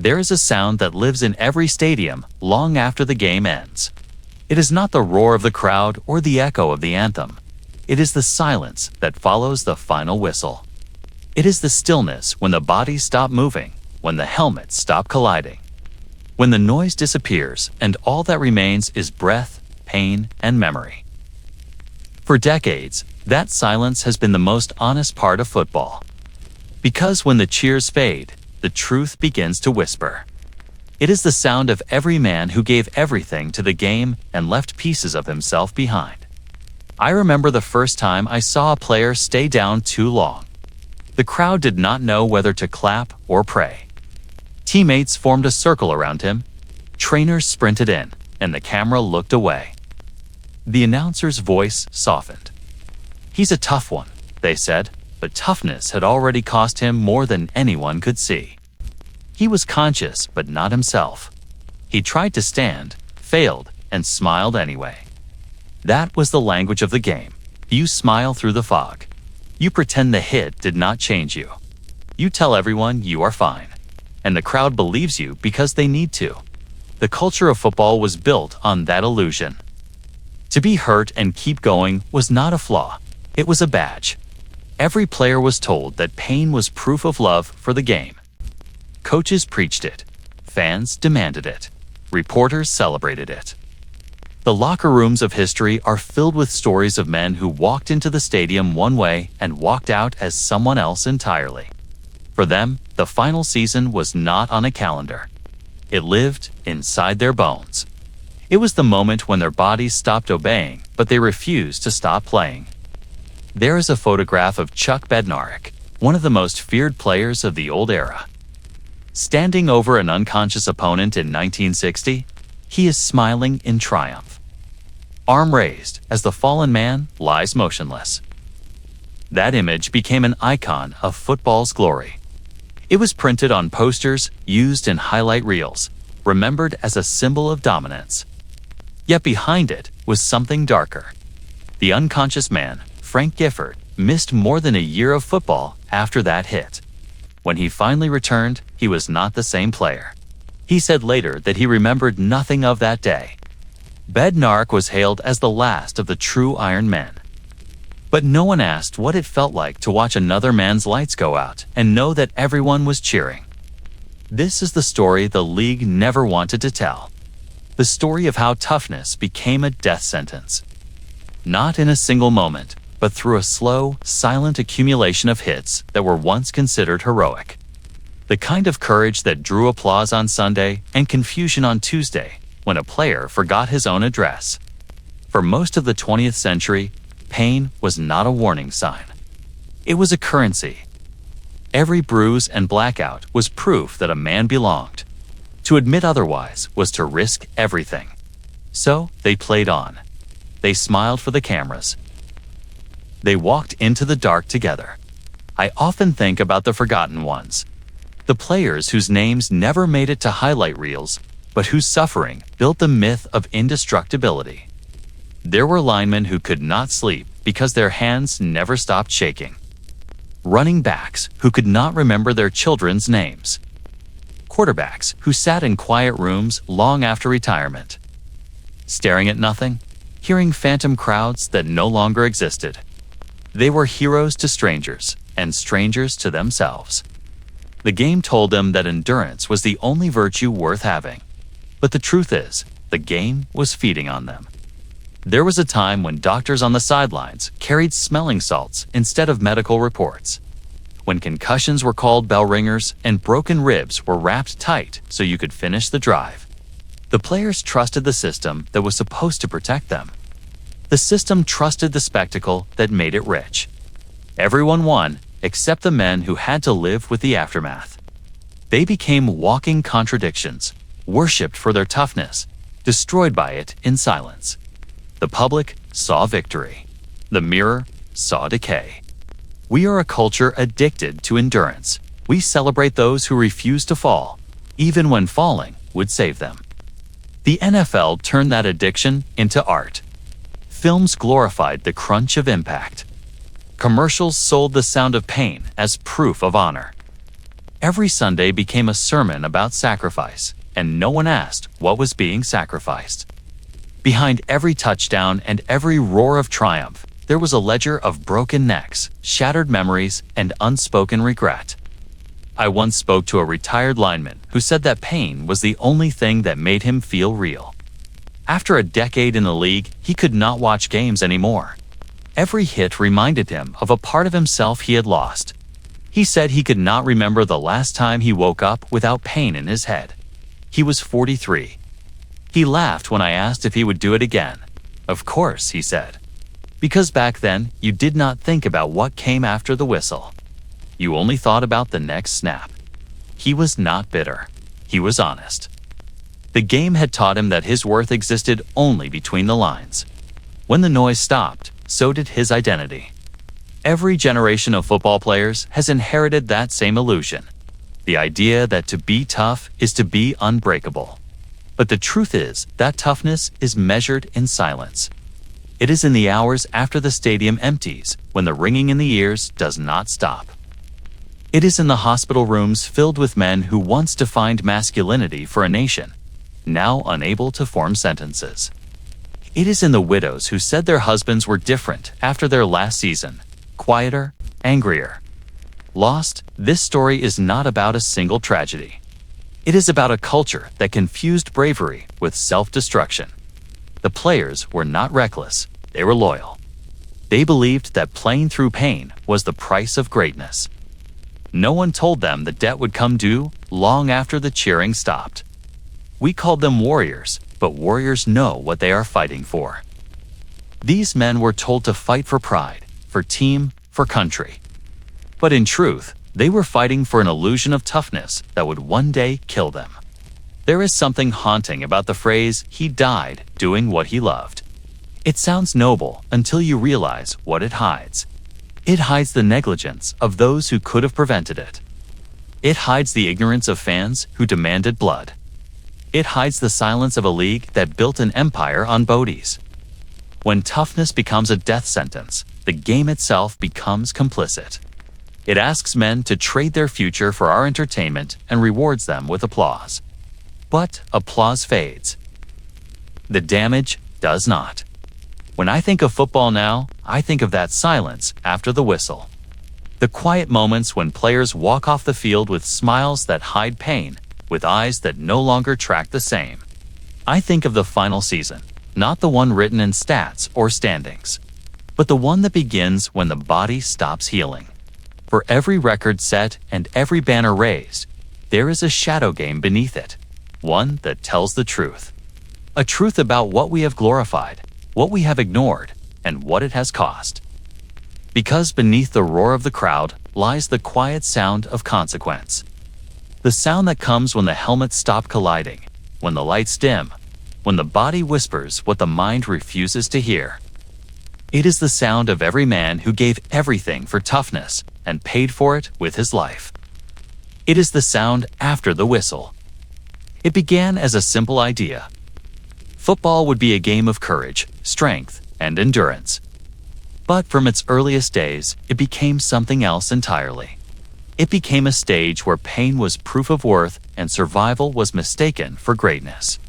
there is a sound that lives in every stadium long after the game ends. It is not the roar of the crowd or the echo of the anthem. It is the silence that follows the final whistle. It is the stillness when the bodies stop moving, when the helmets stop colliding, when the noise disappears and all that remains is breath, pain, and memory. For decades, that silence has been the most honest part of football. Because when the cheers fade, the truth begins to whisper. It is the sound of every man who gave everything to the game and left pieces of himself behind. I remember the first time I saw a player stay down too long. The crowd did not know whether to clap or pray. Teammates formed a circle around him. Trainers sprinted in, and the camera looked away. The announcer's voice softened. "He's a tough one," they said, but toughness had already cost him more than anyone could see. He was conscious, but not himself. He tried to stand, failed, and smiled anyway. That was the language of the game. You smile through the fog. You pretend the hit did not change you. You tell everyone you are fine. And the crowd believes you because they need to. The culture of football was built on that illusion. To be hurt and keep going was not a flaw. It was a badge. Every player was told that pain was proof of love for the game. Coaches preached it. Fans demanded it. Reporters celebrated it. The locker rooms of history are filled with stories of men who walked into the stadium one way and walked out as someone else entirely. For them, the final season was not on a calendar. It lived inside their bones. It was the moment when their bodies stopped obeying, but they refused to stop playing. There is a photograph of Chuck Bednarik, one of the most feared players of the old era. Standing over an unconscious opponent in 1960, he is smiling in triumph. Arm raised as the fallen man lies motionless. That image became an icon of football's glory. It was printed on posters, used in highlight reels, remembered as a symbol of dominance. Yet behind it was something darker. The unconscious man, Frank Gifford, missed more than a year of football after that hit. When he finally returned, he was not the same player. He said later that he remembered nothing of that day. Bednarik was hailed as the last of the true Iron Men. But no one asked what it felt like to watch another man's lights go out and know that everyone was cheering. This is the story the league never wanted to tell. The story of how toughness became a death sentence. Not in a single moment, but through a slow, silent accumulation of hits that were once considered heroic. The kind of courage that drew applause on Sunday and confusion on Tuesday when a player forgot his own address. For most of the 20th century, pain was not a warning sign. It was a currency. Every bruise and blackout was proof that a man belonged. To admit otherwise was to risk everything. So they played on. They smiled for the cameras. They walked into the dark together. I often think about the forgotten ones. The players whose names never made it to highlight reels, but whose suffering built the myth of indestructibility. There were linemen who could not sleep because their hands never stopped shaking. Running backs who could not remember their children's names. Quarterbacks who sat in quiet rooms long after retirement. Staring at nothing, hearing phantom crowds that no longer existed. They were heroes to strangers and strangers to themselves. The game told them that endurance was the only virtue worth having. But the truth is, the game was feeding on them. There was a time when doctors on the sidelines carried smelling salts instead of medical reports. When concussions were called bell ringers and broken ribs were wrapped tight so you could finish the drive. The players trusted the system that was supposed to protect them. The system trusted the spectacle that made it rich. Everyone won, except the men who had to live with the aftermath. They became walking contradictions, worshipped for their toughness, destroyed by it in silence. The public saw victory. The mirror saw decay. We are a culture addicted to endurance. We celebrate those who refuse to fall, even when falling would save them. The NFL turned that addiction into art. Films glorified the crunch of impact. Commercials sold the sound of pain as proof of honor. Every Sunday became a sermon about sacrifice, and no one asked what was being sacrificed. Behind every touchdown and every roar of triumph, there was a ledger of broken necks, shattered memories, and unspoken regret. I once spoke to a retired lineman who said that pain was the only thing that made him feel real. After a decade in the league, he could not watch games anymore. Every hit reminded him of a part of himself he had lost. He said he could not remember the last time he woke up without pain in his head. He was 43. He laughed when I asked if he would do it again. Of course, he said. Because back then, you did not think about what came after the whistle. You only thought about the next snap. He was not bitter. He was honest. The game had taught him that his worth existed only between the lines. When the noise stopped, so did his identity. Every generation of football players has inherited that same illusion. The idea that to be tough is to be unbreakable. But the truth is that toughness is measured in silence. It is in the hours after the stadium empties, when the ringing in the ears does not stop. It is in the hospital rooms filled with men who once defined masculinity for a nation, now unable to form sentences. It is in the widows who said their husbands were different after their last season, quieter, angrier. Lost, this story is not about a single tragedy. It is about a culture that confused bravery with self-destruction. The players were not reckless, they were loyal. They believed that playing through pain was the price of greatness. No one told them the debt would come due long after the cheering stopped. We called them warriors, but warriors know what they are fighting for. These men were told to fight for pride, for team, for country. But in truth, they were fighting for an illusion of toughness that would one day kill them. There is something haunting about the phrase, "he died doing what he loved." It sounds noble until you realize what it hides. It hides the negligence of those who could have prevented it. It hides the ignorance of fans who demanded blood. It hides the silence of a league that built an empire on bodies. When toughness becomes a death sentence, the game itself becomes complicit. It asks men to trade their future for our entertainment and rewards them with applause. But applause fades. The damage does not. When I think of football now, I think of that silence after the whistle. The quiet moments when players walk off the field with smiles that hide pain, with eyes that no longer track the same. I think of the final season, not the one written in stats or standings, but the one that begins when the body stops healing. For every record set and every banner raised, there is a shadow game beneath it, one that tells the truth. A truth about what we have glorified, what we have ignored, and what it has cost. Because beneath the roar of the crowd lies the quiet sound of consequence. The sound that comes when the helmets stop colliding, when the lights dim, when the body whispers what the mind refuses to hear. It is the sound of every man who gave everything for toughness and paid for it with his life. It is the sound after the whistle. It began as a simple idea. Football would be a game of courage, strength, and endurance. But from its earliest days, it became something else entirely. It became a stage where pain was proof of worth and survival was mistaken for greatness.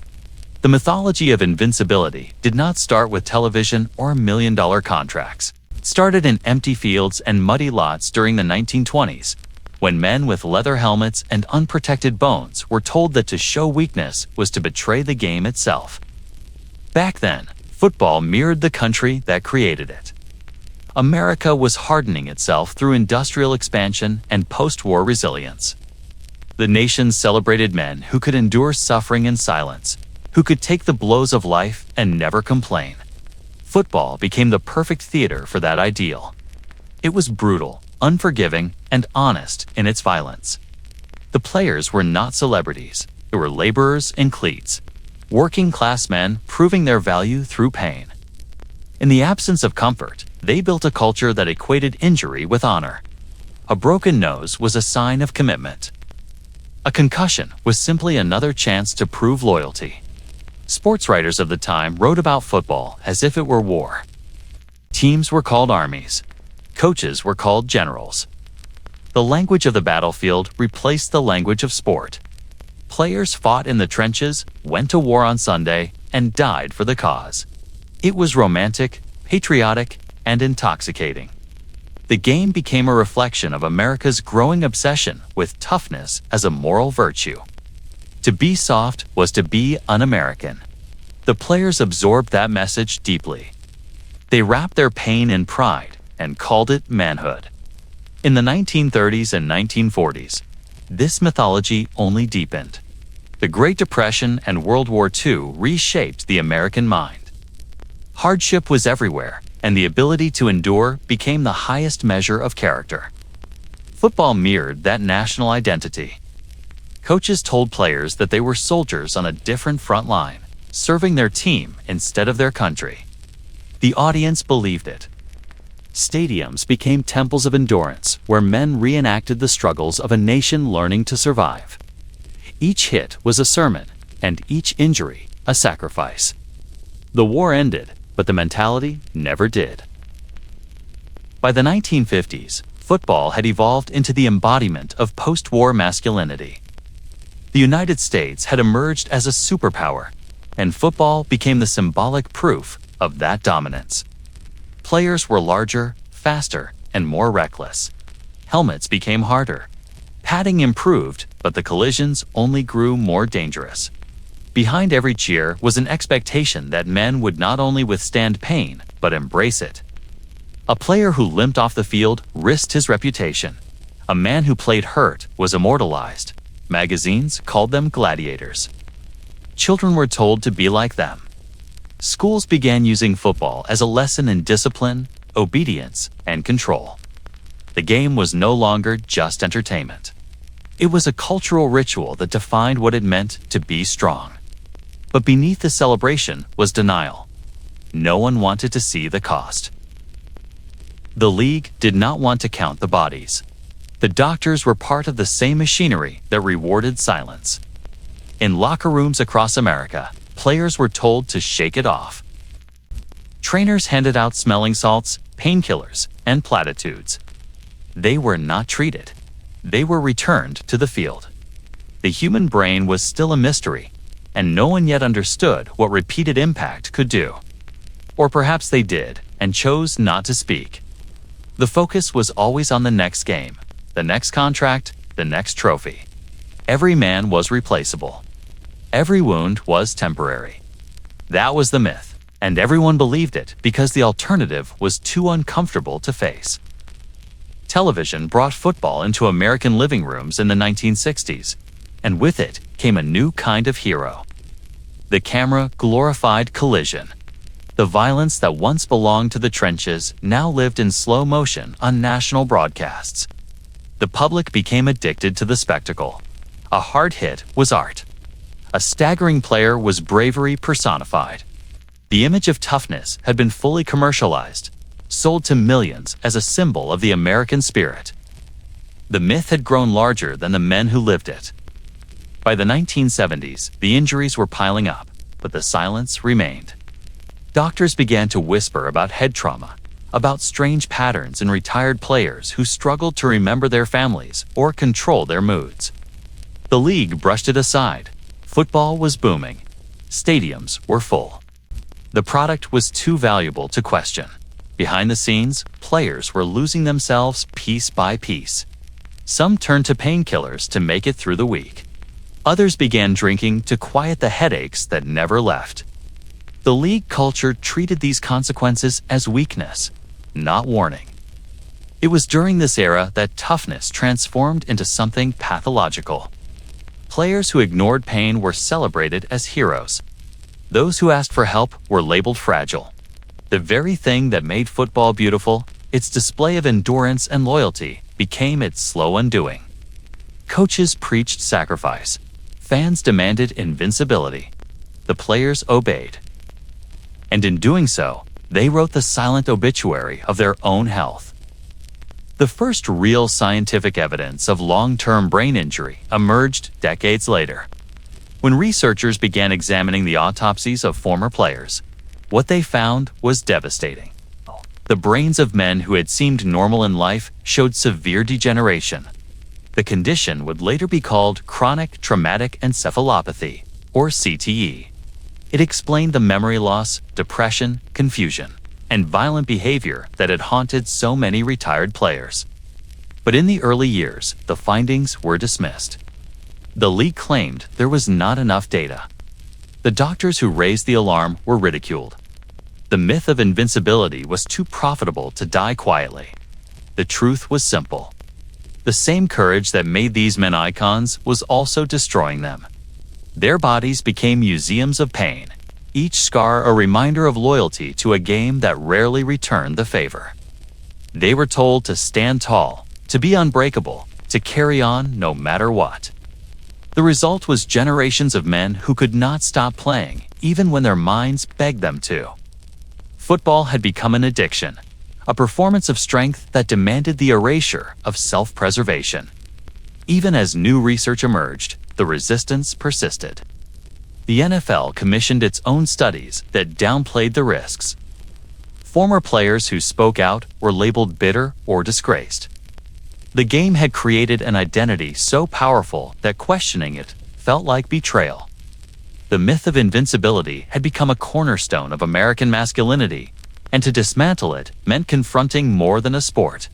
The mythology of invincibility did not start with television or million-dollar contracts. It started in empty fields and muddy lots during the 1920s, when men with leather helmets and unprotected bones were told that to show weakness was to betray the game itself. Back then, football mirrored the country that created it. America was hardening itself through industrial expansion and post-war resilience. The nation celebrated men who could endure suffering in silence, who could take the blows of life and never complain. Football became the perfect theater for that ideal. It was brutal, unforgiving, and honest in its violence. The players were not celebrities. They were laborers in cleats, working-class men proving their value through pain. In the absence of comfort, they built a culture that equated injury with honor. A broken nose was a sign of commitment. A concussion was simply another chance to prove loyalty. Sports writers of the time wrote about football as if it were war. Teams were called armies. Coaches were called generals. The language of the battlefield replaced the language of sport. Players fought in the trenches, went to war on Sunday, and died for the cause. It was romantic, patriotic, and intoxicating. The game became a reflection of America's growing obsession with toughness as a moral virtue. To be soft was to be un-American. The players absorbed that message deeply. They wrapped their pain in pride and called it manhood. In the 1930s and 1940s, this mythology only deepened. The Great Depression and World War II reshaped the American mind. Hardship was everywhere, and the ability to endure became the highest measure of character. Football mirrored that national identity. Coaches told players that they were soldiers on a different front line, serving their team instead of their country. The audience believed it. Stadiums became temples of endurance where men reenacted the struggles of a nation learning to survive. Each hit was a sermon, and each injury a sacrifice. The war ended, but the mentality never did. By the 1950s, football had evolved into the embodiment of post-war masculinity. The United States had emerged as a superpower, and football became the symbolic proof of that dominance. Players were larger, faster, and more reckless. Helmets became harder. Padding improved, but the collisions only grew more dangerous. Behind every cheer was an expectation that men would not only withstand pain, but embrace it. A player who limped off the field risked his reputation. A man who played hurt was immortalized. Magazines called them gladiators. Children were told to be like them. Schools began using football as a lesson in discipline, obedience, and control. The game was no longer just entertainment. It was a cultural ritual that defined what it meant to be strong. But beneath the celebration was denial. No one wanted to see the cost. The league did not want to count the bodies. The doctors were part of the same machinery that rewarded silence. In locker rooms across America, players were told to shake it off. Trainers handed out smelling salts, painkillers, and platitudes. They were not treated. They were returned to the field. The human brain was still a mystery, and no one yet understood what repeated impact could do. Or perhaps they did, and chose not to speak. The focus was always on the next game, the next contract, the next trophy. Every man was replaceable. Every wound was temporary. That was the myth, and everyone believed it because the alternative was too uncomfortable to face. Television brought football into American living rooms in the 1960s, and with it came a new kind of hero. The camera glorified collision. The violence that once belonged to the trenches now lived in slow motion on national broadcasts. The public became addicted to the spectacle. A hard hit was art. A staggering player was bravery personified. The image of toughness had been fully commercialized, sold to millions as a symbol of the American spirit. The myth had grown larger than the men who lived it. By the 1970s, the injuries were piling up, but the silence remained. Doctors began to whisper about head trauma, about strange patterns in retired players who struggled to remember their families or control their moods. The league brushed it aside. Football was booming. Stadiums were full. The product was too valuable to question. Behind the scenes, players were losing themselves piece by piece. Some turned to painkillers to make it through the week. Others began drinking to quiet the headaches that never left. The league culture treated these consequences as weakness, not warning. It was during this era that toughness transformed into something pathological. Players who ignored pain were celebrated as heroes. Those who asked for help were labeled fragile. The very thing that made football beautiful, its display of endurance and loyalty, became its slow undoing. Coaches preached sacrifice. Fans demanded invincibility. The players obeyed. And in doing so, they wrote the silent obituary of their own health. The first real scientific evidence of long-term brain injury emerged decades later. When researchers began examining the autopsies of former players, what they found was devastating. The brains of men who had seemed normal in life showed severe degeneration. The condition would later be called chronic traumatic encephalopathy, or CTE. It explained the memory loss, depression, confusion, and violent behavior that had haunted so many retired players. But in the early years, the findings were dismissed. The league claimed there was not enough data. The doctors who raised the alarm were ridiculed. The myth of invincibility was too profitable to die quietly. The truth was simple. The same courage that made these men icons was also destroying them. Their bodies became museums of pain, each scar a reminder of loyalty to a game that rarely returned the favor. They were told to stand tall, to be unbreakable, to carry on no matter what. The result was generations of men who could not stop playing, even when their minds begged them to. Football had become an addiction, a performance of strength that demanded the erasure of self-preservation. Even as new research emerged, the resistance persisted. The NFL commissioned its own studies that downplayed the risks. Former players who spoke out were labeled bitter or disgraced. The game had created an identity so powerful that questioning it felt like betrayal. The myth of invincibility had become a cornerstone of American masculinity, and to dismantle it meant confronting more than a sport.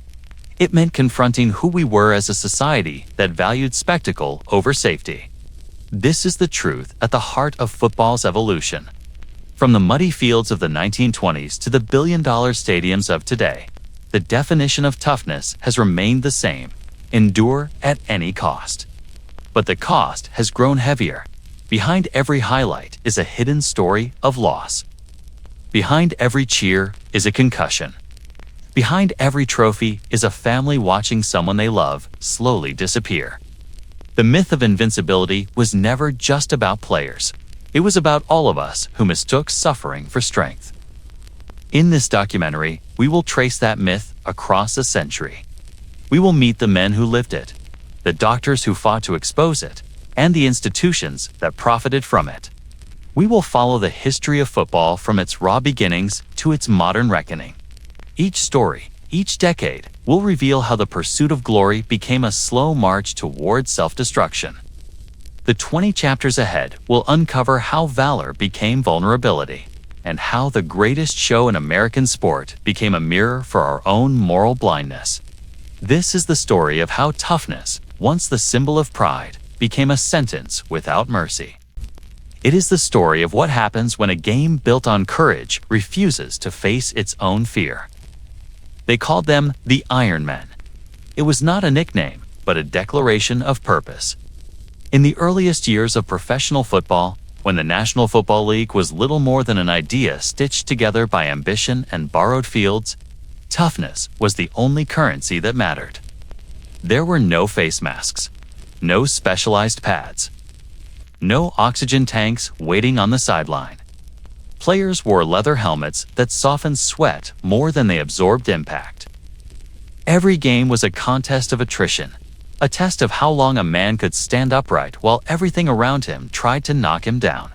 It meant confronting who we were as a society that valued spectacle over safety. This is the truth at the heart of football's evolution. From the muddy fields of the 1920s to the billion-dollar stadiums of today, the definition of toughness has remained the same: endure at any cost. But the cost has grown heavier. Behind every highlight is a hidden story of loss. Behind every cheer is a concussion. Behind every trophy is a family watching someone they love slowly disappear. The myth of invincibility was never just about players. It was about all of us who mistook suffering for strength. In this documentary, we will trace that myth across a century. We will meet the men who lived it, the doctors who fought to expose it, and the institutions that profited from it. We will follow the history of football from its raw beginnings to its modern reckoning. Each story, each decade, will reveal how the pursuit of glory became a slow march toward self-destruction. The 20 chapters ahead will uncover how valor became vulnerability, and how the greatest show in American sport became a mirror for our own moral blindness. This is the story of how toughness, once the symbol of pride, became a sentence without mercy. It is the story of what happens when a game built on courage refuses to face its own fear. They called them the Iron Men. It was not a nickname, but a declaration of purpose. In the earliest years of professional football, when the National Football League was little more than an idea stitched together by ambition and borrowed fields, toughness was the only currency that mattered. There were no face masks, no specialized pads, no oxygen tanks waiting on the sideline. Players wore leather helmets that softened sweat more than they absorbed impact. Every game was a contest of attrition, a test of how long a man could stand upright while everything around him tried to knock him down.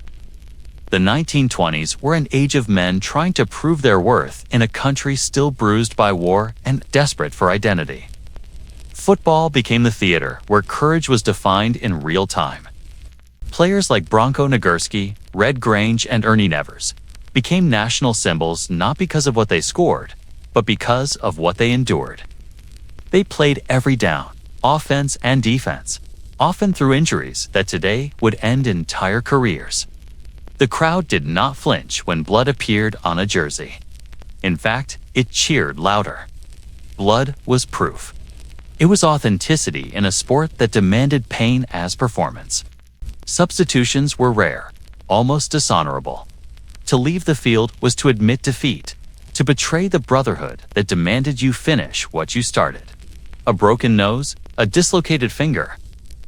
The 1920s were an age of men trying to prove their worth in a country still bruised by war and desperate for identity. Football became the theater where courage was defined in real time. Players like Bronco Nagurski, Red Grange, and Ernie Nevers became national symbols not because of what they scored, but because of what they endured. They played every down, offense and defense, often through injuries that today would end entire careers. The crowd did not flinch when blood appeared on a jersey. In fact, it cheered louder. Blood was proof. It was authenticity in a sport that demanded pain as performance. Substitutions were rare, almost dishonorable. To leave the field was to admit defeat, to betray the brotherhood that demanded you finish what you started. A broken nose, a dislocated finger,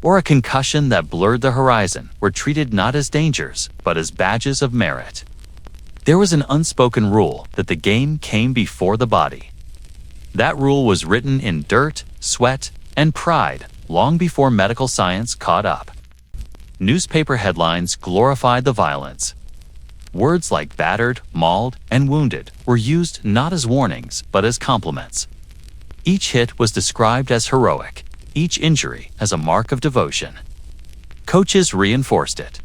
or a concussion that blurred the horizon were treated not as dangers, but as badges of merit. There was an unspoken rule that the game came before the body. That rule was written in dirt, sweat, and pride long before medical science caught up. Newspaper headlines glorified the violence. Words like battered, mauled, and wounded were used not as warnings but as compliments. Each hit was described as heroic, each injury as a mark of devotion. Coaches reinforced it.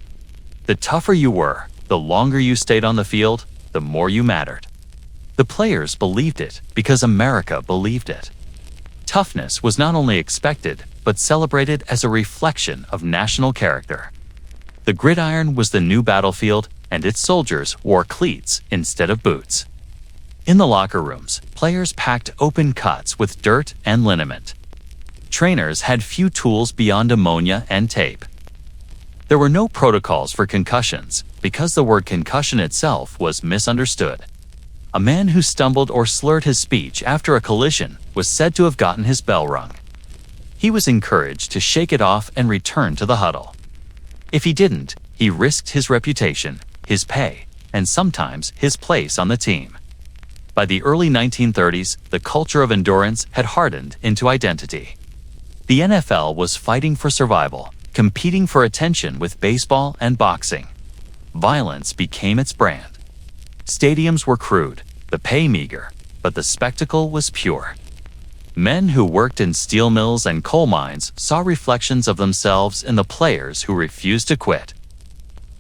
The tougher you were, the longer you stayed on the field, the more you mattered. The players believed it because America believed it. Toughness was not only expected, but celebrated as a reflection of national character. The gridiron was the new battlefield, and its soldiers wore cleats instead of boots. In the locker rooms, players packed open cuts with dirt and liniment. Trainers had few tools beyond ammonia and tape. There were no protocols for concussions because the word concussion itself was misunderstood. A man who stumbled or slurred his speech after a collision was said to have gotten his bell rung. He was encouraged to shake it off and return to the huddle. If he didn't, he risked his reputation, his pay, and sometimes his place on the team. By the early 1930s, the culture of endurance had hardened into identity. The NFL was fighting for survival, competing for attention with baseball and boxing. Violence became its brand. Stadiums were crude, the pay meager, but the spectacle was pure. Men who worked in steel mills and coal mines saw reflections of themselves in the players who refused to quit.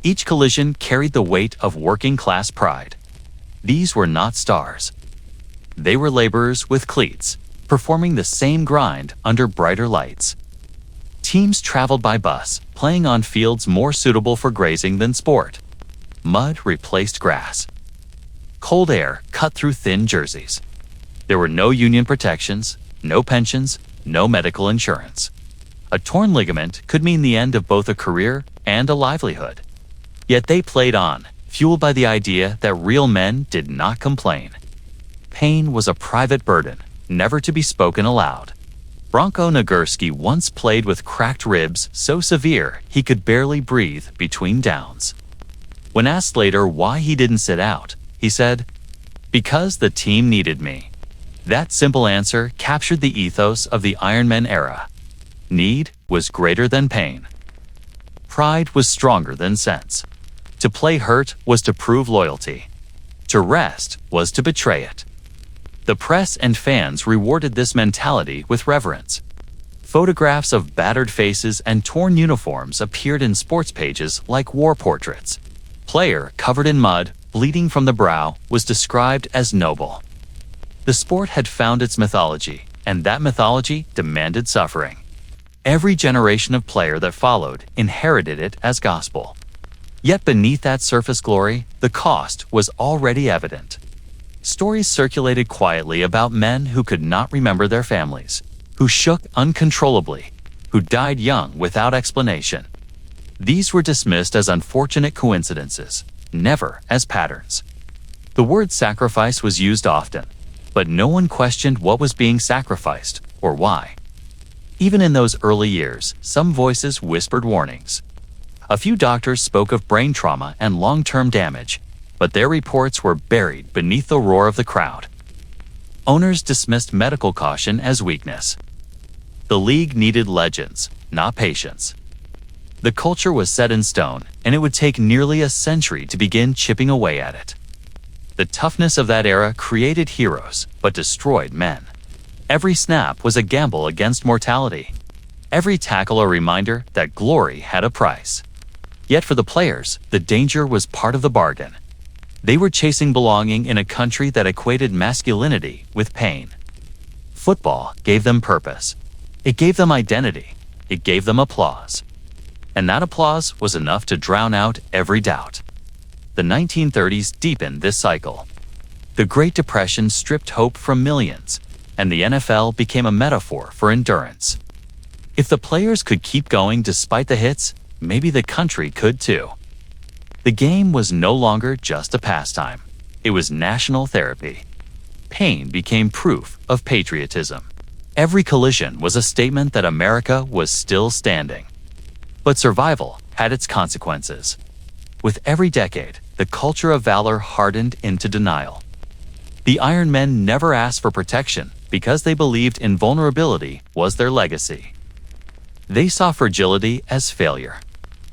Each collision carried the weight of working-class pride. These were not stars. They were laborers with cleats, performing the same grind under brighter lights. Teams traveled by bus, playing on fields more suitable for grazing than sport. Mud replaced grass. Cold air cut through thin jerseys. There were no union protections, no pensions, no medical insurance. A torn ligament could mean the end of both a career and a livelihood. Yet they played on, fueled by the idea that real men did not complain. Pain was a private burden, never to be spoken aloud. Bronco Nagurski once played with cracked ribs so severe he could barely breathe between downs. When asked later why he didn't sit out, he said, "Because the team needed me." That simple answer captured the ethos of the Ironman era. Need was greater than pain. Pride was stronger than sense. To play hurt was to prove loyalty. To rest was to betray it. The press and fans rewarded this mentality with reverence. Photographs of battered faces and torn uniforms appeared in sports pages like war portraits. Player covered in mud, bleeding from the brow, was described as noble. The sport had found its mythology, and that mythology demanded suffering. Every generation of player that followed inherited it as gospel. Yet beneath that surface glory, the cost was already evident. Stories circulated quietly about men who could not remember their families, who shook uncontrollably, who died young without explanation. These were dismissed as unfortunate coincidences, never as patterns. The word sacrifice was used often, but no one questioned what was being sacrificed or why. Even in those early years, some voices whispered warnings. A few doctors spoke of brain trauma and long-term damage, but their reports were buried beneath the roar of the crowd. Owners dismissed medical caution as weakness. The league needed legends, not patience. The culture was set in stone, and it would take nearly a century to begin chipping away at it. The toughness of that era created heroes, but destroyed men. Every snap was a gamble against mortality. Every tackle a reminder that glory had a price. Yet for the players, the danger was part of the bargain. They were chasing belonging in a country that equated masculinity with pain. Football gave them purpose. It gave them identity. It gave them applause. And that applause was enough to drown out every doubt. The 1930s deepened this cycle. The Great Depression stripped hope from millions, and the NFL became a metaphor for endurance. If the players could keep going despite the hits, maybe the country could too. The game was no longer just a pastime. It was national therapy. Pain became proof of patriotism. Every collision was a statement that America was still standing. But survival had its consequences. With every decade, the culture of valor hardened into denial. The Iron Men never asked for protection because they believed invulnerability was their legacy. They saw fragility as failure.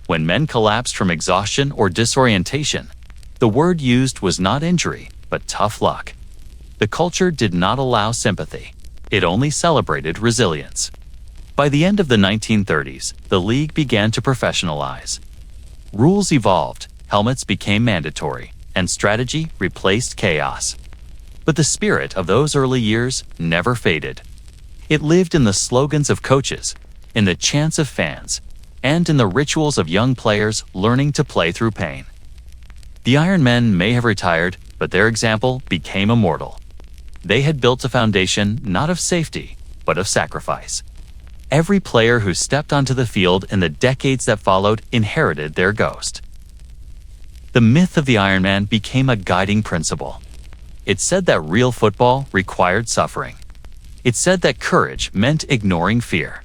When men collapsed from exhaustion or disorientation, the The word used was not injury, but tough luck. The culture did not allow sympathy. It only celebrated resilience. By the end of the 1930s, the league began to professionalize. Rules evolved, helmets became mandatory, and strategy replaced chaos. But the spirit of those early years never faded. It lived in the slogans of coaches, in the chants of fans, and in the rituals of young players learning to play through pain. The Iron Men may have retired, but their example became immortal. They had built a foundation not of safety, but of sacrifice. Every player who stepped onto the field in the decades that followed inherited their ghost. The myth of the Iron Man became a guiding principle. It said that real football required suffering. It said that courage meant ignoring fear.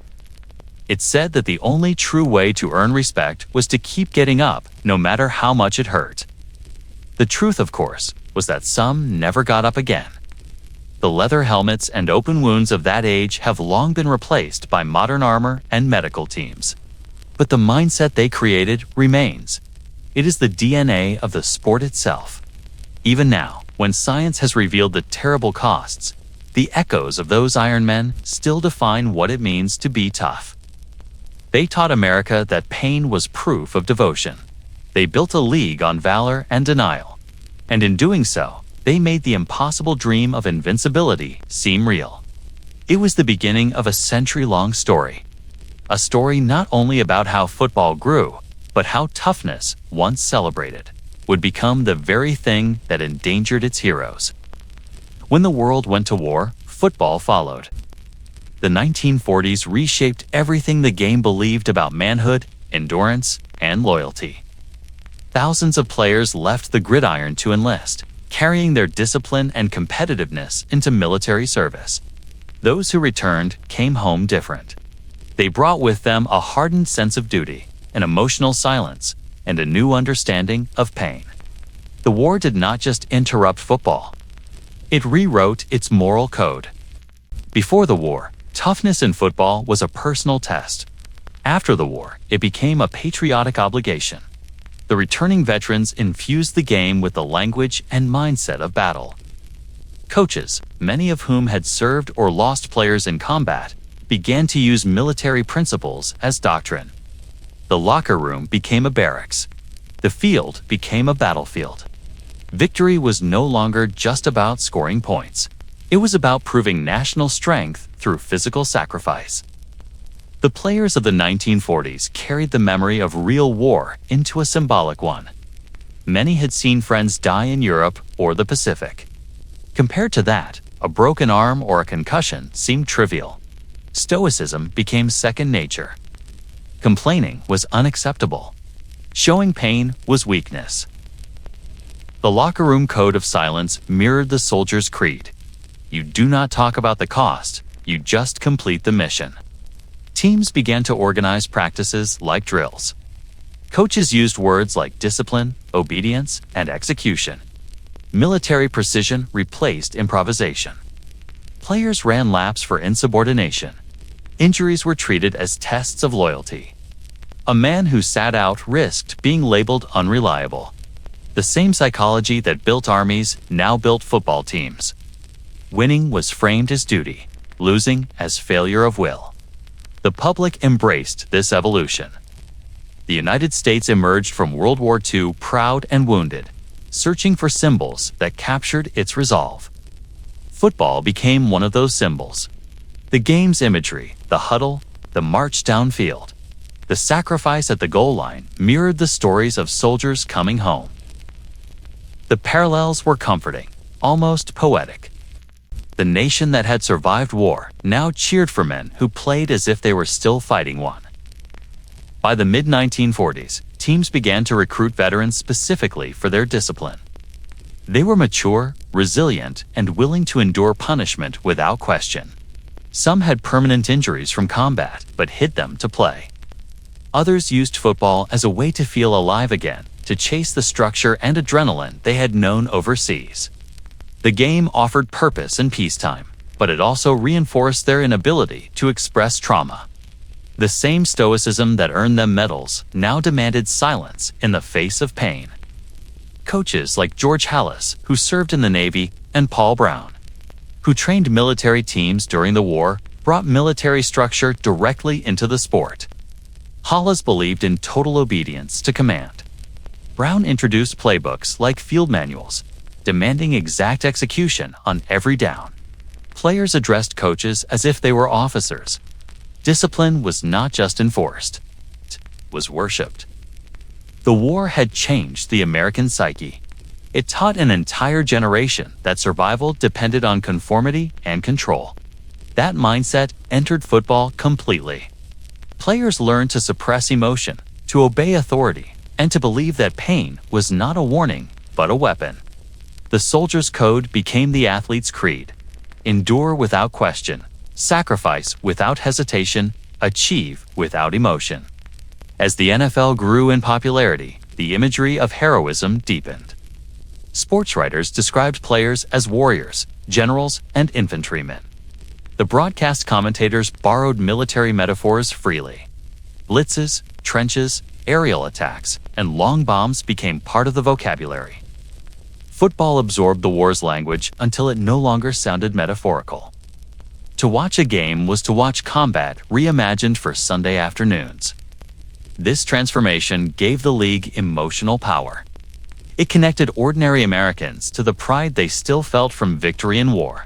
It said that the only true way to earn respect was to keep getting up, no matter how much it hurt. The truth, of course, was that some never got up again. The leather helmets and open wounds of that age have long been replaced by modern armor and medical teams. But the mindset they created remains. It is the DNA of the sport itself. Even now, when science has revealed the terrible costs, the echoes of those Iron Men still define what it means to be tough. They taught America that pain was proof of devotion. They built a league on valor and denial. And in doing so, they made the impossible dream of invincibility seem real. It was the beginning of a century-long story. A story not only about how football grew, but how toughness, once celebrated, would become the very thing that endangered its heroes. When the world went to war, football followed. The 1940s reshaped everything the game believed about manhood, endurance, and loyalty. Thousands of players left the gridiron to enlist, carrying their discipline and competitiveness into military service. Those who returned came home different. They brought with them a hardened sense of duty, an emotional silence, and a new understanding of pain. The war did not just interrupt football. It rewrote its moral code. Before the war, toughness in football was a personal test. After the war, it became a patriotic obligation. The returning veterans infused the game with the language and mindset of battle. Coaches, many of whom had served or lost players in combat, began to use military principles as doctrine. The locker room became a barracks. The field became a battlefield. Victory was no longer just about scoring points. It was about proving national strength through physical sacrifice. The players of the 1940s carried the memory of real war into a symbolic one. Many had seen friends die in Europe or the Pacific. Compared to that, a broken arm or a concussion seemed trivial. Stoicism became second nature. Complaining was unacceptable. Showing pain was weakness. The locker room code of silence mirrored the soldier's creed. You do not talk about the cost, you just complete the mission. Teams began to organize practices like drills. Coaches used words like discipline, obedience, and execution. Military precision replaced improvisation. Players ran laps for insubordination. Injuries were treated as tests of loyalty. A man who sat out risked being labeled unreliable. The same psychology that built armies now built football teams. Winning was framed as duty, losing as failure of will. The public embraced this evolution. The United States emerged from World War II proud and wounded, searching for symbols that captured its resolve. Football became one of those symbols. The game's imagery, the huddle, the march downfield, the sacrifice at the goal line mirrored the stories of soldiers coming home. The parallels were comforting, almost poetic. The nation that had survived war now cheered for men who played as if they were still fighting one. By the mid-1940s, teams began to recruit veterans specifically for their discipline. They were mature, resilient, and willing to endure punishment without question. Some had permanent injuries from combat, but hid them to play. Others used football as a way to feel alive again, to chase the structure and adrenaline they had known overseas. The game offered purpose in peacetime, but it also reinforced their inability to express trauma. The same stoicism that earned them medals now demanded silence in the face of pain. Coaches like George Halas, who served in the Navy, and Paul Brown, who trained military teams during the war, brought military structure directly into the sport. Halas believed in total obedience to command. Brown introduced playbooks like field manuals, demanding exact execution on every down. Players addressed coaches as if they were officers. Discipline was not just enforced, it was worshipped. The war had changed the American psyche. It taught an entire generation that survival depended on conformity and control. That mindset entered football completely. Players learned to suppress emotion, to obey authority, and to believe that pain was not a warning, but a weapon. The soldier's code became the athlete's creed. Endure without question, sacrifice without hesitation, achieve without emotion. As the NFL grew in popularity, the imagery of heroism deepened. Sports writers described players as warriors, generals, and infantrymen. The broadcast commentators borrowed military metaphors freely. Blitzes, trenches, aerial attacks, and long bombs became part of the vocabulary. Football absorbed the war's language until it no longer sounded metaphorical. To watch a game was to watch combat reimagined for Sunday afternoons. This transformation gave the league emotional power. It connected ordinary Americans to the pride they still felt from victory in war.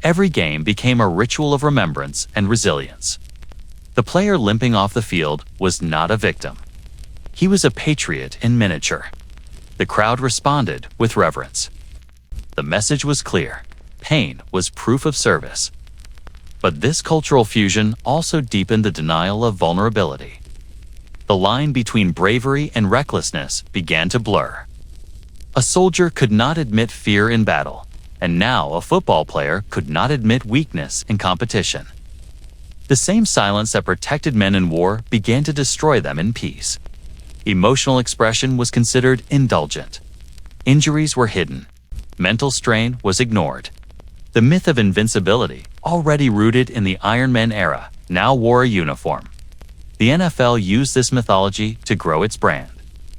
Every game became a ritual of remembrance and resilience. The player limping off the field was not a victim. He was a patriot in miniature. The crowd responded with reverence. The message was clear. Pain was proof of service. But this cultural fusion also deepened the denial of vulnerability. The line between bravery and recklessness began to blur. A soldier could not admit fear in battle, and now a football player could not admit weakness in competition. The same silence that protected men in war began to destroy them in peace. Emotional expression was considered indulgent. Injuries were hidden. Mental strain was ignored. The myth of invincibility, already rooted in the Iron Man era, now wore a uniform. The NFL used this mythology to grow its brand.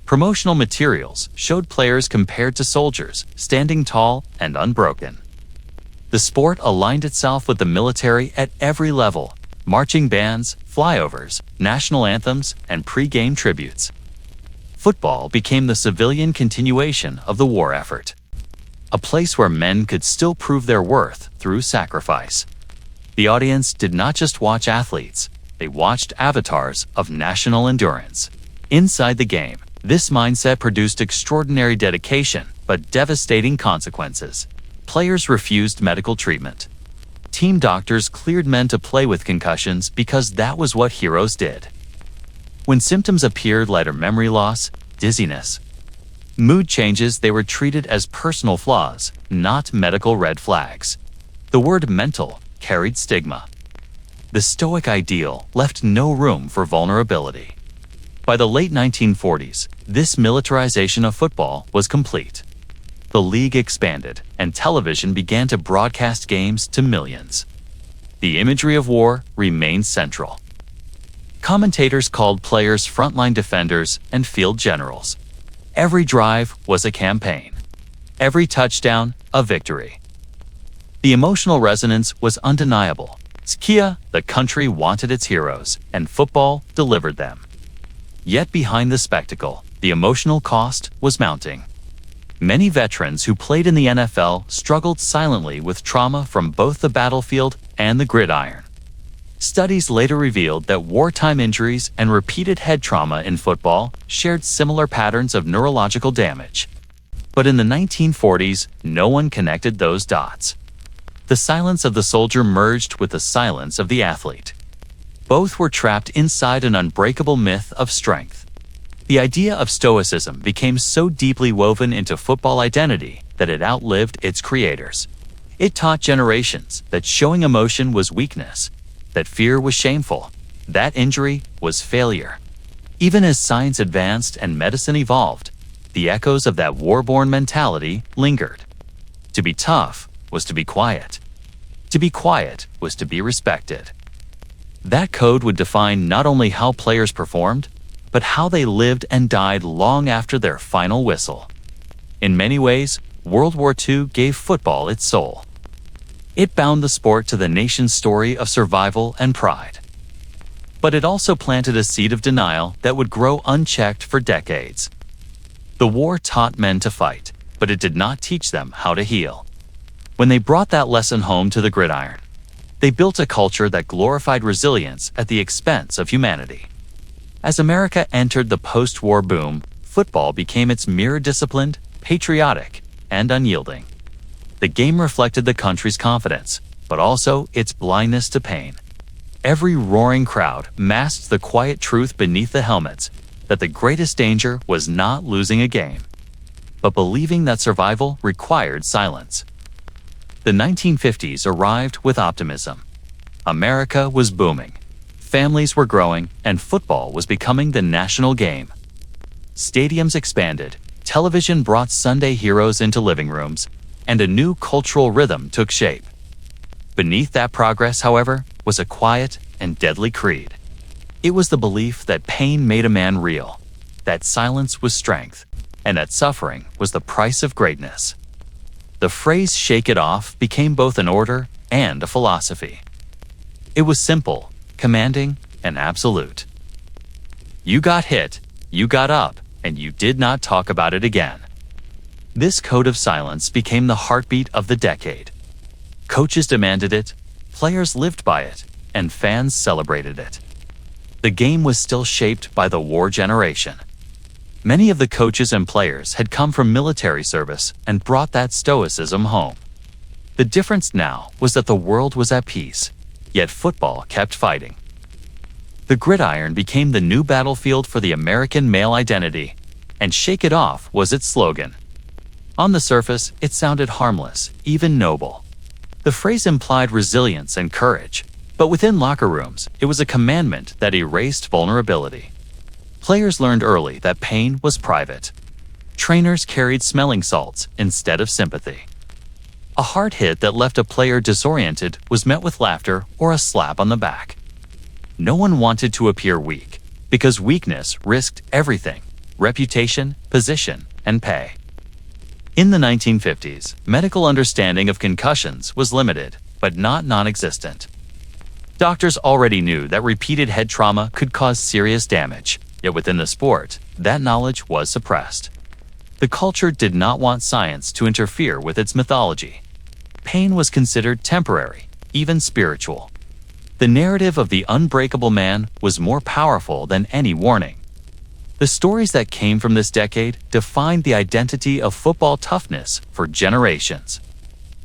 Promotional materials showed players compared to soldiers, standing tall and unbroken. The sport aligned itself with the military at every level: marching bands, flyovers, national anthems, and pre-game tributes. Football became the civilian continuation of the war effort, a place where men could still prove their worth through sacrifice. The audience did not just watch athletes, they watched avatars of national endurance. Inside the game, this mindset produced extraordinary dedication, but devastating consequences. Players refused medical treatment. Team doctors cleared men to play with concussions because that was what heroes did. When symptoms appeared like memory loss, dizziness, mood changes, they were treated as personal flaws, not medical red flags. The word mental carried stigma. The Stoic ideal left no room for vulnerability. By the late 1940s, this militarization of football was complete. The league expanded, and television began to broadcast games to millions. The imagery of war remained central. Commentators called players frontline defenders and field generals. Every drive was a campaign. Every touchdown, a victory. The emotional resonance was undeniable. Skia, the country wanted its heroes, and football delivered them. Yet behind the spectacle, the emotional cost was mounting. Many veterans who played in the NFL struggled silently with trauma from both the battlefield and the gridiron. Studies later revealed that wartime injuries and repeated head trauma in football shared similar patterns of neurological damage. But in the 1940s, no one connected those dots. The silence of the soldier merged with the silence of the athlete. Both were trapped inside an unbreakable myth of strength. The idea of stoicism became so deeply woven into football identity that it outlived its creators. It taught generations that showing emotion was weakness, that fear was shameful, that injury was failure. Even as science advanced and medicine evolved, the echoes of that war-born mentality lingered. To be tough was to be quiet. To be quiet was to be respected. That code would define not only how players performed, but how they lived and died long after their final whistle. In many ways, World War II gave football its soul. It bound the sport to the nation's story of survival and pride. But it also planted a seed of denial that would grow unchecked for decades. The war taught men to fight, but it did not teach them how to heal. When they brought that lesson home to the gridiron, they built a culture that glorified resilience at the expense of humanity. As America entered the post-war boom, football became its mirror disciplined, patriotic, and unyielding. The game reflected the country's confidence, but also its blindness to pain. Every roaring crowd masked the quiet truth beneath the helmets that the greatest danger was not losing a game, but believing that survival required silence. The 1950s arrived with optimism. America was booming. Families were growing, and football was becoming the national game. Stadiums expanded, television brought Sunday heroes into living rooms, and a new cultural rhythm took shape. Beneath that progress, however, was a quiet and deadly creed. It was the belief that pain made a man real, that silence was strength, and that suffering was the price of greatness. The phrase "shake it off" became both an order and a philosophy. It was simple, commanding, and absolute. You got hit, you got up, and you did not talk about it again. This code of silence became the heartbeat of the decade. Coaches demanded it, players lived by it, and fans celebrated it. The game was still shaped by the war generation. Many of the coaches and players had come from military service and brought that stoicism home. The difference now was that the world was at peace, yet football kept fighting. The gridiron became the new battlefield for the American male identity, and "shake it off" was its slogan. On the surface, it sounded harmless, even noble. The phrase implied resilience and courage, but within locker rooms, it was a commandment that erased vulnerability. Players learned early that pain was private. Trainers carried smelling salts instead of sympathy. A hard hit that left a player disoriented was met with laughter or a slap on the back. No one wanted to appear weak, because weakness risked everything: reputation, position, and pay. In the 1950s, medical understanding of concussions was limited, but not non-existent. Doctors already knew that repeated head trauma could cause serious damage, yet within the sport, that knowledge was suppressed. The culture did not want science to interfere with its mythology. Pain was considered temporary, even spiritual. The narrative of the unbreakable man was more powerful than any warning. The stories that came from this decade defined the identity of football toughness for generations.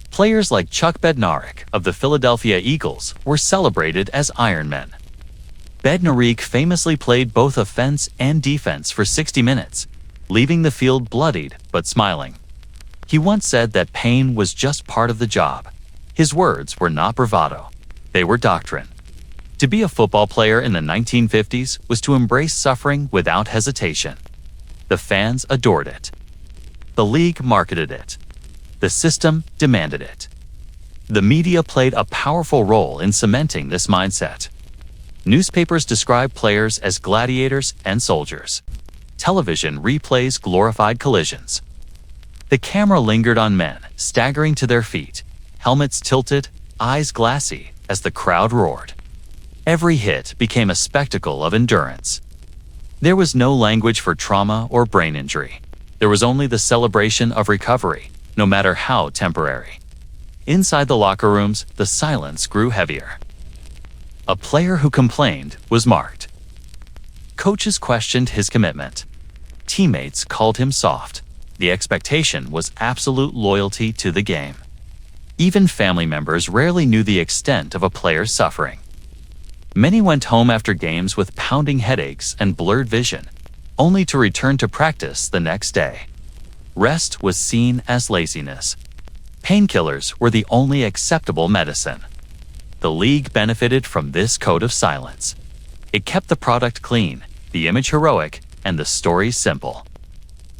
Players like Chuck Bednarik of the Philadelphia Eagles were celebrated as Iron Men. Bednarik famously played both offense and defense for 60 minutes, leaving the field bloodied but smiling. He once said that pain was just part of the job. His words were not bravado. They were doctrine. To be a football player in the 1950s was to embrace suffering without hesitation. The fans adored it. The league marketed it. The system demanded it. The media played a powerful role in cementing this mindset. Newspapers described players as gladiators and soldiers. Television replays glorified collisions. The camera lingered on men, staggering to their feet, helmets tilted, eyes glassy as the crowd roared. Every hit became a spectacle of endurance. There was no language for trauma or brain injury. There was only the celebration of recovery, no matter how temporary. Inside the locker rooms, the silence grew heavier. A player who complained was marked. Coaches questioned his commitment. Teammates called him soft. The expectation was absolute loyalty to the game. Even family members rarely knew the extent of a player's suffering. Many went home after games with pounding headaches and blurred vision, only to return to practice the next day. Rest was seen as laziness. Painkillers were the only acceptable medicine. The league benefited from this code of silence. It kept the product clean, the image heroic, and the story simple.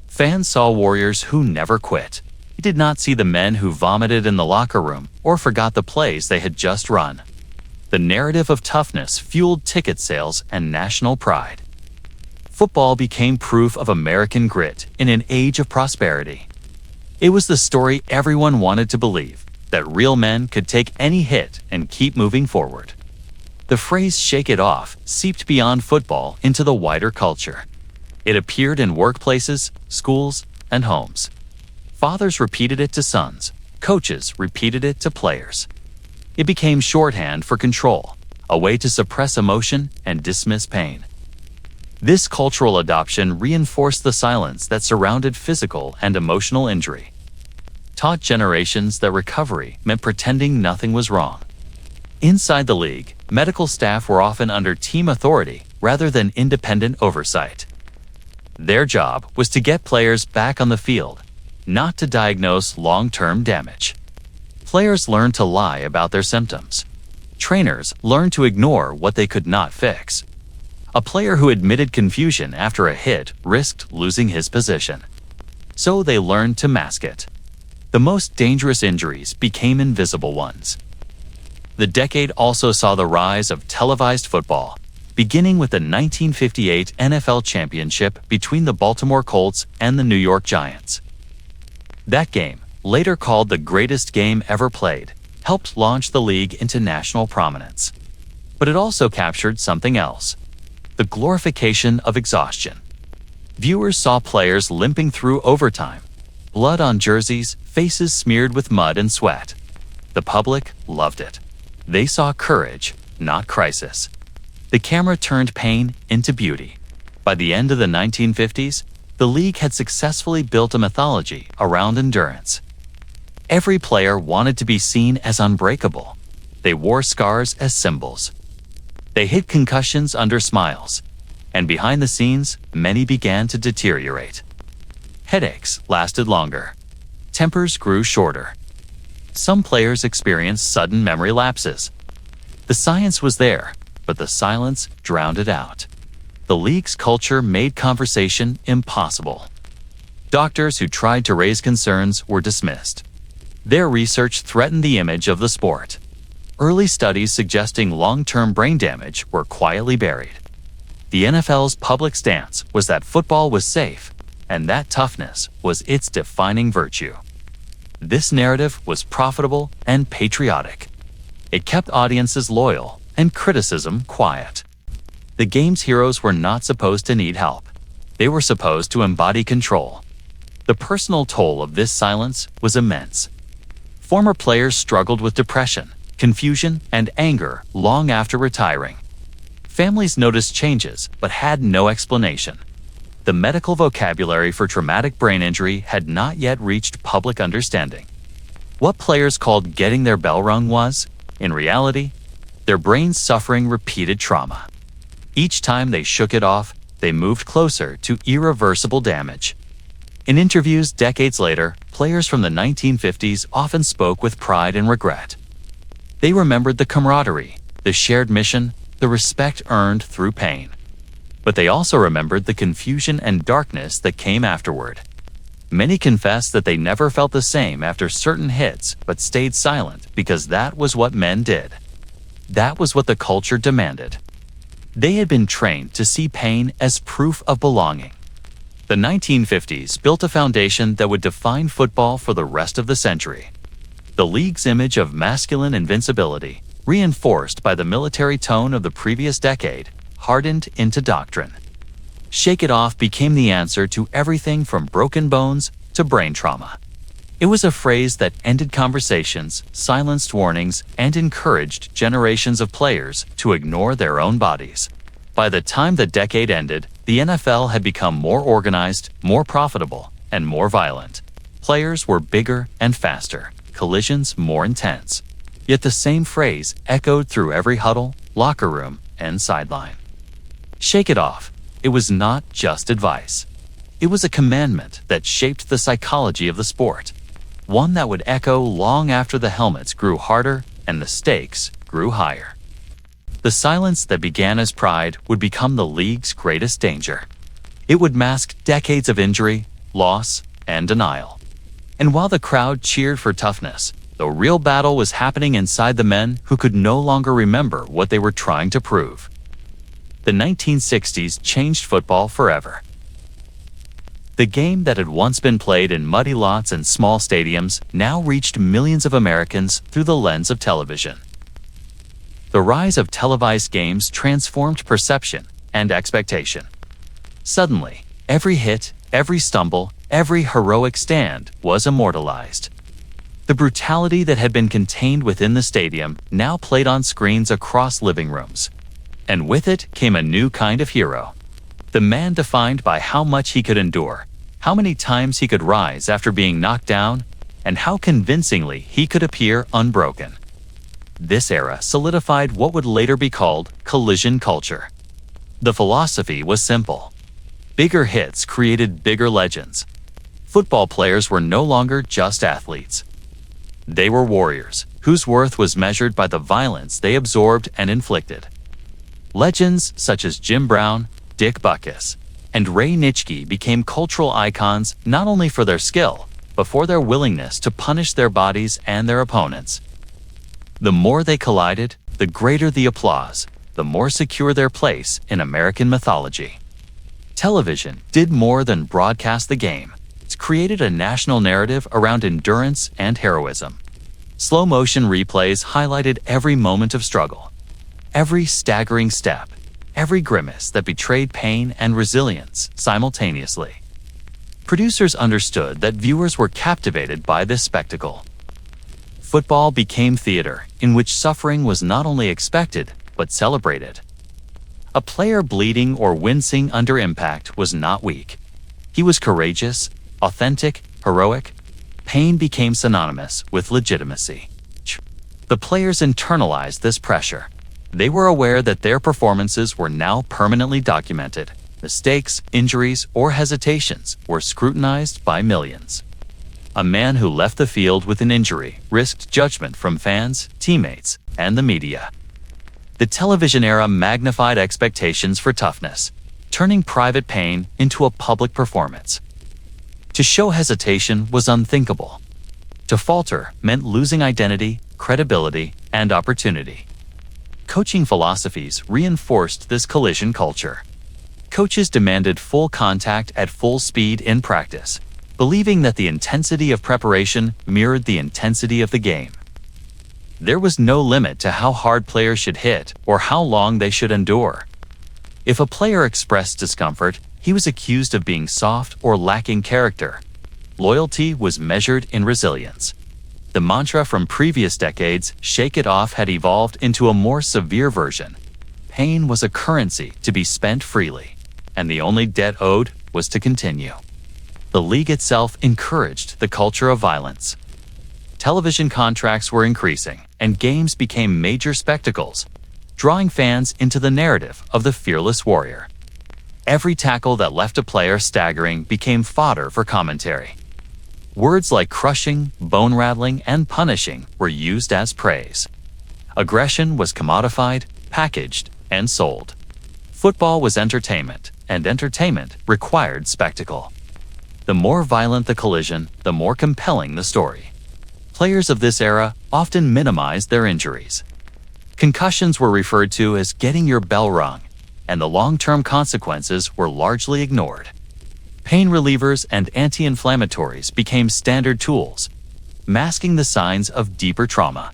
Fans saw warriors who never quit. They did not see the men who vomited in the locker room or forgot the plays they had just run. The narrative of toughness fueled ticket sales and national pride. Football became proof of American grit in an age of prosperity. It was the story everyone wanted to believe, that real men could take any hit and keep moving forward. The phrase "shake it off" seeped beyond football into the wider culture. It appeared in workplaces, schools, and homes. Fathers repeated it to sons, coaches repeated it to players. It became shorthand for control, a way to suppress emotion and dismiss pain. This cultural adoption reinforced the silence that surrounded physical and emotional injury, taught generations that recovery meant pretending nothing was wrong. Inside the league, medical staff were often under team authority rather than independent oversight. Their job was to get players back on the field, not to diagnose long-term damage. Players learned to lie about their symptoms. Trainers learned to ignore what they could not fix. A player who admitted confusion after a hit risked losing his position. So they learned to mask it. The most dangerous injuries became invisible ones. The decade also saw the rise of televised football, beginning with the 1958 NFL Championship between the Baltimore Colts and the New York Giants. That game, later called the greatest game ever played, helped launch the league into national prominence. But it also captured something else: the glorification of exhaustion. Viewers saw players limping through overtime, blood on jerseys, faces smeared with mud and sweat. The public loved it. They saw courage, not crisis. The camera turned pain into beauty. By the end of the 1950s, the league had successfully built a mythology around endurance. Every player wanted to be seen as unbreakable. They wore scars as symbols. They hid concussions under smiles. And behind the scenes, many began to deteriorate. Headaches lasted longer. Tempers grew shorter. Some players experienced sudden memory lapses. The science was there, but the silence drowned it out. The league's culture made conversation impossible. Doctors who tried to raise concerns were dismissed. Their research threatened the image of the sport. Early studies suggesting long-term brain damage were quietly buried. The NFL's public stance was that football was safe, and that toughness was its defining virtue. This narrative was profitable and patriotic. It kept audiences loyal and criticism quiet. The game's heroes were not supposed to need help. They were supposed to embody control. The personal toll of this silence was immense. Former players struggled with depression, confusion, and anger long after retiring. Families noticed changes but had no explanation. The medical vocabulary for traumatic brain injury had not yet reached public understanding. What players called getting their bell rung was, in reality, their brains suffering repeated trauma. Each time they shook it off, they moved closer to irreversible damage. In interviews decades later, players from the 1950s often spoke with pride and regret. They remembered the camaraderie, the shared mission, the respect earned through pain. But they also remembered the confusion and darkness that came afterward. Many confessed that they never felt the same after certain hits but stayed silent because that was what men did. That was what the culture demanded. They had been trained to see pain as proof of belonging. The 1950s built a foundation that would define football for the rest of the century. The league's image of masculine invincibility, reinforced by the military tone of the previous decade, hardened into doctrine. Shake it off became the answer to everything from broken bones to brain trauma. It was a phrase that ended conversations, silenced warnings, and encouraged generations of players to ignore their own bodies. By the time the decade ended, the NFL had become more organized, more profitable, and more violent. Players were bigger and faster, collisions more intense. Yet the same phrase echoed through every huddle, locker room, and sideline. Shake it off. It was not just advice. It was a commandment that shaped the psychology of the sport, one that would echo long after the helmets grew harder and the stakes grew higher. The silence that began as pride would become the league's greatest danger. It would mask decades of injury, loss, and denial. And while the crowd cheered for toughness, the real battle was happening inside the men who could no longer remember what they were trying to prove. The 1960s changed football forever. The game that had once been played in muddy lots and small stadiums now reached millions of Americans through the lens of television. The rise of televised games transformed perception and expectation. Suddenly, every hit, every stumble, every heroic stand was immortalized. The brutality that had been contained within the stadium now played on screens across living rooms. And with it came a new kind of hero. The man defined by how much he could endure, how many times he could rise after being knocked down, and how convincingly he could appear unbroken. This era solidified what would later be called collision culture. The philosophy was simple. Bigger hits created bigger legends. Football players were no longer just athletes. They were warriors, whose worth was measured by the violence they absorbed and inflicted. Legends such as Jim Brown, Dick Butkus, and Ray Nitschke became cultural icons not only for their skill, but for their willingness to punish their bodies and their opponents. The more they collided, the greater the applause, the more secure their place in American mythology. Television did more than broadcast the game. It created a national narrative around endurance and heroism. Slow-motion replays highlighted every moment of struggle, every staggering step, every grimace that betrayed pain and resilience simultaneously. Producers understood that viewers were captivated by this spectacle. Football became theater in which suffering was not only expected, but celebrated. A player bleeding or wincing under impact was not weak. He was courageous, authentic, heroic. Pain became synonymous with legitimacy. The players internalized this pressure. They were aware that their performances were now permanently documented. Mistakes, injuries, or hesitations were scrutinized by millions. A man who left the field with an injury risked judgment from fans, teammates, and the media. The television era magnified expectations for toughness, turning private pain into a public performance. To show hesitation was unthinkable. To falter meant losing identity, credibility, and opportunity. Coaching philosophies reinforced this collision culture. Coaches demanded full contact at full speed in practice, believing that the intensity of preparation mirrored the intensity of the game. There was no limit to how hard players should hit or how long they should endure. If a player expressed discomfort, he was accused of being soft or lacking character. Loyalty was measured in resilience. The mantra from previous decades, "Shake it off," had evolved into a more severe version. Pain was a currency to be spent freely, and the only debt owed was to continue. The league itself encouraged the culture of violence. Television contracts were increasing, and games became major spectacles, drawing fans into the narrative of the fearless warrior. Every tackle that left a player staggering became fodder for commentary. Words like crushing, bone-rattling, and punishing were used as praise. Aggression was commodified, packaged, and sold. Football was entertainment, and entertainment required spectacle. The more violent the collision, the more compelling the story. Players of this era often minimized their injuries. Concussions were referred to as getting your bell rung, and the long-term consequences were largely ignored. Pain relievers and anti-inflammatories became standard tools, masking the signs of deeper trauma.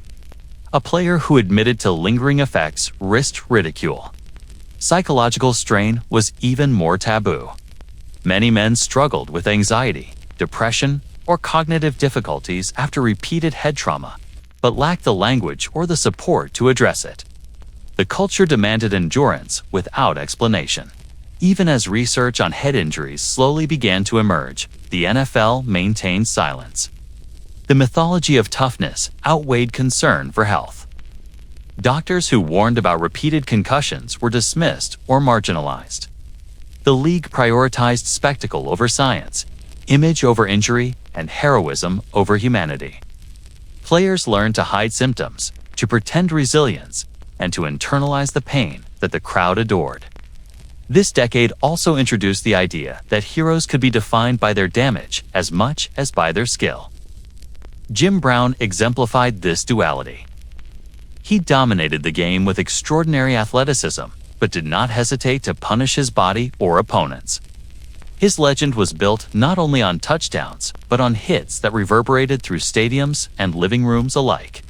A player who admitted to lingering effects risked ridicule. Psychological strain was even more taboo. Many men struggled with anxiety, depression, or cognitive difficulties after repeated head trauma, but lacked the language or the support to address it. The culture demanded endurance without explanation. Even as research on head injuries slowly began to emerge, the NFL maintained silence. The mythology of toughness outweighed concern for health. Doctors who warned about repeated concussions were dismissed or marginalized. The league prioritized spectacle over science, image over injury, and heroism over humanity. Players learned to hide symptoms, to pretend resilience, and to internalize the pain that the crowd adored. This decade also introduced the idea that heroes could be defined by their damage as much as by their skill. Jim Brown exemplified this duality. He dominated the game with extraordinary athleticism, but did not hesitate to punish his body or opponents. His legend was built not only on touchdowns, but on hits that reverberated through stadiums and living rooms alike.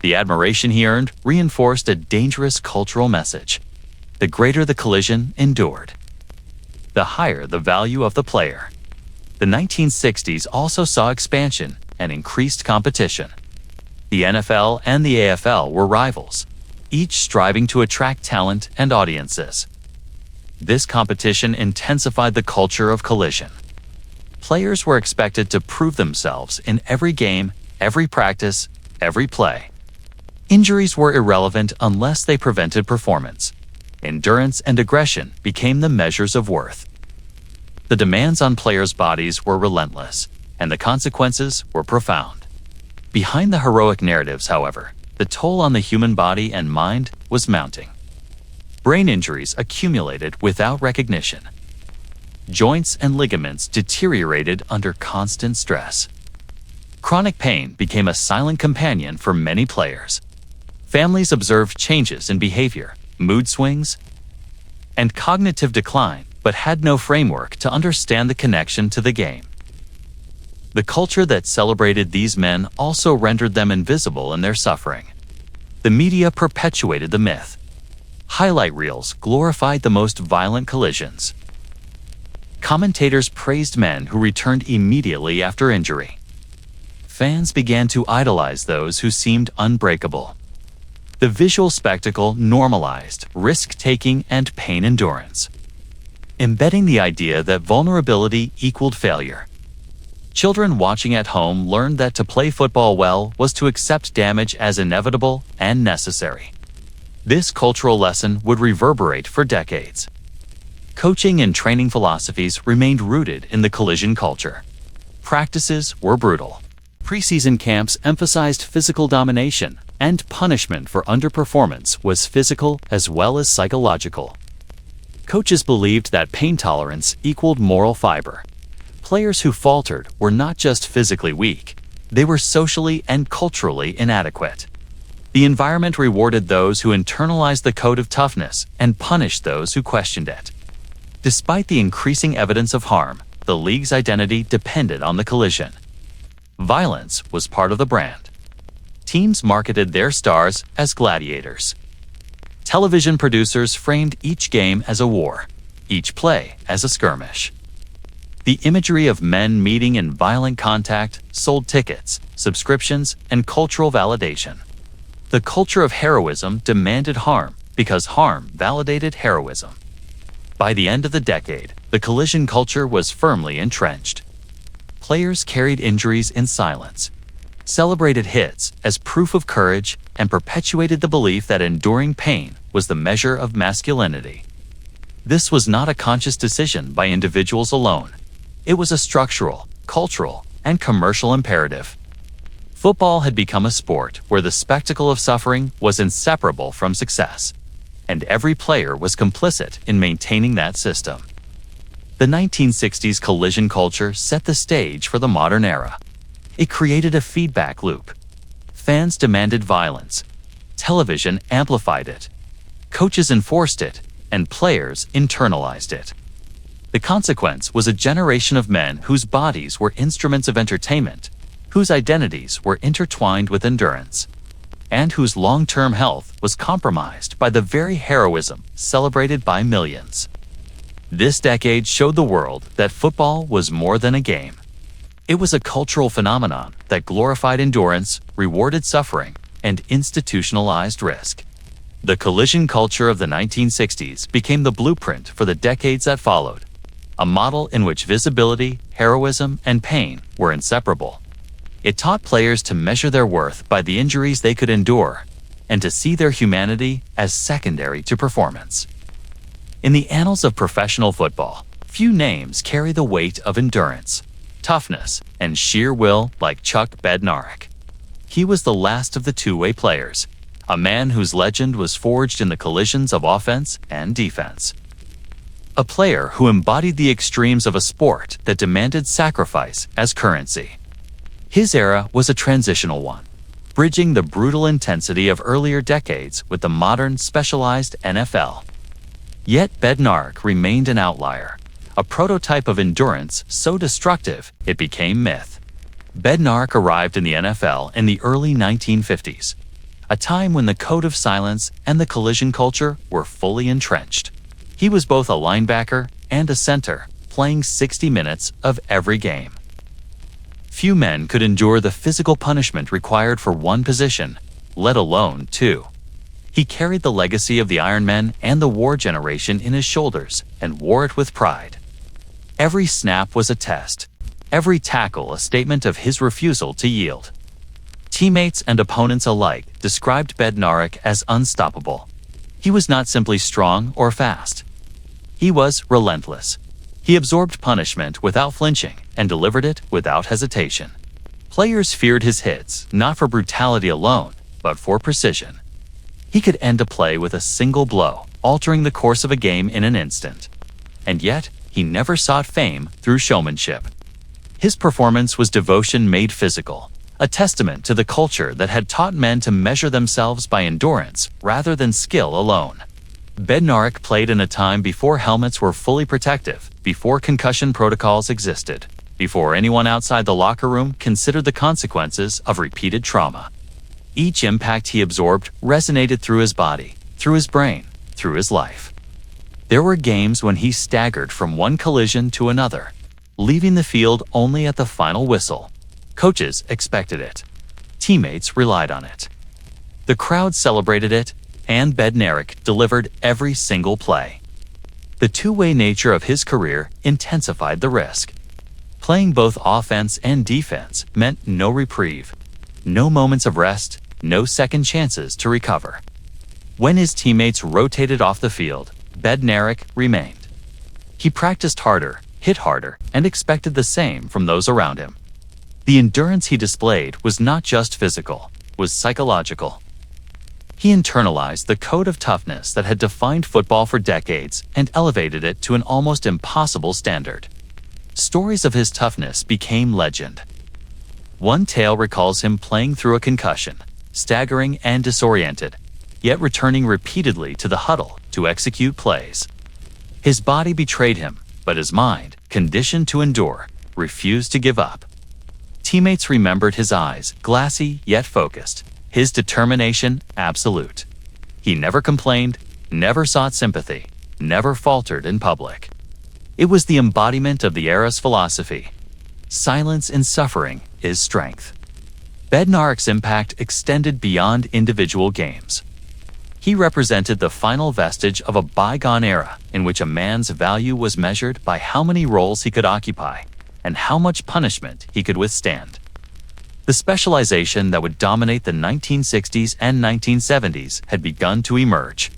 The admiration he earned reinforced a dangerous cultural message. The greater the collision endured, the higher the value of the player. The 1960s also saw expansion and increased competition. The NFL and the AFL were rivals, each striving to attract talent and audiences. This competition intensified the culture of collision. Players were expected to prove themselves in every game, every practice, every play. Injuries were irrelevant unless they prevented performance. Endurance and aggression became the measures of worth. The demands on players' bodies were relentless, and the consequences were profound. Behind the heroic narratives, however, the toll on the human body and mind was mounting. Brain injuries accumulated without recognition. Joints and ligaments deteriorated under constant stress. Chronic pain became a silent companion for many players. Families observed changes in behavior, mood swings, and cognitive decline, but had no framework to understand the connection to the game. The culture that celebrated these men also rendered them invisible in their suffering. The media perpetuated the myth. Highlight reels glorified the most violent collisions. Commentators praised men who returned immediately after injury. Fans began to idolize those who seemed unbreakable. The visual spectacle normalized risk-taking and pain endurance, embedding the idea that vulnerability equaled failure. Children watching at home learned that to play football well was to accept damage as inevitable and necessary. This cultural lesson would reverberate for decades. Coaching and training philosophies remained rooted in the collision culture. Practices were brutal. Preseason camps emphasized physical domination, and punishment for underperformance was physical as well as psychological. Coaches believed that pain tolerance equaled moral fiber. Players who faltered were not just physically weak, they were socially and culturally inadequate. The environment rewarded those who internalized the code of toughness and punished those who questioned it. Despite the increasing evidence of harm, the league's identity depended on the collision. Violence was part of the brand. Teams marketed their stars as gladiators. Television producers framed each game as a war, each play as a skirmish. The imagery of men meeting in violent contact sold tickets, subscriptions, and cultural validation. The culture of heroism demanded harm because harm validated heroism. By the end of the decade, the collision culture was firmly entrenched. Players carried injuries in silence, celebrated hits as proof of courage, and perpetuated the belief that enduring pain was the measure of masculinity. This was not a conscious decision by individuals alone. It was a structural, cultural, and commercial imperative. Football had become a sport where the spectacle of suffering was inseparable from success, and every player was complicit in maintaining that system. The 1960s collision culture set the stage for the modern era. It created a feedback loop. Fans demanded violence. Television amplified it. Coaches enforced it, and players internalized it. The consequence was a generation of men whose bodies were instruments of entertainment, whose identities were intertwined with endurance, and whose long-term health was compromised by the very heroism celebrated by millions. This decade showed the world that football was more than a game. It was a cultural phenomenon that glorified endurance, rewarded suffering, and institutionalized risk. The collision culture of the 1960s became the blueprint for the decades that followed, a model in which visibility, heroism, and pain were inseparable. It taught players to measure their worth by the injuries they could endure, and to see their humanity as secondary to performance. In the annals of professional football, few names carry the weight of endurance, toughness, and sheer will like Chuck Bednarik. He was the last of the two-way players, a man whose legend was forged in the collisions of offense and defense. A player who embodied the extremes of a sport that demanded sacrifice as currency. His era was a transitional one, bridging the brutal intensity of earlier decades with the modern specialized NFL. Yet Bednarik remained an outlier, a prototype of endurance so destructive it became myth. Bednarik arrived in the NFL in the early 1950s, a time when the code of silence and the collision culture were fully entrenched. He was both a linebacker and a center, playing 60 minutes of every game. Few men could endure the physical punishment required for one position, let alone two. He carried the legacy of the Iron Men and the war generation in his shoulders and wore it with pride. Every snap was a test, every tackle a statement of his refusal to yield. Teammates and opponents alike described Bednarik as unstoppable. He was not simply strong or fast. He was relentless. He absorbed punishment without flinching and delivered it without hesitation. Players feared his hits, not for brutality alone, but for precision. He could end a play with a single blow, altering the course of a game in an instant. And yet, he never sought fame through showmanship. His performance was devotion made physical, a testament to the culture that had taught men to measure themselves by endurance rather than skill alone. Bednarik played in a time before helmets were fully protective, before concussion protocols existed, before anyone outside the locker room considered the consequences of repeated trauma. Each impact he absorbed resonated through his body, through his brain, through his life. There were games when he staggered from one collision to another, leaving the field only at the final whistle. Coaches expected it. Teammates relied on it. The crowd celebrated it, and Bednarik delivered every single play. The two-way nature of his career intensified the risk. Playing both offense and defense meant no reprieve, no moments of rest, no second chances to recover. When his teammates rotated off the field, Bednarik remained. He practiced harder, hit harder, and expected the same from those around him. The endurance he displayed was not just physical, it was psychological. He internalized the code of toughness that had defined football for decades and elevated it to an almost impossible standard. Stories of his toughness became legend. One tale recalls him playing through a concussion, staggering and disoriented, yet returning repeatedly to the huddle to execute plays. His body betrayed him, but his mind, conditioned to endure, refused to give up. Teammates remembered his eyes, glassy yet focused, his determination absolute. He never complained, never sought sympathy, never faltered in public. It was the embodiment of the era's philosophy. Silence in suffering is strength. Bednarik's impact extended beyond individual games. He represented the final vestige of a bygone era in which a man's value was measured by how many roles he could occupy and how much punishment he could withstand. The specialization that would dominate the 1960s and 1970s had begun to emerge.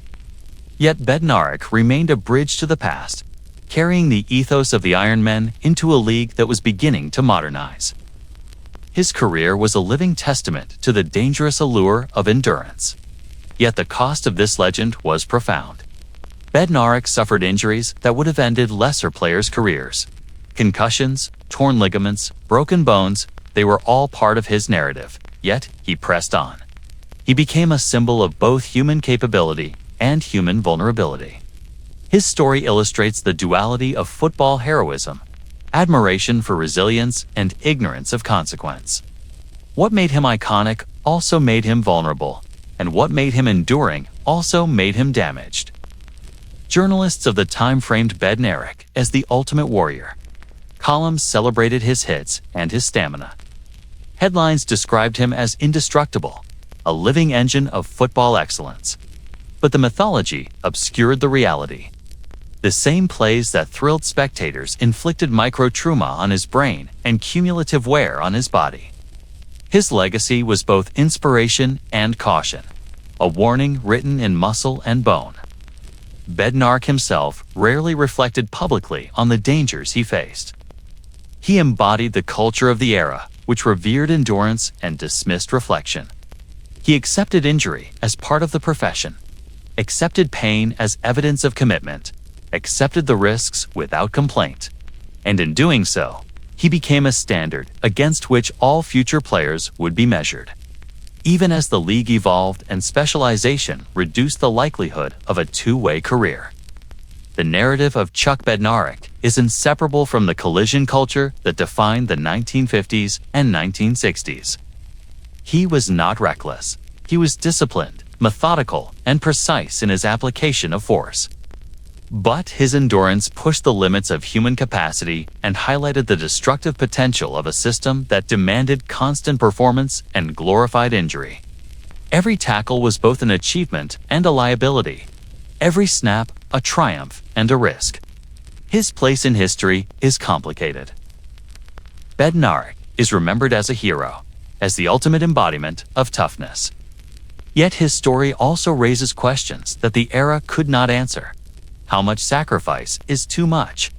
Yet Bednarik remained a bridge to the past, carrying the ethos of the Iron Men into a league that was beginning to modernize. His career was a living testament to the dangerous allure of endurance. Yet the cost of this legend was profound. Bednarik suffered injuries that would have ended lesser players' careers. Concussions, torn ligaments, broken bones, they were all part of his narrative, yet he pressed on. He became a symbol of both human capability and human vulnerability. His story illustrates the duality of football heroism, admiration for resilience, and ignorance of consequence. What made him iconic also made him vulnerable, and what made him enduring also made him damaged. Journalists of the time framed Bednarik as the ultimate warrior. Columns celebrated his hits and his stamina. Headlines described him as indestructible, a living engine of football excellence. But the mythology obscured the reality. The same plays that thrilled spectators inflicted microtrauma on his brain and cumulative wear on his body. His legacy was both inspiration and caution, a warning written in muscle and bone. Bednarik himself rarely reflected publicly on the dangers he faced. He embodied the culture of the era, which revered endurance and dismissed reflection. He accepted injury as part of the profession, accepted pain as evidence of commitment, accepted the risks without complaint, and in doing so, he became a standard against which all future players would be measured. Even as the league evolved and specialization reduced the likelihood of a two-way career. The narrative of Chuck Bednarik is inseparable from the collision culture that defined the 1950s and 1960s. He was not reckless. He was disciplined, methodical, and precise in his application of force. But his endurance pushed the limits of human capacity and highlighted the destructive potential of a system that demanded constant performance and glorified injury. Every tackle was both an achievement and a liability. Every snap, a triumph and a risk. His place in history is complicated. Bednarik is remembered as a hero, as the ultimate embodiment of toughness. Yet his story also raises questions that the era could not answer. How much sacrifice is too much?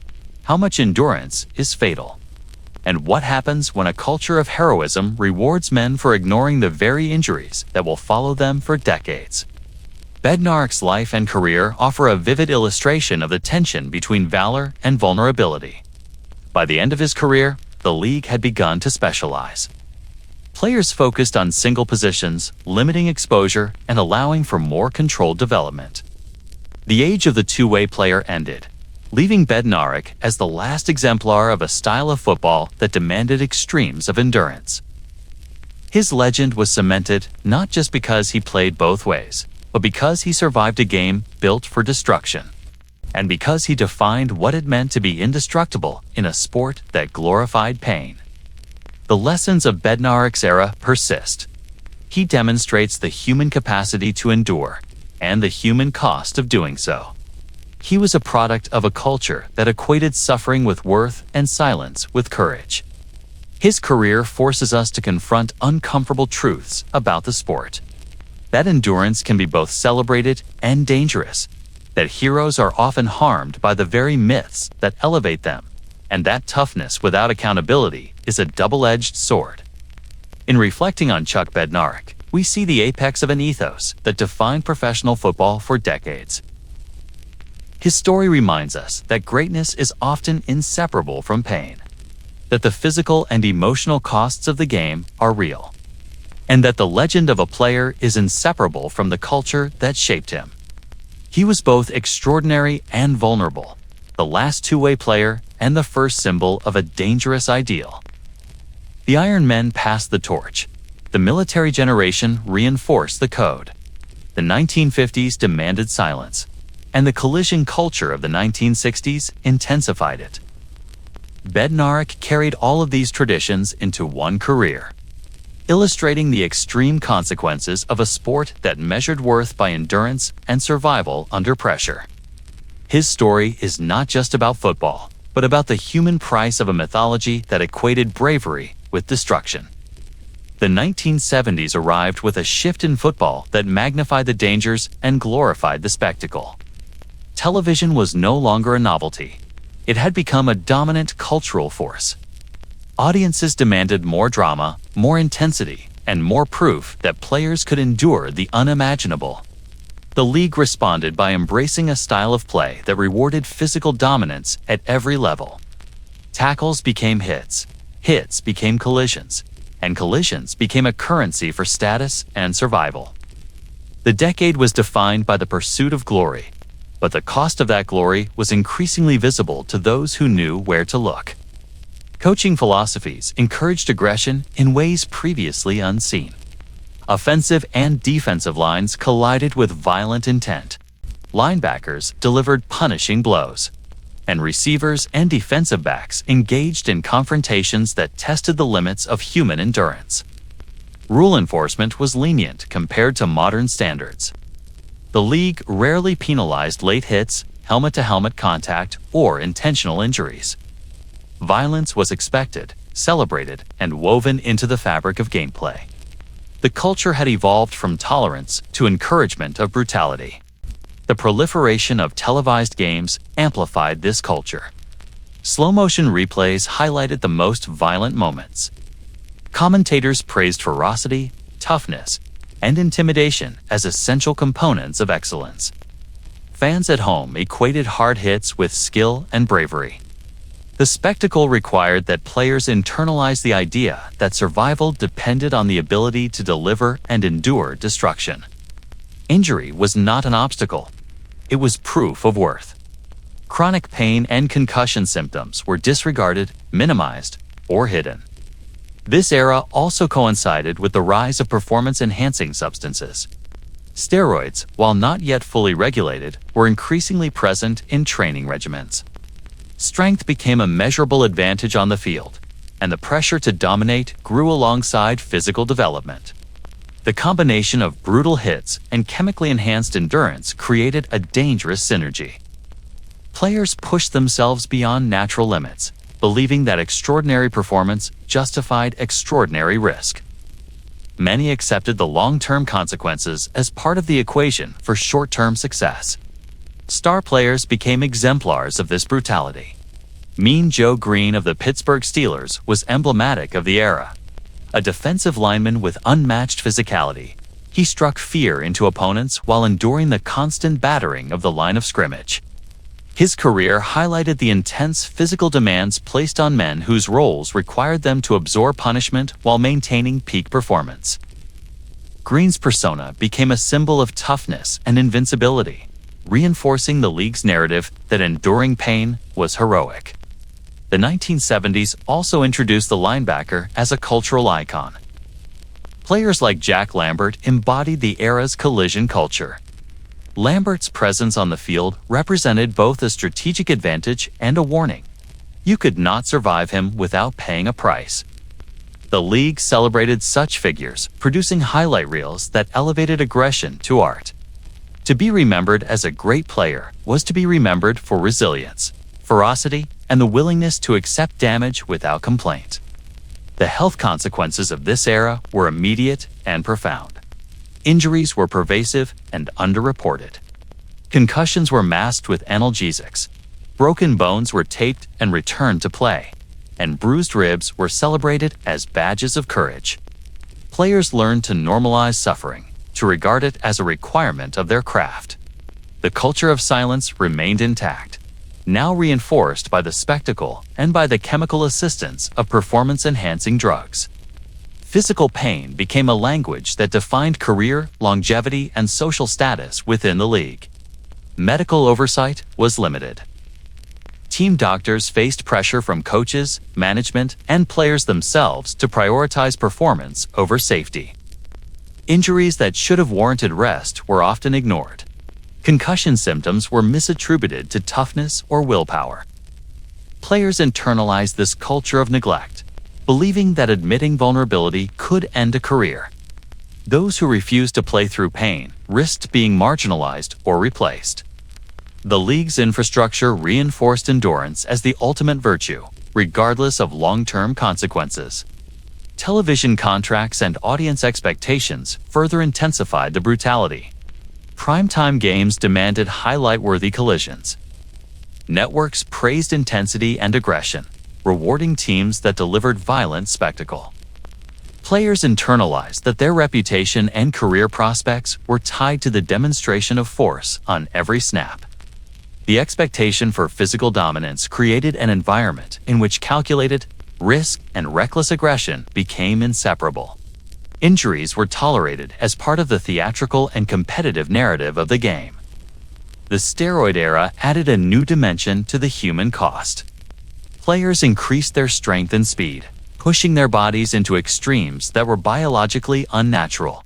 How much endurance is fatal? And what happens when a culture of heroism rewards men for ignoring the very injuries that will follow them for decades? Bednarik's life and career offer a vivid illustration of the tension between valor and vulnerability. By the end of his career, the league had begun to specialize. Players focused on single positions, limiting exposure and allowing for more controlled development. The age of the two-way player ended, leaving Bednarik as the last exemplar of a style of football that demanded extremes of endurance. His legend was cemented not just because he played both ways, but because he survived a game built for destruction, and because he defined what it meant to be indestructible in a sport that glorified pain. The lessons of Bednarik's era persist. He demonstrates the human capacity to endure, and the human cost of doing so. He was a product of a culture that equated suffering with worth and silence with courage. His career forces us to confront uncomfortable truths about the sport. That endurance can be both celebrated and dangerous, that heroes are often harmed by the very myths that elevate them, and that toughness without accountability is a double-edged sword. In reflecting on Chuck Bednarik, we see the apex of an ethos that defined professional football for decades. His story reminds us that greatness is often inseparable from pain, that the physical and emotional costs of the game are real, and that the legend of a player is inseparable from the culture that shaped him. He was both extraordinary and vulnerable, the last two-way player and the first symbol of a dangerous ideal. The Iron Men passed the torch. The military generation reinforced the code. The 1950s demanded silence, and the collision culture of the 1960s intensified it. Bednarik carried all of these traditions into one career, illustrating the extreme consequences of a sport that measured worth by endurance and survival under pressure. His story is not just about football, but about the human price of a mythology that equated bravery with destruction. The 1970s arrived with a shift in football that magnified the dangers and glorified the spectacle. Television was no longer a novelty. It had become a dominant cultural force. Audiences demanded more drama, more intensity, and more proof that players could endure the unimaginable. The league responded by embracing a style of play that rewarded physical dominance at every level. Tackles became hits, hits became collisions, and collisions became a currency for status and survival. The decade was defined by the pursuit of glory, but the cost of that glory was increasingly visible to those who knew where to look. Coaching philosophies encouraged aggression in ways previously unseen. Offensive and defensive lines collided with violent intent. Linebackers delivered punishing blows, and receivers and defensive backs engaged in confrontations that tested the limits of human endurance. Rule enforcement was lenient compared to modern standards. The league rarely penalized late hits, helmet-to-helmet contact, or intentional injuries. Violence was expected, celebrated, and woven into the fabric of gameplay. The culture had evolved from tolerance to encouragement of brutality. The proliferation of televised games amplified this culture. Slow-motion replays highlighted the most violent moments. Commentators praised ferocity, toughness, and intimidation as essential components of excellence. Fans at home equated hard hits with skill and bravery. The spectacle required that players internalize the idea that survival depended on the ability to deliver and endure destruction. Injury was not an obstacle. It was proof of worth. Chronic pain and concussion symptoms were disregarded, minimized, or hidden. This era also coincided with the rise of performance-enhancing substances. Steroids, while not yet fully regulated, were increasingly present in training regimens. Strength became a measurable advantage on the field, and the pressure to dominate grew alongside physical development. The combination of brutal hits and chemically enhanced endurance created a dangerous synergy. Players pushed themselves beyond natural limits, believing that extraordinary performance justified extraordinary risk. Many accepted the long-term consequences as part of the equation for short-term success. Star players became exemplars of this brutality. Mean Joe Green of the Pittsburgh Steelers was emblematic of the era. A defensive lineman with unmatched physicality, he struck fear into opponents while enduring the constant battering of the line of scrimmage. His career highlighted the intense physical demands placed on men whose roles required them to absorb punishment while maintaining peak performance. Green's persona became a symbol of toughness and invincibility, reinforcing the league's narrative that enduring pain was heroic. The 1970s also introduced the linebacker as a cultural icon. Players like Jack Lambert embodied the era's collision culture. Lambert's presence on the field represented both a strategic advantage and a warning. You could not survive him without paying a price. The league celebrated such figures, producing highlight reels that elevated aggression to art. To be remembered as a great player was to be remembered for resilience, ferocity, and the willingness to accept damage without complaint. The health consequences of this era were immediate and profound. Injuries were pervasive and underreported. Concussions were masked with analgesics. Broken bones were taped and returned to play, and bruised ribs were celebrated as badges of courage. Players learned to normalize suffering, to regard it as a requirement of their craft. The culture of silence remained intact, now reinforced by the spectacle and by the chemical assistance of performance-enhancing drugs. Physical pain became a language that defined career, longevity, and social status within the league. Medical oversight was limited. Team doctors faced pressure from coaches, management, and players themselves to prioritize performance over safety. Injuries that should have warranted rest were often ignored. Concussion symptoms were misattributed to toughness or willpower. Players internalized this culture of neglect, believing that admitting vulnerability could end a career. Those who refused to play through pain risked being marginalized or replaced. The league's infrastructure reinforced endurance as the ultimate virtue, regardless of long-term consequences. Television contracts and audience expectations further intensified the brutality. Primetime games demanded highlight-worthy collisions. Networks praised intensity and aggression, rewarding teams that delivered violent spectacle. Players internalized that their reputation and career prospects were tied to the demonstration of force on every snap. The expectation for physical dominance created an environment in which calculated, risk, and reckless aggression became inseparable. Injuries were tolerated as part of the theatrical and competitive narrative of the game. The steroid era added a new dimension to the human cost. Players increased their strength and speed, pushing their bodies into extremes that were biologically unnatural.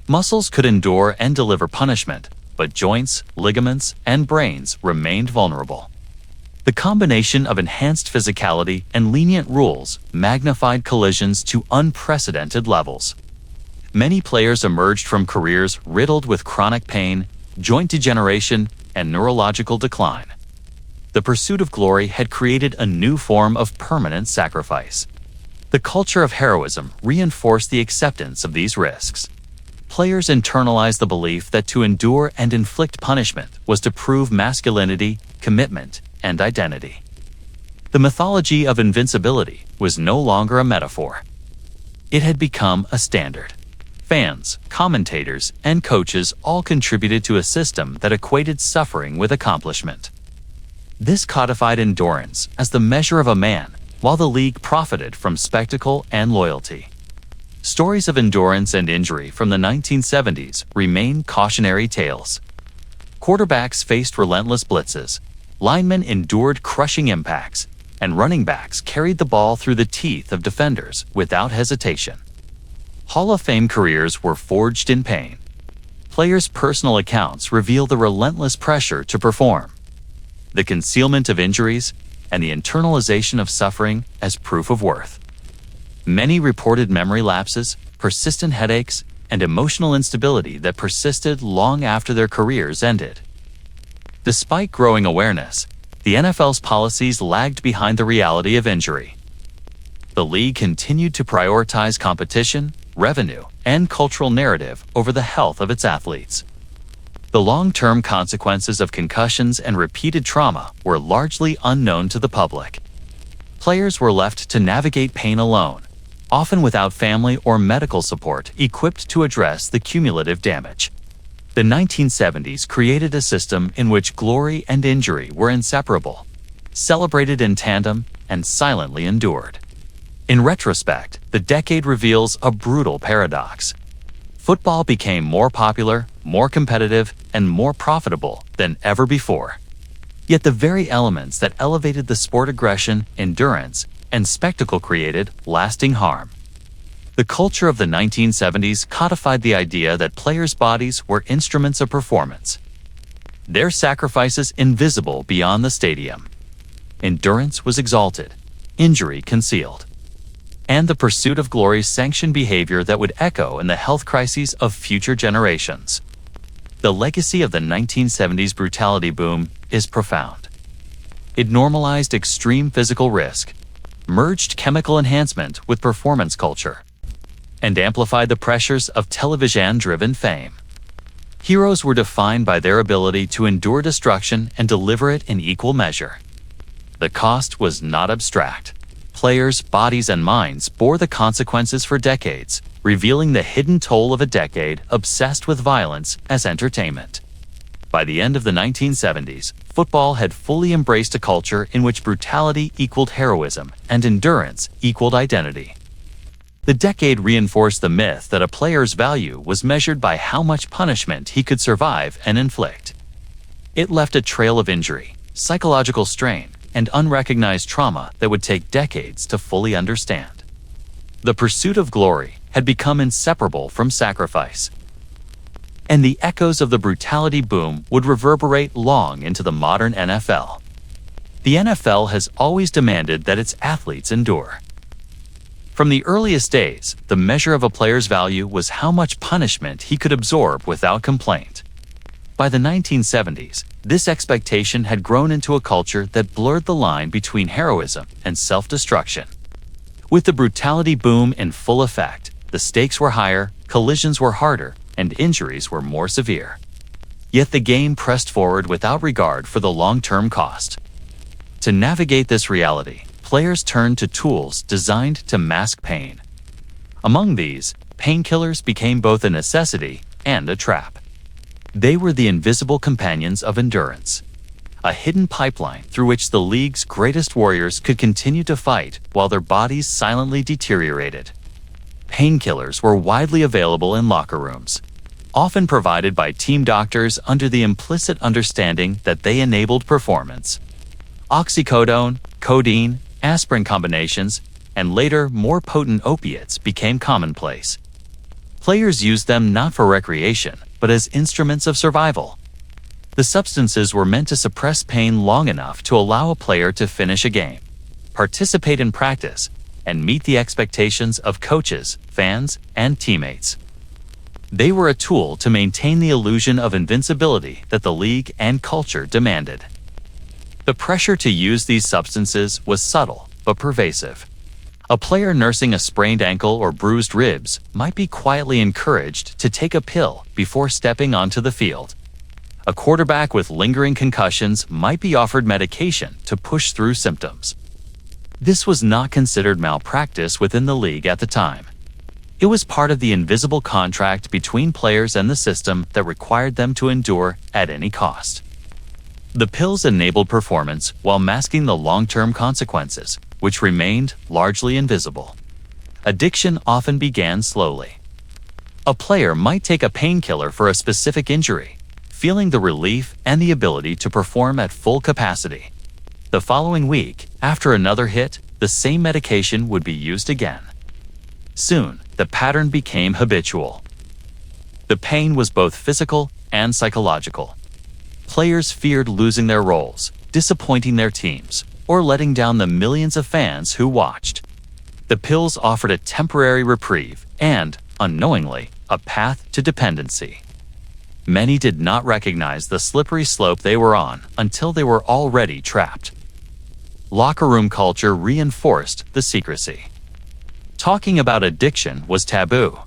Muscles could endure and deliver punishment, but joints, ligaments, and brains remained vulnerable. The combination of enhanced physicality and lenient rules magnified collisions to unprecedented levels. Many players emerged from careers riddled with chronic pain, joint degeneration, and neurological decline. The pursuit of glory had created a new form of permanent sacrifice. The culture of heroism reinforced the acceptance of these risks. Players internalized the belief that to endure and inflict punishment was to prove masculinity, commitment, and identity. The mythology of invincibility was no longer a metaphor. It had become a standard. Fans, commentators, and coaches all contributed to a system that equated suffering with accomplishment. This codified endurance as the measure of a man, while the league profited from spectacle and loyalty. Stories of endurance and injury from the 1970s remain cautionary tales. Quarterbacks faced relentless blitzes, linemen endured crushing impacts, and running backs carried the ball through the teeth of defenders without hesitation. Hall of Fame careers were forged in pain. Players' personal accounts reveal the relentless pressure to perform, the concealment of injuries, and the internalization of suffering as proof of worth. Many reported memory lapses, persistent headaches, and emotional instability that persisted long after their careers ended. Despite growing awareness, the NFL's policies lagged behind the reality of injury. The league continued to prioritize competition, revenue, and cultural narrative over the health of its athletes. The long-term consequences of concussions and repeated trauma were largely unknown to the public. Players were left to navigate pain alone, often without family or medical support equipped to address the cumulative damage. The 1970s created a system in which glory and injury were inseparable, celebrated in tandem, and silently endured. In retrospect, the decade reveals a brutal paradox. Football became more popular, more competitive, and more profitable than ever before. Yet the very elements that elevated the sport aggression, endurance, and spectacle created lasting harm. The culture of the 1970s codified the idea that players' bodies were instruments of performance, their sacrifices invisible beyond the stadium. Endurance was exalted, injury concealed, and the pursuit of glory sanctioned behavior that would echo in the health crises of future generations. The legacy of the 1970s brutality boom is profound. It normalized extreme physical risk, merged chemical enhancement with performance culture, and amplified the pressures of television-driven fame. Heroes were defined by their ability to endure destruction and deliver it in equal measure. The cost was not abstract. Players' bodies and minds bore the consequences for decades, revealing the hidden toll of a decade obsessed with violence as entertainment. By the end of the 1970s, football had fully embraced a culture in which brutality equaled heroism and endurance equaled identity. The decade reinforced the myth that a player's value was measured by how much punishment he could survive and inflict. It left a trail of injury, psychological strain, and unrecognized trauma that would take decades to fully understand. The pursuit of glory had become inseparable from sacrifice, and the echoes of the brutality boom would reverberate long into the modern NFL. The NFL has always demanded that its athletes endure. From the earliest days, the measure of a player's value was how much punishment he could absorb without complaint. By the 1970s, this expectation had grown into a culture that blurred the line between heroism and self-destruction. With the brutality boom in full effect, the stakes were higher, collisions were harder, and injuries were more severe. Yet the game pressed forward without regard for the long-term cost. To navigate this reality, players turned to tools designed to mask pain. Among these, painkillers became both a necessity and a trap. They were the invisible companions of endurance, a hidden pipeline through which the league's greatest warriors could continue to fight while their bodies silently deteriorated. Painkillers were widely available in locker rooms, often provided by team doctors under the implicit understanding that they enabled performance. Oxycodone, codeine, aspirin combinations, and later more potent opiates became commonplace. Players used them not for recreation, but as instruments of survival. The substances were meant to suppress pain long enough to allow a player to finish a game, participate in practice, and meet the expectations of coaches, fans, and teammates. They were a tool to maintain the illusion of invincibility that the league and culture demanded. The pressure to use these substances was subtle but pervasive. A player nursing a sprained ankle or bruised ribs might be quietly encouraged to take a pill before stepping onto the field. A quarterback with lingering concussions might be offered medication to push through symptoms. This was not considered malpractice within the league at the time. It was part of the invisible contract between players and the system that required them to endure at any cost. The pills enabled performance while masking the long-term consequences, which remained largely invisible. Addiction often began slowly. A player might take a painkiller for a specific injury, feeling the relief and the ability to perform at full capacity. The following week, after another hit, the same medication would be used again. Soon, the pattern became habitual. The pain was both physical and psychological. Players feared losing their roles, disappointing their teams, or letting down the millions of fans who watched. The pills offered a temporary reprieve and, unknowingly, a path to dependency. Many did not recognize the slippery slope they were on until they were already trapped. Locker room culture reinforced the secrecy. Talking about addiction was taboo.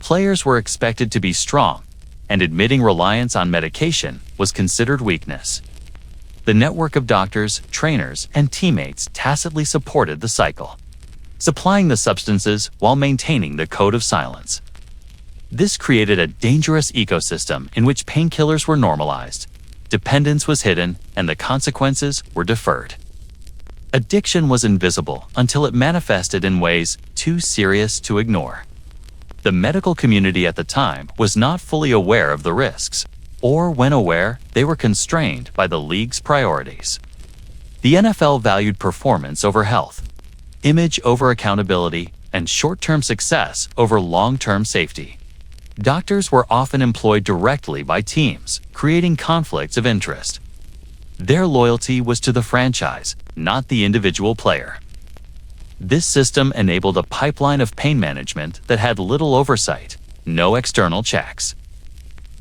Players were expected to be strong, and admitting reliance on medication was considered weakness. The network of doctors, trainers, and teammates tacitly supported the cycle, supplying the substances while maintaining the code of silence. This created a dangerous ecosystem in which painkillers were normalized, dependence was hidden, and the consequences were deferred. Addiction was invisible until it manifested in ways too serious to ignore. The medical community at the time was not fully aware of the risks, or when aware, they were constrained by the league's priorities. The NFL valued performance over health, image over accountability, and short-term success over long-term safety. Doctors were often employed directly by teams, creating conflicts of interest. Their loyalty was to the franchise, not the individual player. This system enabled a pipeline of pain management that had little oversight, no external checks,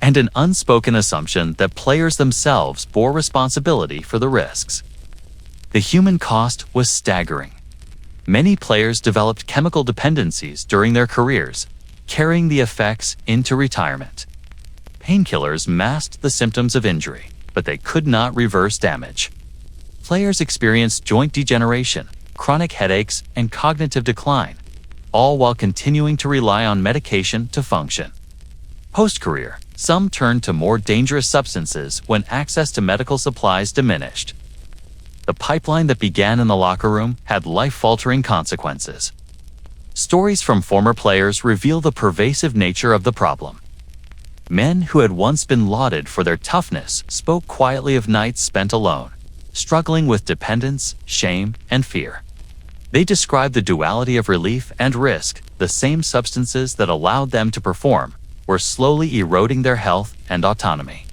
and an unspoken assumption that players themselves bore responsibility for the risks. The human cost was staggering. Many players developed chemical dependencies during their careers, carrying the effects into retirement. Painkillers masked the symptoms of injury, but they could not reverse damage. Players experienced joint degeneration, chronic headaches, and cognitive decline, all while continuing to rely on medication to function. Post-career, some turned to more dangerous substances when access to medical supplies diminished. The pipeline that began in the locker room had life-altering consequences. Stories from former players reveal the pervasive nature of the problem. Men who had once been lauded for their toughness spoke quietly of nights spent alone, struggling with dependence, shame, and fear. They described the duality of relief and risk. The same substances that allowed them to perform were slowly eroding their health and autonomy.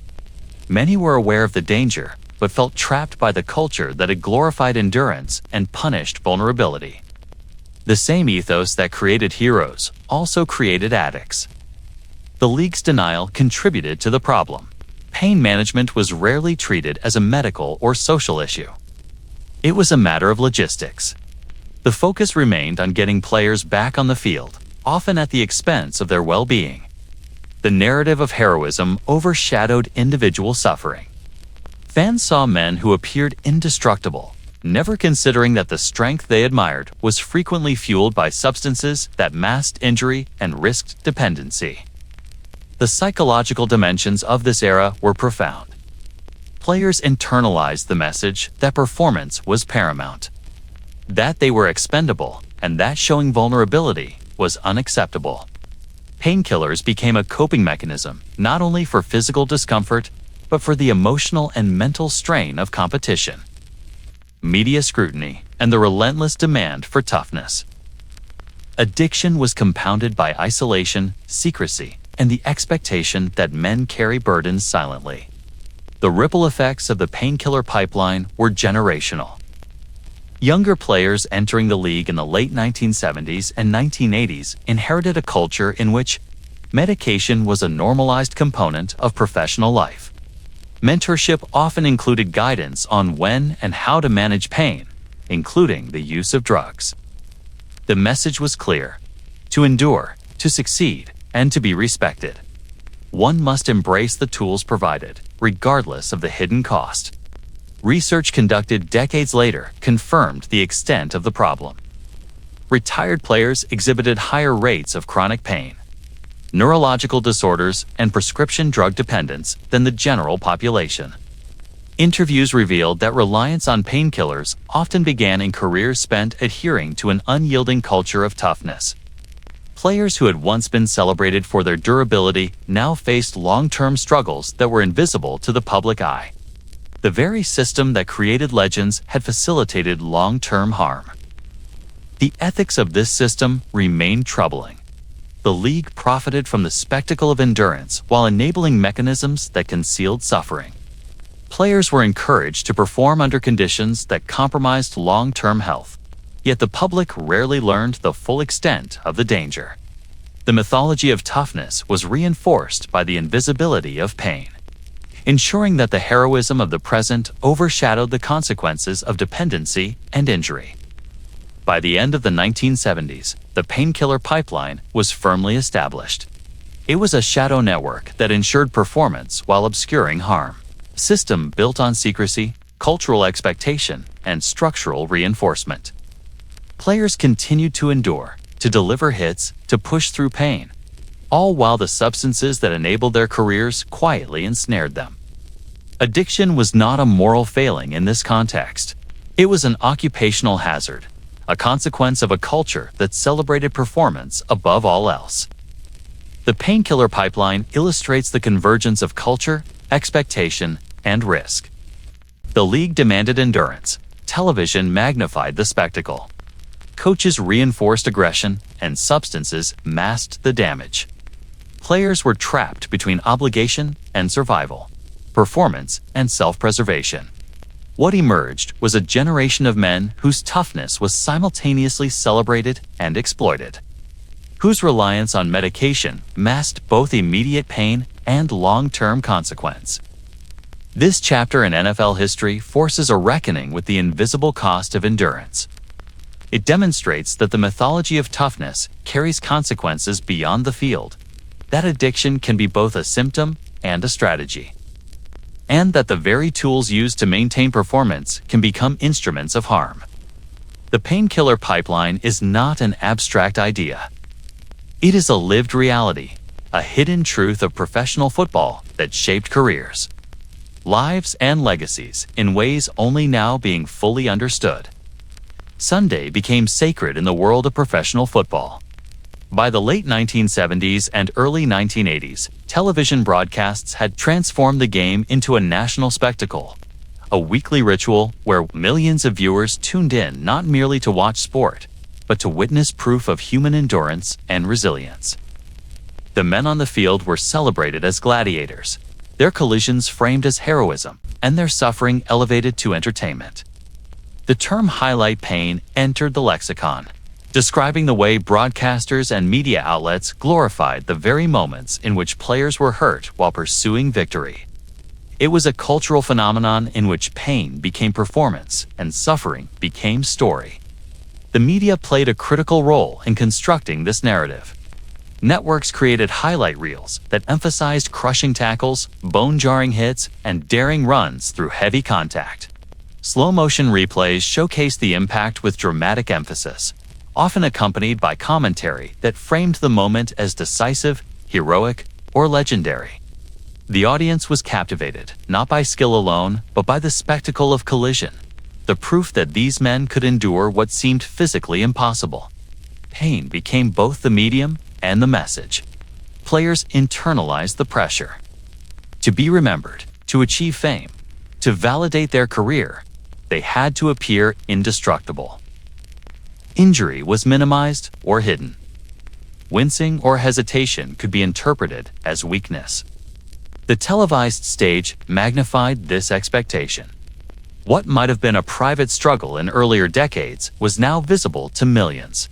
Many were aware of the danger, but felt trapped by the culture that had glorified endurance and punished vulnerability. The same ethos that created heroes also created addicts. The league's denial contributed to the problem. Pain management was rarely treated as a medical or social issue. It was a matter of logistics. The focus remained on getting players back on the field, often at the expense of their well-being. The narrative of heroism overshadowed individual suffering. Fans saw men who appeared indestructible, never considering that the strength they admired was frequently fueled by substances that masked injury and risked dependency. The psychological dimensions of this era were profound. Players internalized the message that performance was paramount, that they were expendable, and that showing vulnerability was unacceptable. Painkillers became a coping mechanism, not only for physical discomfort, but for the emotional and mental strain of competition, media scrutiny, and the relentless demand for toughness. Addiction was compounded by isolation, secrecy, and the expectation that men carry burdens silently. The ripple effects of the Painkiller Pipeline were generational. Younger players entering the league in the late 1970s and 1980s inherited a culture in which medication was a normalized component of professional life. Mentorship often included guidance on when and how to manage pain, including the use of drugs. The message was clear: to endure, to succeed, and to be respected, one must embrace the tools provided, regardless of the hidden cost. Research conducted decades later confirmed the extent of the problem. Retired players exhibited higher rates of chronic pain, neurological disorders, and prescription drug dependence than the general population. Interviews revealed that reliance on painkillers often began in careers spent adhering to an unyielding culture of toughness. Players who had once been celebrated for their durability now faced long-term struggles that were invisible to the public eye. The very system that created legends had facilitated long-term harm. The ethics of this system remained troubling. The league profited from the spectacle of endurance while enabling mechanisms that concealed suffering. Players were encouraged to perform under conditions that compromised long-term health, yet the public rarely learned the full extent of the danger. The mythology of toughness was reinforced by the invisibility of pain, ensuring that the heroism of the present overshadowed the consequences of dependency and injury. By the end of the 1970s, the Painkiller Pipeline was firmly established. It was a shadow network that ensured performance while obscuring harm. A system built on secrecy, cultural expectation, and structural reinforcement. Players continued to endure, to deliver hits, to push through pain, all while the substances that enabled their careers quietly ensnared them. Addiction was not a moral failing in this context. It was an occupational hazard, a consequence of a culture that celebrated performance above all else. The Painkiller Pipeline illustrates the convergence of culture, expectation, and risk. The league demanded endurance. Television magnified the spectacle. Coaches reinforced aggression, and substances masked the damage. Players were trapped between obligation and survival, performance and self-preservation. What emerged was a generation of men whose toughness was simultaneously celebrated and exploited, whose reliance on medication masked both immediate pain and long-term consequence. This chapter in NFL history forces a reckoning with the invisible cost of endurance. It demonstrates that the mythology of toughness carries consequences beyond the field, that addiction can be both a symptom and a strategy, and that the very tools used to maintain performance can become instruments of harm. The Painkiller Pipeline is not an abstract idea. It is a lived reality, a hidden truth of professional football that shaped careers, lives, and legacies in ways only now being fully understood. Sunday became sacred in the world of professional football. By the late 1970s and early 1980s, television broadcasts had transformed the game into a national spectacle, a weekly ritual where millions of viewers tuned in not merely to watch sport, but to witness proof of human endurance and resilience. The men on the field were celebrated as gladiators, their collisions framed as heroism, and their suffering elevated to entertainment. The term highlight pain entered the lexicon, describing the way broadcasters and media outlets glorified the very moments in which players were hurt while pursuing victory. It was a cultural phenomenon in which pain became performance and suffering became story. The media played a critical role in constructing this narrative. Networks created highlight reels that emphasized crushing tackles, bone-jarring hits, and daring runs through heavy contact. Slow-motion replays showcased the impact with dramatic emphasis, often accompanied by commentary that framed the moment as decisive, heroic, or legendary. The audience was captivated, not by skill alone, but by the spectacle of collision, the proof that these men could endure what seemed physically impossible. Pain became both the medium and the message. Players internalized the pressure. To be remembered, to achieve fame, to validate their career, they had to appear indestructible. Injury was minimized or hidden. Wincing or hesitation could be interpreted as weakness. The televised stage magnified this expectation. What might have been a private struggle in earlier decades was now visible to millions.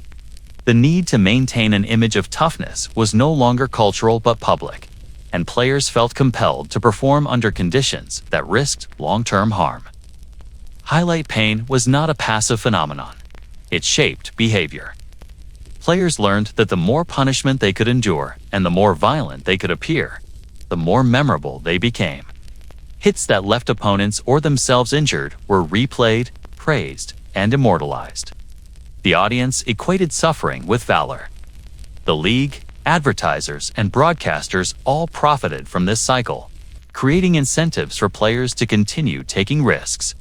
The need to maintain an image of toughness was no longer cultural but public, and players felt compelled to perform under conditions that risked long-term harm. Highlight pain was not a passive phenomenon. It shaped behavior. Players learned that the more punishment they could endure and the more violent they could appear, the more memorable they became. Hits that left opponents or themselves injured were replayed, praised, and immortalized. The audience equated suffering with valor. The league, advertisers, and broadcasters all profited from this cycle, creating incentives for players to continue taking risks.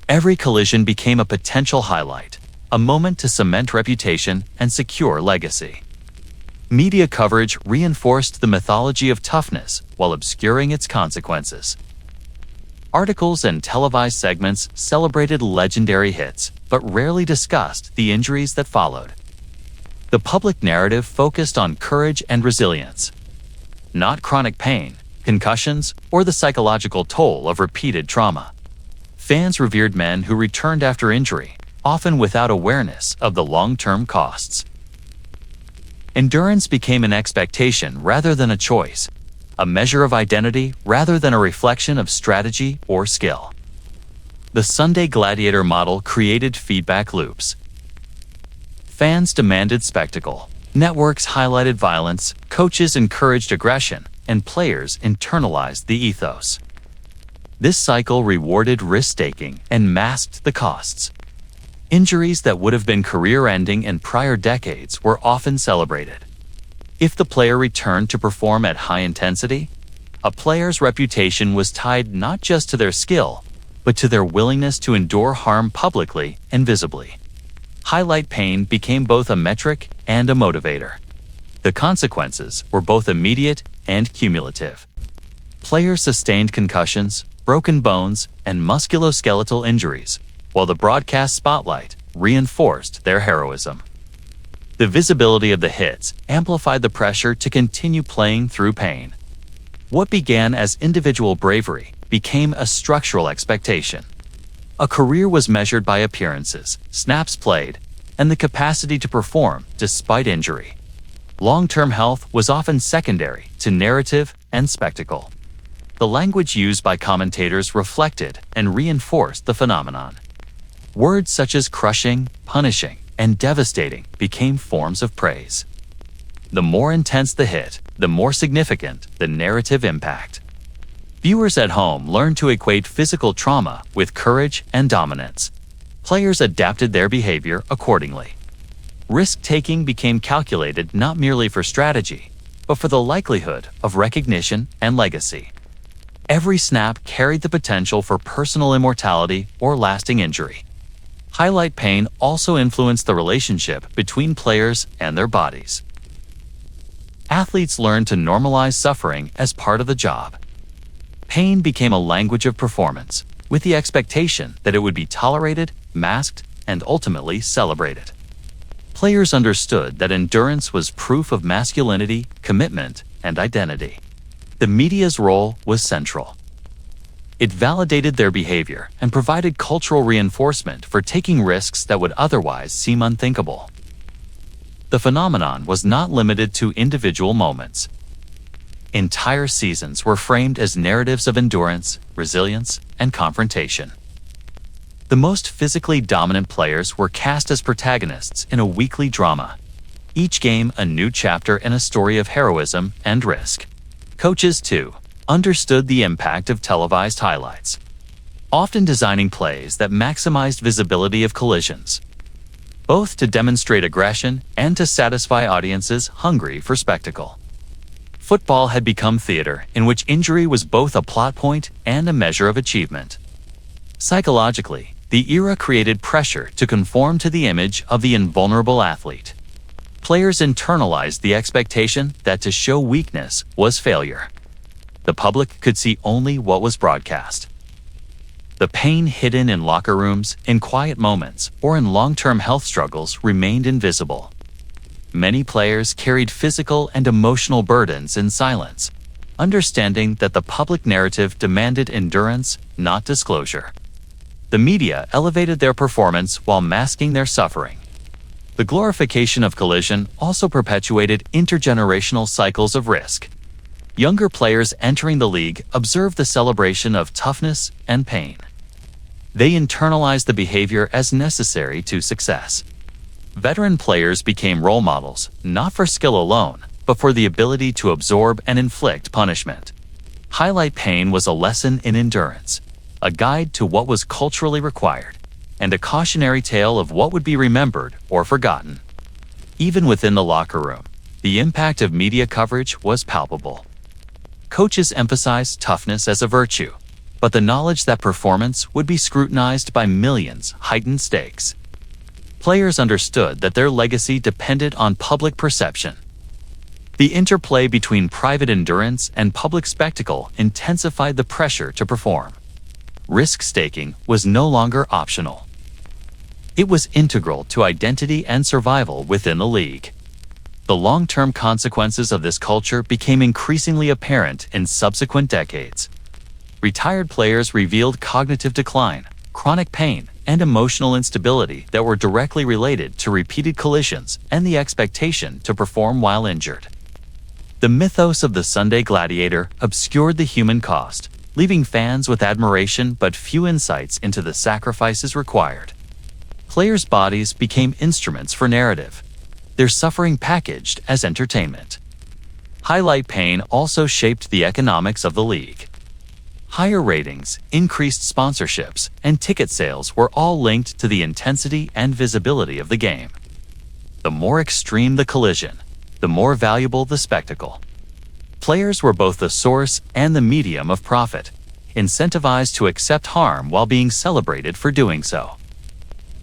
Every collision became a potential highlight, a moment to cement reputation and secure legacy. Media coverage reinforced the mythology of toughness while obscuring its consequences. Articles and televised segments celebrated legendary hits, but rarely discussed the injuries that followed. The public narrative focused on courage and resilience, not chronic pain, concussions, or the psychological toll of repeated trauma. Fans revered men who returned after injury, often without awareness of the long-term costs. Endurance became an expectation rather than a choice, a measure of identity rather than a reflection of strategy or skill. The Sunday Gladiator model created feedback loops. Fans demanded spectacle. Networks highlighted violence, coaches encouraged aggression, and players internalized the ethos. This cycle rewarded risk-taking and masked the costs. Injuries that would have been career-ending in prior decades were often celebrated. If the player returned to perform at high intensity, a player's reputation was tied not just to their skill, but to their willingness to endure harm publicly and visibly. Highlight pain became both a metric and a motivator. The consequences were both immediate and cumulative. Players sustained concussions, broken bones, and musculoskeletal injuries, while the broadcast spotlight reinforced their heroism. The visibility of the hits amplified the pressure to continue playing through pain. What began as individual bravery became a structural expectation. A career was measured by appearances, snaps played, and the capacity to perform despite injury. Long-term health was often secondary to narrative and spectacle. The language used by commentators reflected and reinforced the phenomenon. Words such as crushing, punishing, and devastating became forms of praise. The more intense the hit, the more significant the narrative impact. Viewers at home learned to equate physical trauma with courage and dominance. Players adapted their behavior accordingly. Risk-taking became calculated not merely for strategy, but for the likelihood of recognition and legacy. Every snap carried the potential for personal immortality or lasting injury. Highlight pain also influenced the relationship between players and their bodies. Athletes learned to normalize suffering as part of the job. Pain became a language of performance, with the expectation that it would be tolerated, masked, and ultimately celebrated. Players understood that endurance was proof of masculinity, commitment, and identity. The media's role was central. It validated their behavior and provided cultural reinforcement for taking risks that would otherwise seem unthinkable. The phenomenon was not limited to individual moments. Entire seasons were framed as narratives of endurance, resilience, and confrontation. The most physically dominant players were cast as protagonists in a weekly drama, each game a new chapter in a story of heroism and risk. Coaches, too, understood the impact of televised highlights, often designing plays that maximized visibility of collisions, both to demonstrate aggression and to satisfy audiences hungry for spectacle. Football had become theater in which injury was both a plot point and a measure of achievement. Psychologically, the era created pressure to conform to the image of the invulnerable athlete. Players internalized the expectation that to show weakness was failure. The public could see only what was broadcast. The pain hidden in locker rooms, in quiet moments, or in long-term health struggles remained invisible. Many players carried physical and emotional burdens in silence, understanding that the public narrative demanded endurance, not disclosure. The media elevated their performance while masking their suffering. The glorification of collision also perpetuated intergenerational cycles of risk. Younger players entering the league observed the celebration of toughness and pain. They internalized the behavior as necessary to success. Veteran players became role models, not for skill alone, but for the ability to absorb and inflict punishment. Highlight pain was a lesson in endurance, a guide to what was culturally required, and a cautionary tale of what would be remembered or forgotten. Even within the locker room, the impact of media coverage was palpable. Coaches emphasized toughness as a virtue, but the knowledge that performance would be scrutinized by millions heightened stakes. Players understood that their legacy depended on public perception. The interplay between private endurance and public spectacle intensified the pressure to perform. Risk-taking was no longer optional. It was integral to identity and survival within the league. The long-term consequences of this culture became increasingly apparent in subsequent decades. Retired players revealed cognitive decline, chronic pain, and emotional instability that were directly related to repeated collisions and the expectation to perform while injured. The mythos of the Sunday Gladiator obscured the human cost, leaving fans with admiration but few insights into the sacrifices required. Players' bodies became instruments for narrative, their suffering packaged as entertainment. Highlight pain also shaped the economics of the league. Higher ratings, increased sponsorships, and ticket sales were all linked to the intensity and visibility of the game. The more extreme the collision, the more valuable the spectacle. Players were both the source and the medium of profit, incentivized to accept harm while being celebrated for doing so.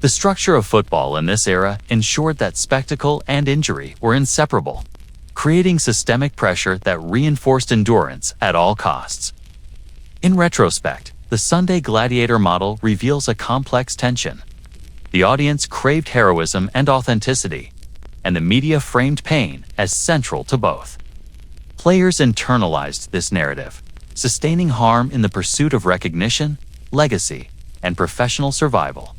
The structure of football in this era ensured that spectacle and injury were inseparable, creating systemic pressure that reinforced endurance at all costs. In retrospect, the Sunday Gladiator model reveals a complex tension. The audience craved heroism and authenticity, and the media framed pain as central to both. Players internalized this narrative, sustaining harm in the pursuit of recognition, legacy, and professional survival.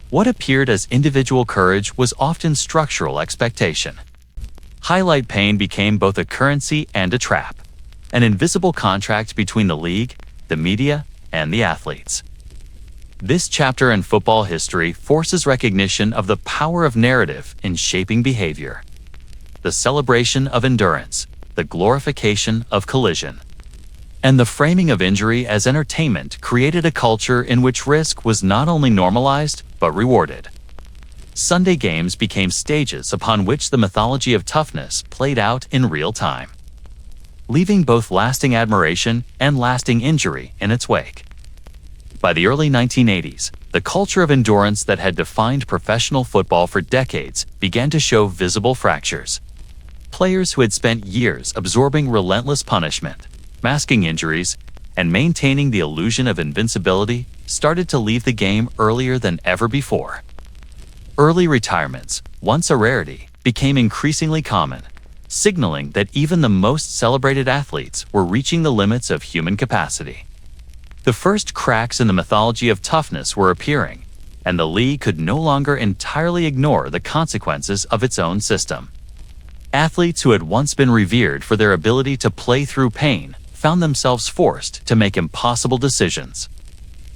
What appeared as individual courage was often structural expectation. Highlight pain became both a currency and a trap, an invisible contract between the league, the media, and the athletes. This chapter in football history forces recognition of the power of narrative in shaping behavior. The celebration of endurance, the glorification of collision, and the framing of injury as entertainment created a culture in which risk was not only normalized, but rewarded. Sunday games became stages upon which the mythology of toughness played out in real time, leaving both lasting admiration and lasting injury in its wake. By the early 1980s, the culture of endurance that had defined professional football for decades began to show visible fractures. Players who had spent years absorbing relentless punishment, masking injuries, and maintaining the illusion of invincibility started to leave the game earlier than ever before. Early retirements, once a rarity, became increasingly common, signaling that even the most celebrated athletes were reaching the limits of human capacity. The first cracks in the mythology of toughness were appearing, and the league could no longer entirely ignore the consequences of its own system. Athletes who had once been revered for their ability to play through pain found themselves forced to make impossible decisions.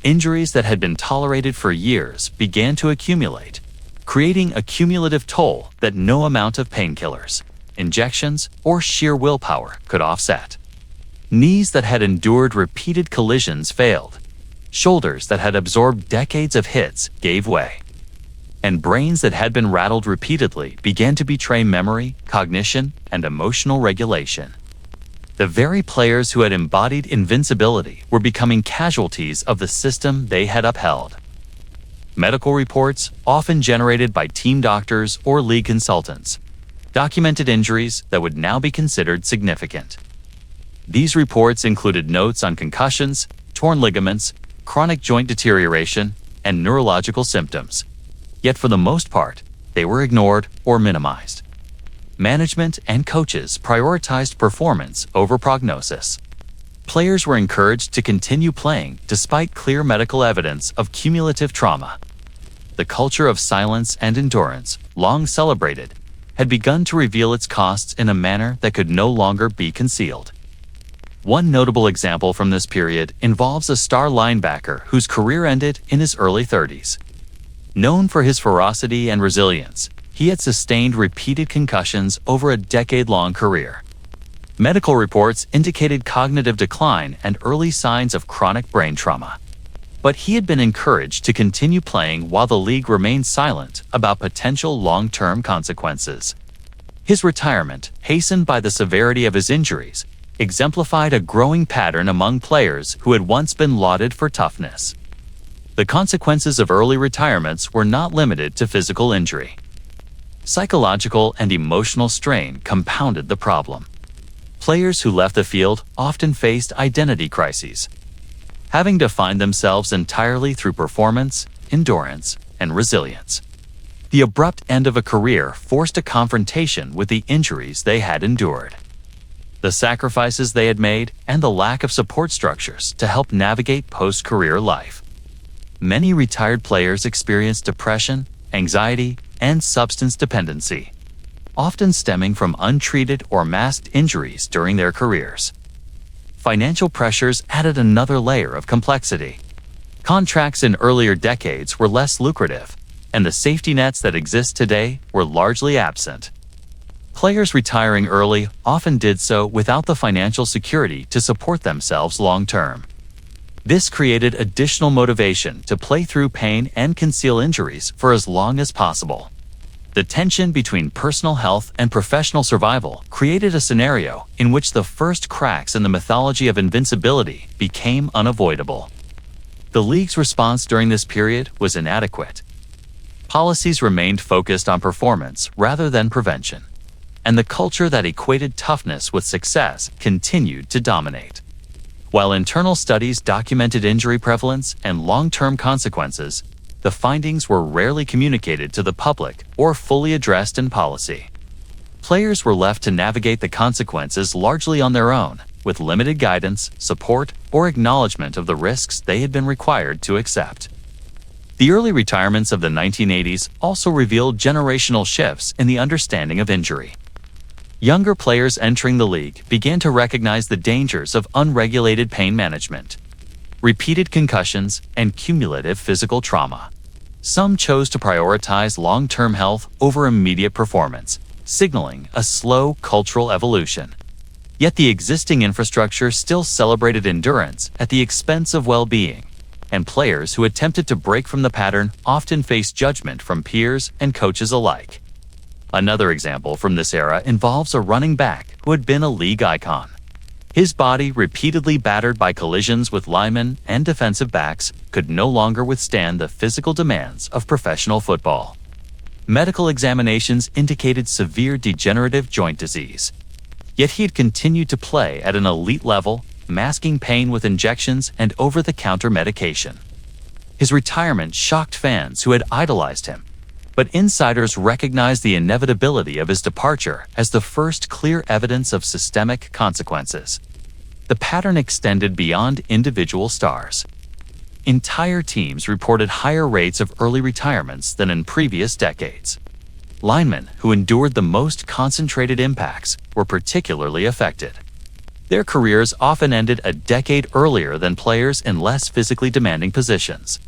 Injuries that had been tolerated for years began to accumulate, creating a cumulative toll that no amount of painkillers, injections, or sheer willpower could offset. Knees that had endured repeated collisions failed. Shoulders that had absorbed decades of hits gave way. And brains that had been rattled repeatedly began to betray memory, cognition, and emotional regulation. The very players who had embodied invincibility were becoming casualties of the system they had upheld. Medical reports, often generated by team doctors or league consultants, documented injuries that would now be considered significant. These reports included notes on concussions, torn ligaments, chronic joint deterioration, and neurological symptoms. Yet for the most part, they were ignored or minimized. Management and coaches prioritized performance over prognosis. Players were encouraged to continue playing despite clear medical evidence of cumulative trauma. The culture of silence and endurance, long celebrated, had begun to reveal its costs in a manner that could no longer be concealed. One notable example from this period involves a star linebacker whose career ended in his early 30s. Known for his ferocity and resilience, he had sustained repeated concussions over a decade-long career. Medical reports indicated cognitive decline and early signs of chronic brain trauma. But he had been encouraged to continue playing while the league remained silent about potential long-term consequences. His retirement, hastened by the severity of his injuries, exemplified a growing pattern among players who had once been lauded for toughness. The consequences of early retirements were not limited to physical injury. Psychological and emotional strain compounded the problem. Players who left the field often faced identity crises, having defined themselves entirely through performance, endurance, and resilience. The abrupt end of a career forced a confrontation with the injuries they had endured, the sacrifices they had made, and the lack of support structures to help navigate post-career life. Many retired players experienced depression, anxiety, and substance dependency, often stemming from untreated or masked injuries during their careers. Financial pressures added another layer of complexity. Contracts in earlier decades were less lucrative, and the safety nets that exist today were largely absent. Players retiring early often did so without the financial security to support themselves long-term. This created additional motivation to play through pain and conceal injuries for as long as possible. The tension between personal health and professional survival created a scenario in which the first cracks in the mythology of invincibility became unavoidable. The league's response during this period was inadequate. Policies remained focused on performance rather than prevention, and the culture that equated toughness with success continued to dominate. While internal studies documented injury prevalence and long-term consequences, the findings were rarely communicated to the public or fully addressed in policy. Players were left to navigate the consequences largely on their own, with limited guidance, support, or acknowledgement of the risks they had been required to accept. The early retirements of the 1980s also revealed generational shifts in the understanding of injury. Younger players entering the league began to recognize the dangers of unregulated pain management, repeated concussions, and cumulative physical trauma. Some chose to prioritize long-term health over immediate performance, signaling a slow cultural evolution. Yet the existing infrastructure still celebrated endurance at the expense of well-being, and players who attempted to break from the pattern often faced judgment from peers and coaches alike. Another example from this era involves a running back who had been a league icon. His body, repeatedly battered by collisions with linemen and defensive backs, could no longer withstand the physical demands of professional football. Medical examinations indicated severe degenerative joint disease. Yet he had continued to play at an elite level, masking pain with injections and over-the-counter medication. His retirement shocked fans who had idolized him, but insiders recognized the inevitability of his departure as the first clear evidence of systemic consequences. The pattern extended beyond individual stars. Entire teams reported higher rates of early retirements than in previous decades. Linemen who endured the most concentrated impacts were particularly affected. Their careers often ended a decade earlier than players in less physically demanding positions.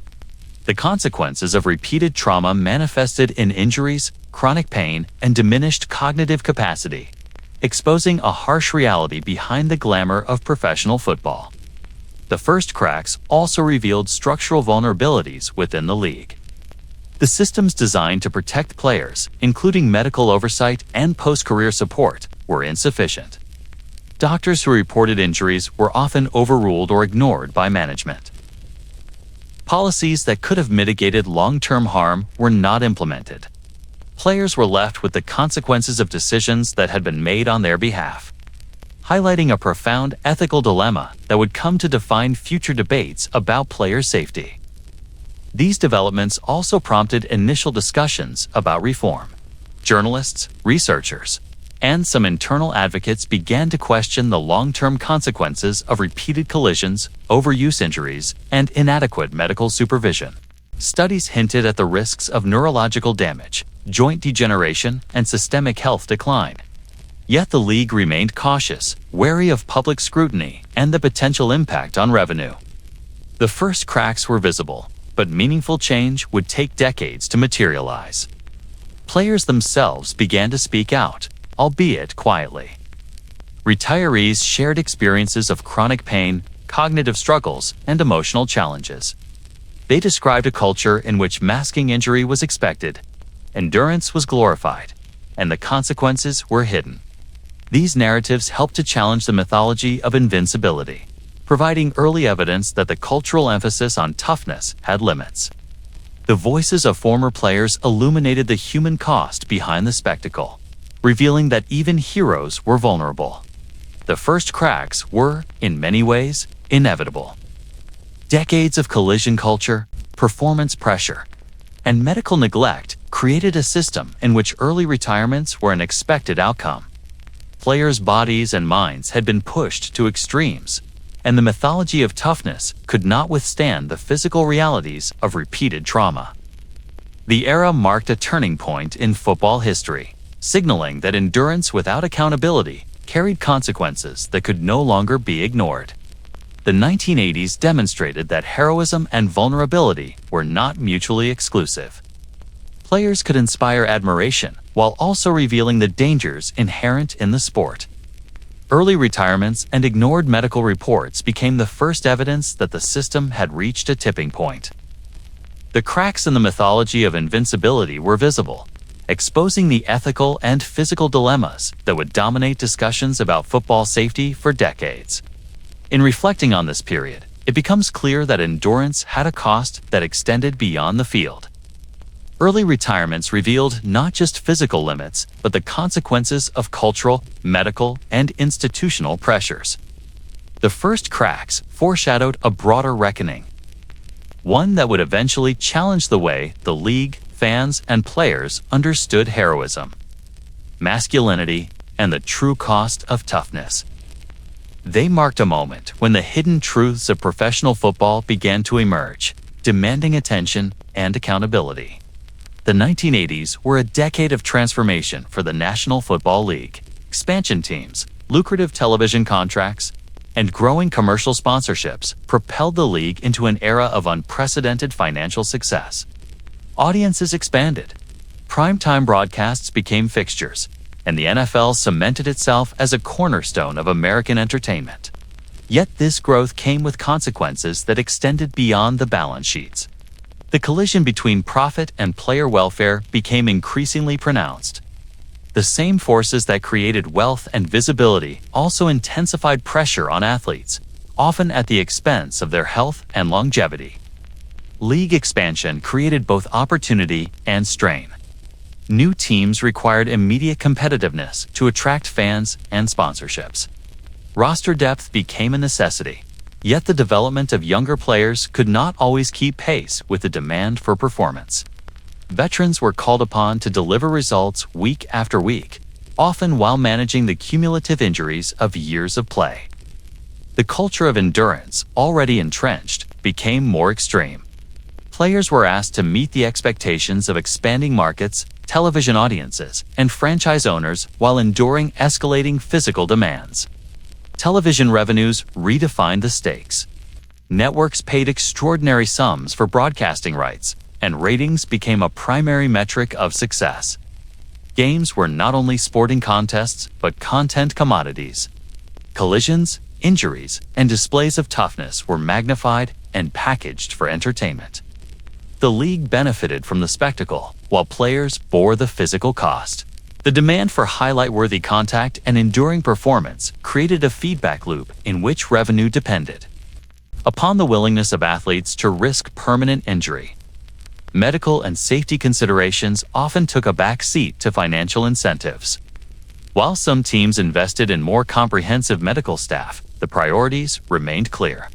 The consequences of repeated trauma manifested in injuries, chronic pain, and diminished cognitive capacity, exposing a harsh reality behind the glamour of professional football. The first cracks also revealed structural vulnerabilities within the league. The systems designed to protect players, including medical oversight and post-career support, were insufficient. Doctors who reported injuries were often overruled or ignored by management. Policies that could have mitigated long-term harm were not implemented. Players were left with the consequences of decisions that had been made on their behalf, highlighting a profound ethical dilemma that would come to define future debates about player safety. These developments also prompted initial discussions about reform. Journalists, researchers, and some internal advocates began to question the long-term consequences of repeated collisions, overuse injuries, and inadequate medical supervision. Studies hinted at the risks of neurological damage, joint degeneration, and systemic health decline. Yet the league remained cautious, wary of public scrutiny and the potential impact on revenue. The first cracks were visible, but meaningful change would take decades to materialize. Players themselves began to speak out, albeit quietly. Retirees shared experiences of chronic pain, cognitive struggles, and emotional challenges. They described a culture in which masking injury was expected, endurance was glorified, and the consequences were hidden. These narratives helped to challenge the mythology of invincibility, providing early evidence that the cultural emphasis on toughness had limits. The voices of former players illuminated the human cost behind the spectacle, revealing that even heroes were vulnerable. The first cracks were, in many ways, inevitable. Decades of collision culture, performance pressure, and medical neglect created a system in which early retirements were an expected outcome. Players' bodies and minds had been pushed to extremes, and the mythology of toughness could not withstand the physical realities of repeated trauma. The era marked a turning point in football history, signaling that endurance without accountability carried consequences that could no longer be ignored. The 1980s demonstrated that heroism and vulnerability were not mutually exclusive. Players could inspire admiration while also revealing the dangers inherent in the sport. Early retirements and ignored medical reports became the first evidence that the system had reached a tipping point. The cracks in the mythology of invincibility were visible, exposing the ethical and physical dilemmas that would dominate discussions about football safety for decades. In reflecting on this period, it becomes clear that endurance had a cost that extended beyond the field. Early retirements revealed not just physical limits, but the consequences of cultural, medical, and institutional pressures. The first cracks foreshadowed a broader reckoning, one that would eventually challenge the way the league, fans, and players understood heroism, masculinity, and the true cost of toughness. They marked a moment when the hidden truths of professional football began to emerge, demanding attention and accountability. The 1980s were a decade of transformation for the National Football League. Expansion teams, lucrative television contracts, and growing commercial sponsorships propelled the league into an era of unprecedented financial success. Audiences expanded, primetime broadcasts became fixtures, and the NFL cemented itself as a cornerstone of American entertainment. Yet this growth came with consequences that extended beyond the balance sheets. The collision between profit and player welfare became increasingly pronounced. The same forces that created wealth and visibility also intensified pressure on athletes, often at the expense of their health and longevity. League expansion created both opportunity and strain. New teams required immediate competitiveness to attract fans and sponsorships. Roster depth became a necessity, yet the development of younger players could not always keep pace with the demand for performance. Veterans were called upon to deliver results week after week, often while managing the cumulative injuries of years of play. The culture of endurance, already entrenched, became more extreme. Players were asked to meet the expectations of expanding markets, television audiences, and franchise owners while enduring escalating physical demands. Television revenues redefined the stakes. Networks paid extraordinary sums for broadcasting rights, and ratings became a primary metric of success. Games were not only sporting contests, but content commodities. Collisions, injuries, and displays of toughness were magnified and packaged for entertainment. The league benefited from the spectacle, while players bore the physical cost. The demand for highlight-worthy contact and enduring performance created a feedback loop in which revenue depended upon the willingness of athletes to risk permanent injury. Medical and safety considerations often took a back seat to financial incentives. While some teams invested in more comprehensive medical staff, the priorities remained clear.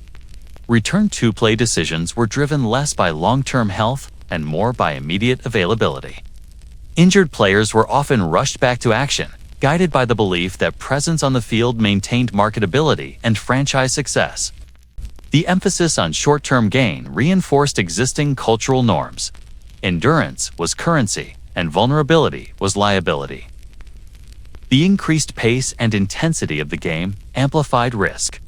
Return-to-play decisions were driven less by long-term health and more by immediate availability. Injured players were often rushed back to action, guided by the belief that presence on the field maintained marketability and franchise success. The emphasis on short-term gain reinforced existing cultural norms. Endurance was currency, and vulnerability was liability. The increased pace and intensity of the game amplified risk.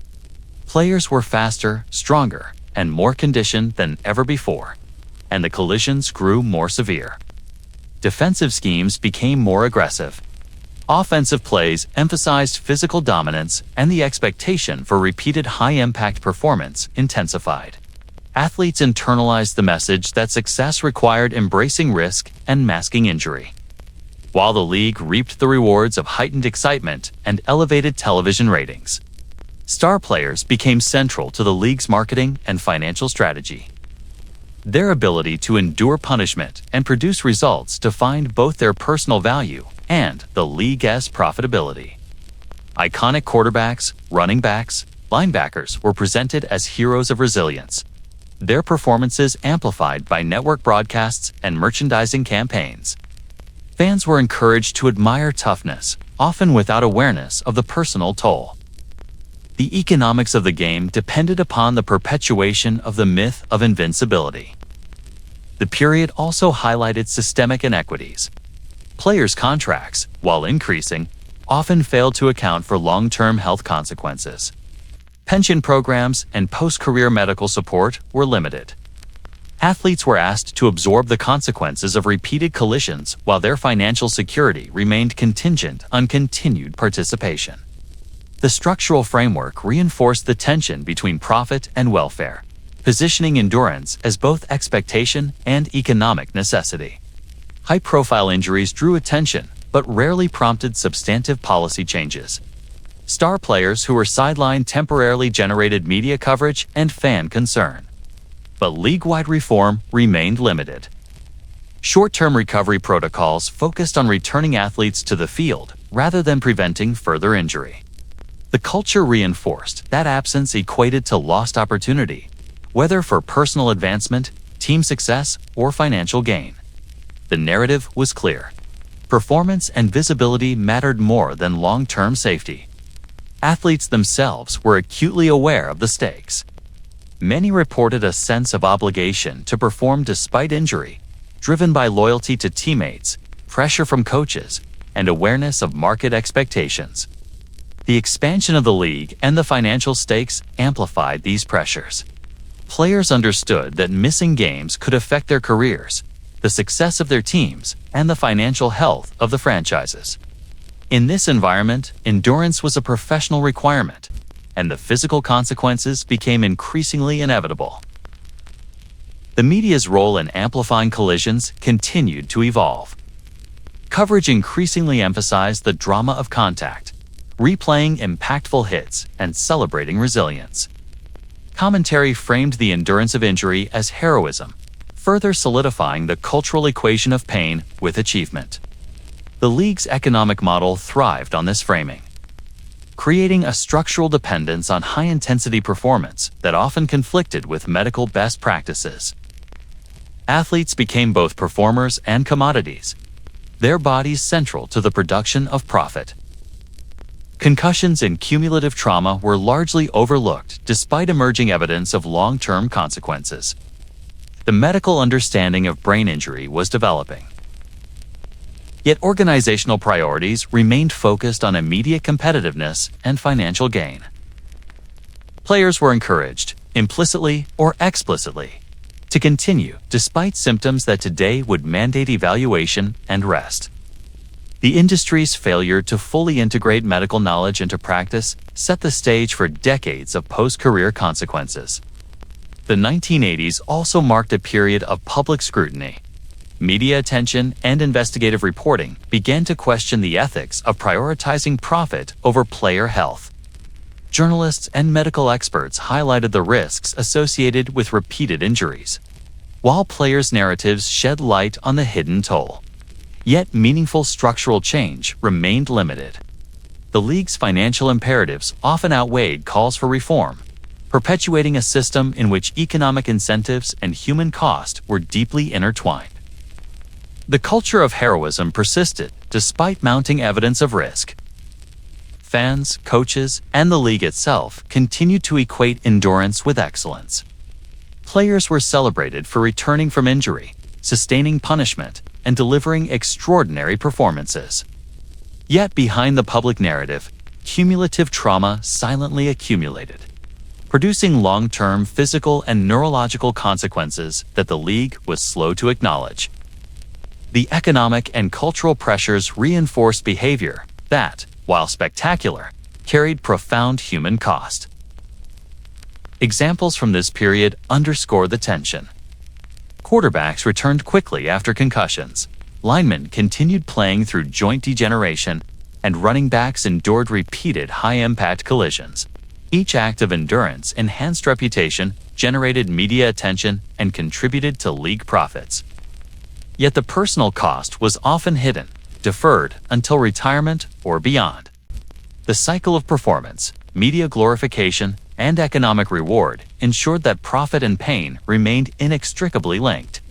Players were faster, stronger, and more conditioned than ever before, and the collisions grew more severe. Defensive schemes became more aggressive. Offensive plays emphasized physical dominance, and the expectation for repeated high-impact performance intensified. Athletes internalized the message that success required embracing risk and masking injury. While the league reaped the rewards of heightened excitement and elevated television ratings, star players became central to the league's marketing and financial strategy. Their ability to endure punishment and produce results defined both their personal value and the league's profitability. Iconic quarterbacks, running backs, linebackers were presented as heroes of resilience, their performances amplified by network broadcasts and merchandising campaigns. Fans were encouraged to admire toughness, often without awareness of the personal toll. The economics of the game depended upon the perpetuation of the myth of invincibility. The period also highlighted systemic inequities. Players' contracts, while increasing, often failed to account for long-term health consequences. Pension programs and post-career medical support were limited. Athletes were asked to absorb the consequences of repeated collisions while their financial security remained contingent on continued participation. The structural framework reinforced the tension between profit and welfare, positioning endurance as both expectation and economic necessity. High-profile injuries drew attention, but rarely prompted substantive policy changes. Star players who were sidelined temporarily generated media coverage and fan concern. But league-wide reform remained limited. Short-term recovery protocols focused on returning athletes to the field rather than preventing further injury. The culture reinforced that absence equated to lost opportunity, whether for personal advancement, team success, or financial gain. The narrative was clear. Performance and visibility mattered more than long-term safety. Athletes themselves were acutely aware of the stakes. Many reported a sense of obligation to perform despite injury, driven by loyalty to teammates, pressure from coaches, and awareness of market expectations. The expansion of the league and the financial stakes amplified these pressures. Players understood that missing games could affect their careers, the success of their teams, and the financial health of the franchises. In this environment, endurance was a professional requirement, and the physical consequences became increasingly inevitable. The media's role in amplifying collisions continued to evolve. Coverage increasingly emphasized the drama of contact, replaying impactful hits and celebrating resilience. Commentary framed the endurance of injury as heroism, further solidifying the cultural equation of pain with achievement. The league's economic model thrived on this framing, creating a structural dependence on high-intensity performance that often conflicted with medical best practices. Athletes became both performers and commodities, their bodies central to the production of profit. Concussions and cumulative trauma were largely overlooked despite emerging evidence of long-term consequences. The medical understanding of brain injury was developing. Yet organizational priorities remained focused on immediate competitiveness and financial gain. Players were encouraged, implicitly or explicitly, to continue despite symptoms that today would mandate evaluation and rest. The industry's failure to fully integrate medical knowledge into practice set the stage for decades of post-career consequences. The 1980s also marked a period of public scrutiny. Media attention and investigative reporting began to question the ethics of prioritizing profit over player health. Journalists and medical experts highlighted the risks associated with repeated injuries, while players' narratives shed light on the hidden toll. Yet meaningful structural change remained limited. The league's financial imperatives often outweighed calls for reform, perpetuating a system in which economic incentives and human cost were deeply intertwined. The culture of heroism persisted despite mounting evidence of risk. Fans, coaches, and the league itself continued to equate endurance with excellence. Players were celebrated for returning from injury, sustaining punishment, and delivering extraordinary performances. Yet behind the public narrative, cumulative trauma silently accumulated, producing long-term physical and neurological consequences that the league was slow to acknowledge. The economic and cultural pressures reinforced behavior that, while spectacular, carried profound human cost. Examples from this period underscore the tension. Quarterbacks returned quickly after concussions, linemen continued playing through joint degeneration, and running backs endured repeated high-impact collisions. Each act of endurance enhanced reputation, generated media attention and contributed to league profits. Yet the personal cost was often hidden, deferred until retirement or beyond. The cycle of performance, media glorification, and economic reward ensured that profit and pain remained inextricably linked.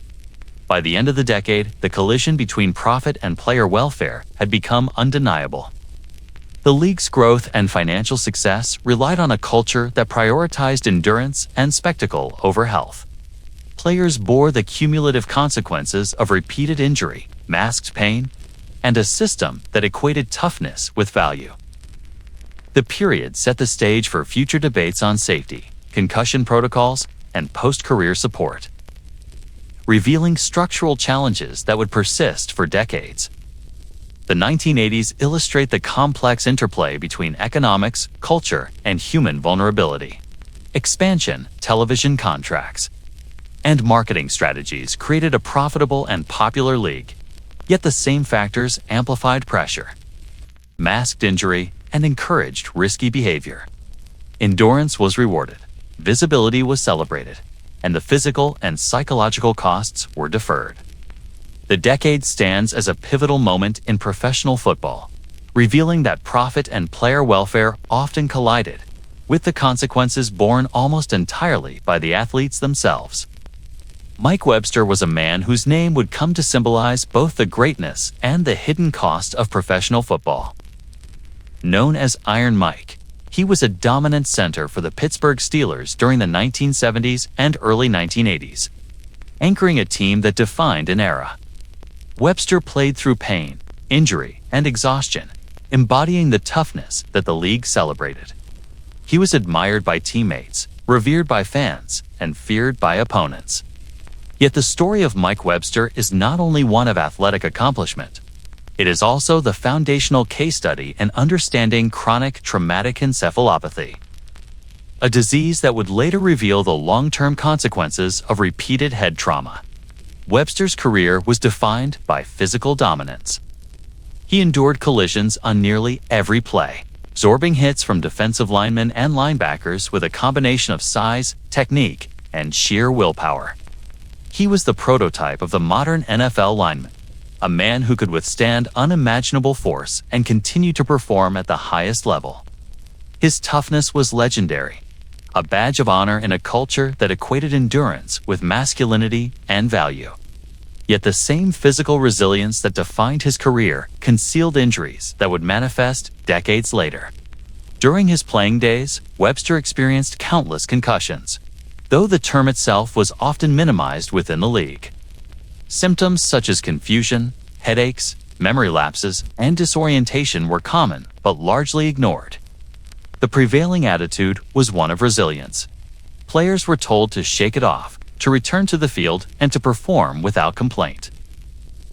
By the end of the decade, the collision between profit and player welfare had become undeniable. The league's growth and financial success relied on a culture that prioritized endurance and spectacle over health. Players bore the cumulative consequences of repeated injury, masked pain, and a system that equated toughness with value. The period set the stage for future debates on safety, concussion protocols, and post-career support, revealing structural challenges that would persist for decades. The 1980s illustrate the complex interplay between economics, culture, and human vulnerability. Expansion, television contracts, and marketing strategies created a profitable and popular league. Yet the same factors amplified pressure, masked injury, and encouraged risky behavior. Endurance was rewarded, visibility was celebrated, and the physical and psychological costs were deferred. The decade stands as a pivotal moment in professional football, revealing that profit and player welfare often collided, with the consequences borne almost entirely by the athletes themselves. Mike Webster was a man whose name would come to symbolize both the greatness and the hidden cost of professional football. Known as Iron Mike, he was a dominant center for the Pittsburgh Steelers during the 1970s and early 1980s, anchoring a team that defined an era. Webster played through pain, injury, and exhaustion, embodying the toughness that the league celebrated. He was admired by teammates, revered by fans, and feared by opponents. Yet the story of Mike Webster is not only one of athletic accomplishment. It is also the foundational case study in understanding chronic traumatic encephalopathy, a disease that would later reveal the long-term consequences of repeated head trauma. Webster's career was defined by physical dominance. He endured collisions on nearly every play, absorbing hits from defensive linemen and linebackers with a combination of size, technique, and sheer willpower. He was the prototype of the modern NFL lineman, a man who could withstand unimaginable force and continue to perform at the highest level. His toughness was legendary, a badge of honor in a culture that equated endurance with masculinity and value. Yet the same physical resilience that defined his career concealed injuries that would manifest decades later. During his playing days, Webster experienced countless concussions, though the term itself was often minimized within the league. Symptoms such as confusion, headaches, memory lapses, and disorientation were common but largely ignored. The prevailing attitude was one of resilience. Players were told to shake it off, to return to the field, and to perform without complaint.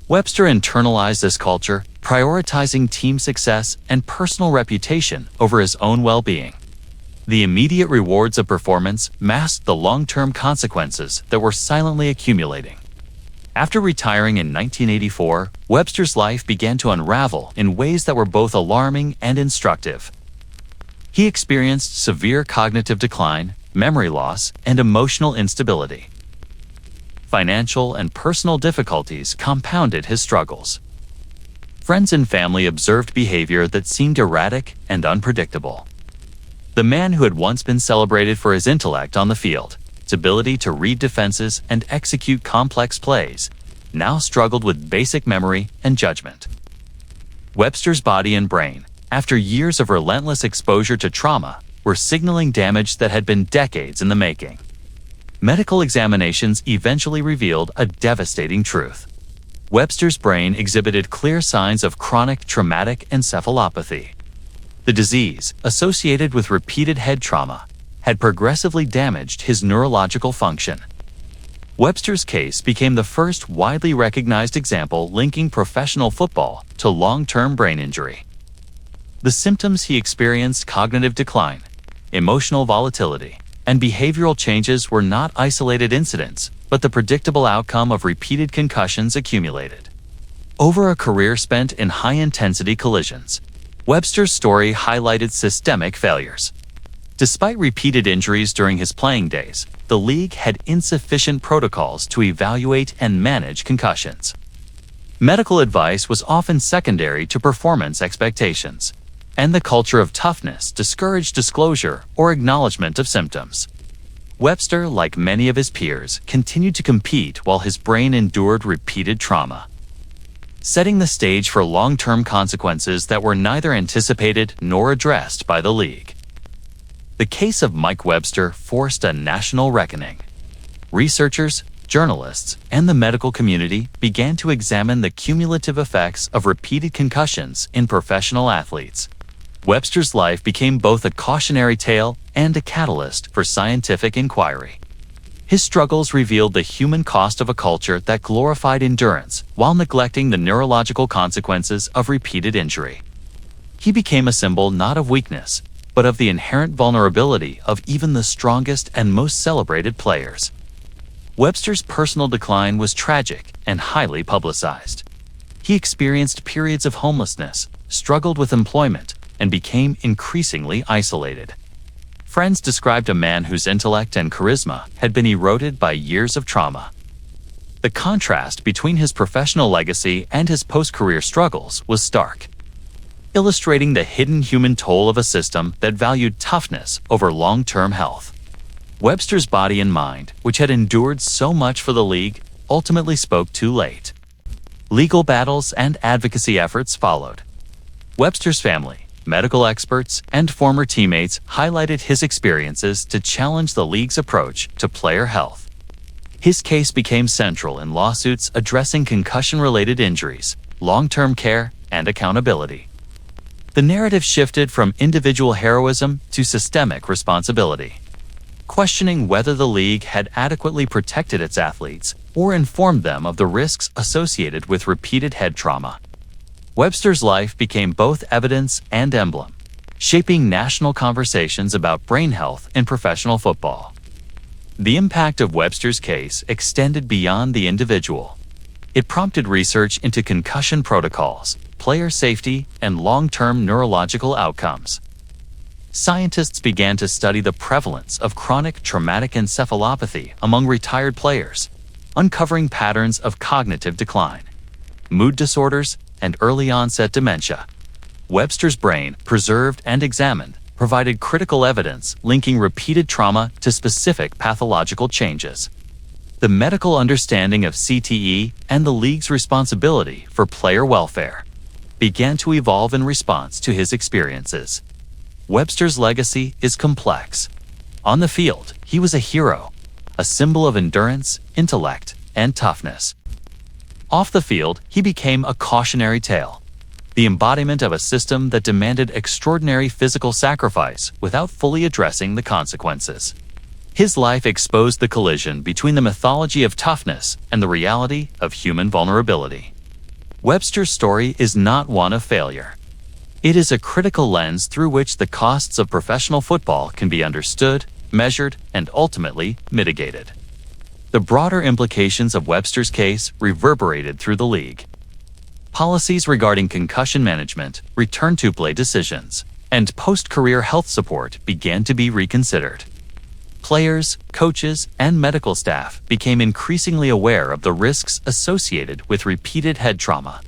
Webster internalized this culture, prioritizing team success and personal reputation over his own well-being. The immediate rewards of performance masked the long-term consequences that were silently accumulating. After retiring in 1984, Webster's life began to unravel in ways that were both alarming and instructive. He experienced severe cognitive decline, memory loss, and emotional instability. Financial and personal difficulties compounded his struggles. Friends and family observed behavior that seemed erratic and unpredictable. The man who had once been celebrated for his intellect on the field, its ability to read defenses and execute complex plays, now struggled with basic memory and judgment. Webster's body and brain, after years of relentless exposure to trauma, were signaling damage that had been decades in the making. Medical examinations eventually revealed a devastating truth. Webster's brain exhibited clear signs of chronic traumatic encephalopathy. The disease, associated with repeated head trauma, had progressively damaged his neurological function. Webster's case became the first widely recognized example linking professional football to long-term brain injury. The symptoms he experienced, cognitive decline, emotional volatility, and behavioral changes, were not isolated incidents, but the predictable outcome of repeated concussions accumulated over a career spent in high-intensity collisions. Webster's story highlighted systemic failures. Despite repeated injuries during his playing days, the league had insufficient protocols to evaluate and manage concussions. Medical advice was often secondary to performance expectations, and the culture of toughness discouraged disclosure or acknowledgement of symptoms. Webster, like many of his peers, continued to compete while his brain endured repeated trauma, setting the stage for long-term consequences that were neither anticipated nor addressed by the league. The case of Mike Webster forced a national reckoning. Researchers, journalists, and the medical community began to examine the cumulative effects of repeated concussions in professional athletes. Webster's life became both a cautionary tale and a catalyst for scientific inquiry. His struggles revealed the human cost of a culture that glorified endurance while neglecting the neurological consequences of repeated injury. He became a symbol not of weakness, but of the inherent vulnerability of even the strongest and most celebrated players. Webster's personal decline was tragic and highly publicized. He experienced periods of homelessness, struggled with employment, and became increasingly isolated. Friends described a man whose intellect and charisma had been eroded by years of trauma. The contrast between his professional legacy and his post-career struggles was stark, illustrating the hidden human toll of a system that valued toughness over long-term health. Webster's body and mind, which had endured so much for the league, ultimately spoke too late. Legal battles and advocacy efforts followed. Webster's family, medical experts, and former teammates highlighted his experiences to challenge the league's approach to player health. His case became central in lawsuits addressing concussion-related injuries, long-term care, and accountability. The narrative shifted from individual heroism to systemic responsibility, questioning whether the league had adequately protected its athletes or informed them of the risks associated with repeated head trauma. Webster's life became both evidence and emblem, shaping national conversations about brain health in professional football. The impact of Webster's case extended beyond the individual. It prompted research into concussion protocols, player safety, and long-term neurological outcomes. Scientists began to study the prevalence of chronic traumatic encephalopathy among retired players, uncovering patterns of cognitive decline, mood disorders, and early-onset dementia. Webster's brain, preserved and examined, provided critical evidence linking repeated trauma to specific pathological changes. The medical understanding of CTE and the league's responsibility for player welfare began to evolve in response to his experiences. Webster's legacy is complex. On the field, he was a hero, a symbol of endurance, intellect, and toughness. Off the field, he became a cautionary tale, the embodiment of a system that demanded extraordinary physical sacrifice without fully addressing the consequences. His life exposed the collision between the mythology of toughness and the reality of human vulnerability. Webster's story is not one of failure. It is a critical lens through which the costs of professional football can be understood, measured, and ultimately mitigated. The broader implications of Webster's case reverberated through the league. Policies regarding concussion management, return-to-play decisions, and post-career health support began to be reconsidered. Players, coaches, and medical staff became increasingly aware of the risks associated with repeated head trauma.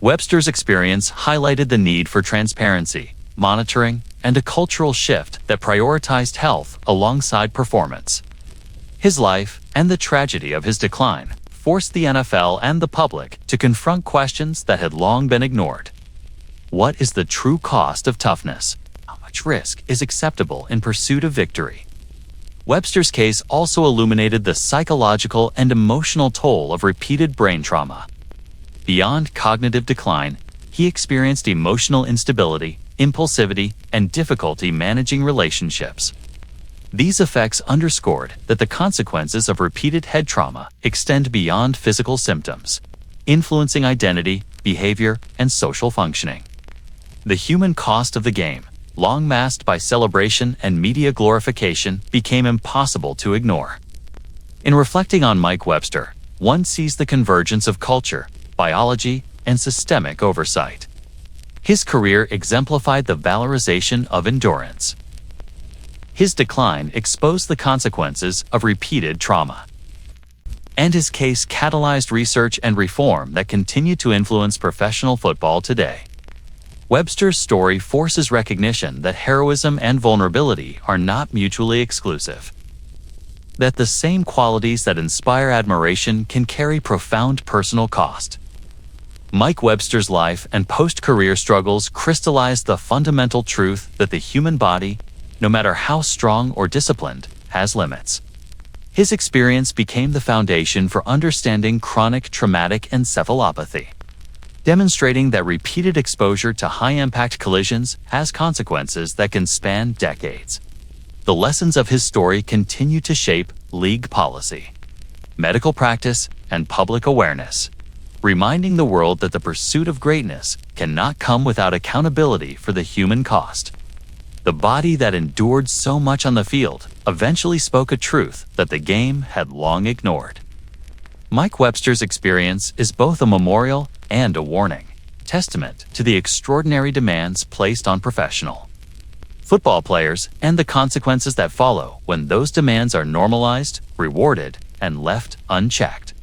Webster's experience highlighted the need for transparency, monitoring, and a cultural shift that prioritized health alongside performance. His life and the tragedy of his decline forced the NFL and the public to confront questions that had long been ignored. What is the true cost of toughness? How much risk is acceptable in pursuit of victory? Webster's case also illuminated the psychological and emotional toll of repeated brain trauma. Beyond cognitive decline, he experienced emotional instability, impulsivity, and difficulty managing relationships. These effects underscored that the consequences of repeated head trauma extend beyond physical symptoms, influencing identity, behavior, and social functioning. The human cost of the game, long masked by celebration and media glorification, became impossible to ignore. In reflecting on Mike Webster, one sees the convergence of culture, biology, and systemic oversight. His career exemplified the valorization of endurance. His decline exposed the consequences of repeated trauma. And his case catalyzed research and reform that continue to influence professional football today. Webster's story forces recognition that heroism and vulnerability are not mutually exclusive. That the same qualities that inspire admiration can carry profound personal cost. Mike Webster's life and post-career struggles crystallized the fundamental truth that the human body, no matter how strong or disciplined, has limits. His experience became the foundation for understanding chronic traumatic encephalopathy, demonstrating that repeated exposure to high-impact collisions has consequences that can span decades. The lessons of his story continue to shape league policy, medical practice, and public awareness, reminding the world that the pursuit of greatness cannot come without accountability for the human cost. The body that endured so much on the field eventually spoke a truth that the game had long ignored. Mike Webster's experience is both a memorial and a warning, testament to the extraordinary demands placed on professional football players and the consequences that follow when those demands are normalized, rewarded, and left unchecked.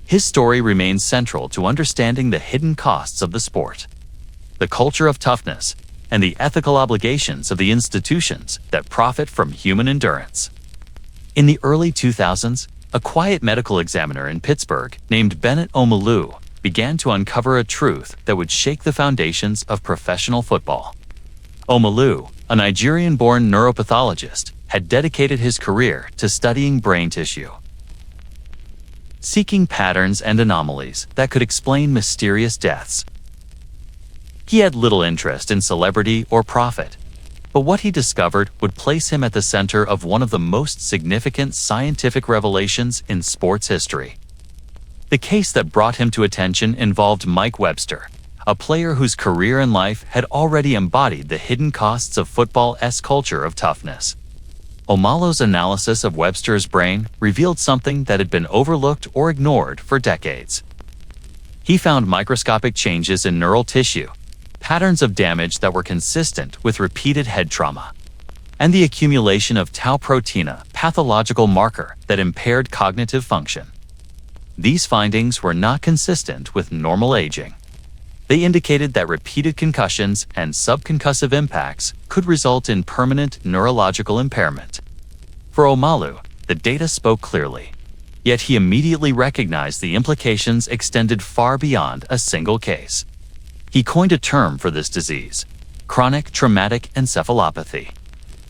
His story remains central to understanding the hidden costs of the sport, the culture of toughness, and the ethical obligations of the institutions that profit from human endurance. In the early 2000s, a quiet medical examiner in Pittsburgh named Bennett Omalu began to uncover a truth that would shake the foundations of professional football. Omalu, a Nigerian-born neuropathologist, had dedicated his career to studying brain tissue, seeking patterns and anomalies that could explain mysterious deaths. He had little interest in celebrity or profit, but what he discovered would place him at the center of one of the most significant scientific revelations in sports history. The case that brought him to attention involved Mike Webster, a player whose career and life had already embodied the hidden costs of football's culture of toughness. Omalu's analysis of Webster's brain revealed something that had been overlooked or ignored for decades. He found microscopic changes in neural tissue, patterns of damage that were consistent with repeated head trauma, and the accumulation of tau protein, a pathological marker that impaired cognitive function. These findings were not consistent with normal aging. They indicated that repeated concussions and subconcussive impacts could result in permanent neurological impairment. For Omalu, the data spoke clearly, yet he immediately recognized the implications extended far beyond a single case. He coined a term for this disease: chronic traumatic encephalopathy.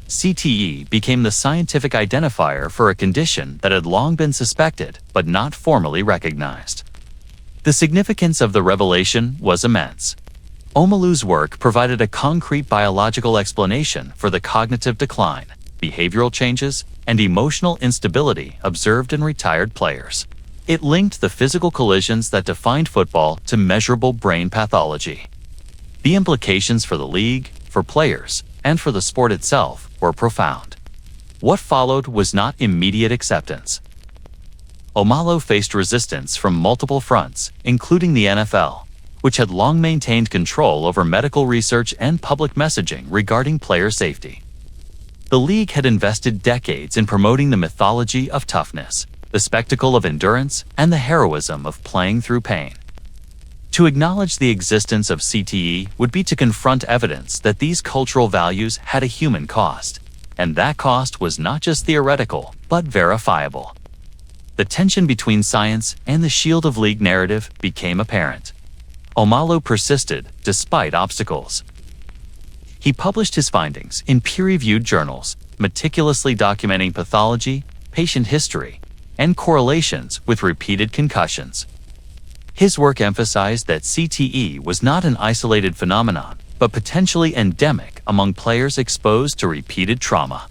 CTE became the scientific identifier for a condition that had long been suspected but not formally recognized. The significance of the revelation was immense. Omalu's work provided a concrete biological explanation for the cognitive decline, behavioral changes, and emotional instability observed in retired players. It linked the physical collisions that defined football to measurable brain pathology. The implications for the league, for players, and for the sport itself were profound. What followed was not immediate acceptance. Omalu faced resistance from multiple fronts, including the NFL, which had long maintained control over medical research and public messaging regarding player safety. The league had invested decades in promoting the mythology of toughness, the spectacle of endurance, and the heroism of playing through pain. To acknowledge the existence of CTE would be to confront evidence that these cultural values had a human cost, and that cost was not just theoretical, but verifiable. The tension between science and the shield of league narrative became apparent. Omalu persisted despite obstacles. He published his findings in peer-reviewed journals, meticulously documenting pathology, patient history, and correlations with repeated concussions. His work emphasized that CTE was not an isolated phenomenon, but potentially endemic among players exposed to repeated trauma.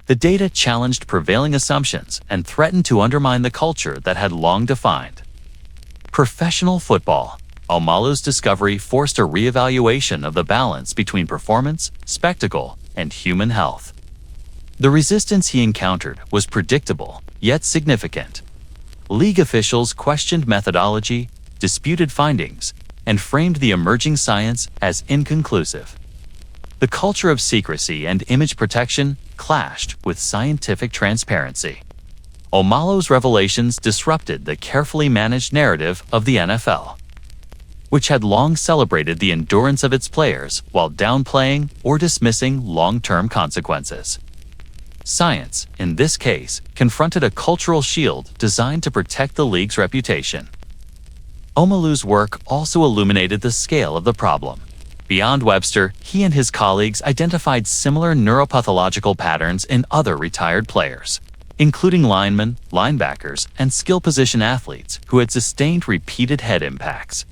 The data challenged prevailing assumptions and threatened to undermine the culture that had long defined professional football. Omalu's discovery forced a reevaluation of the balance between performance, spectacle, and human health. The resistance he encountered was predictable, yet significant. League officials questioned methodology, disputed findings, and framed the emerging science as inconclusive. The culture of secrecy and image protection clashed with scientific transparency. Omalu's revelations disrupted the carefully managed narrative of the NFL, which had long celebrated the endurance of its players while downplaying or dismissing long-term consequences. Science, in this case, confronted a cultural shield designed to protect the league's reputation. Omalu's work also illuminated the scale of the problem. Beyond Webster, he and his colleagues identified similar neuropathological patterns in other retired players, including linemen, linebackers, and skill position athletes who had sustained repeated head impacts.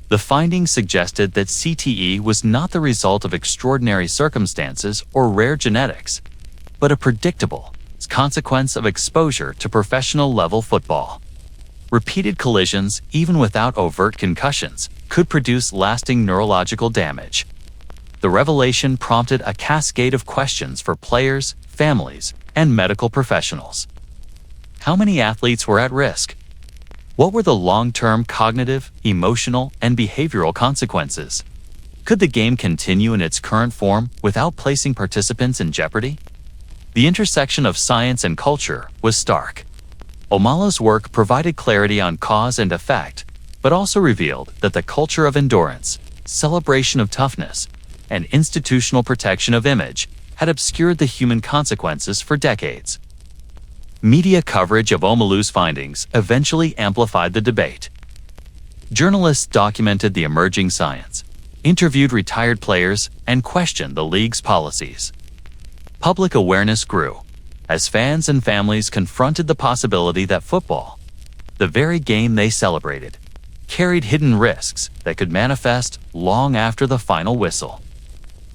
The findings suggested that CTE was not the result of extraordinary circumstances or rare genetics, but a predictable consequence of exposure to professional-level football. Repeated collisions, even without overt concussions, could produce lasting neurological damage. The revelation prompted a cascade of questions for players, families, and medical professionals. How many athletes were at risk? What were the long-term cognitive, emotional, and behavioral consequences? Could the game continue in its current form without placing participants in jeopardy? The intersection of science and culture was stark. Omalu's work provided clarity on cause and effect, but also revealed that the culture of endurance, celebration of toughness, and institutional protection of image had obscured the human consequences for decades. Media coverage of Omalu's findings eventually amplified the debate. Journalists documented the emerging science, interviewed retired players, and questioned the league's policies. Public awareness grew as fans and families confronted the possibility that football, the very game they celebrated, carried hidden risks that could manifest long after the final whistle.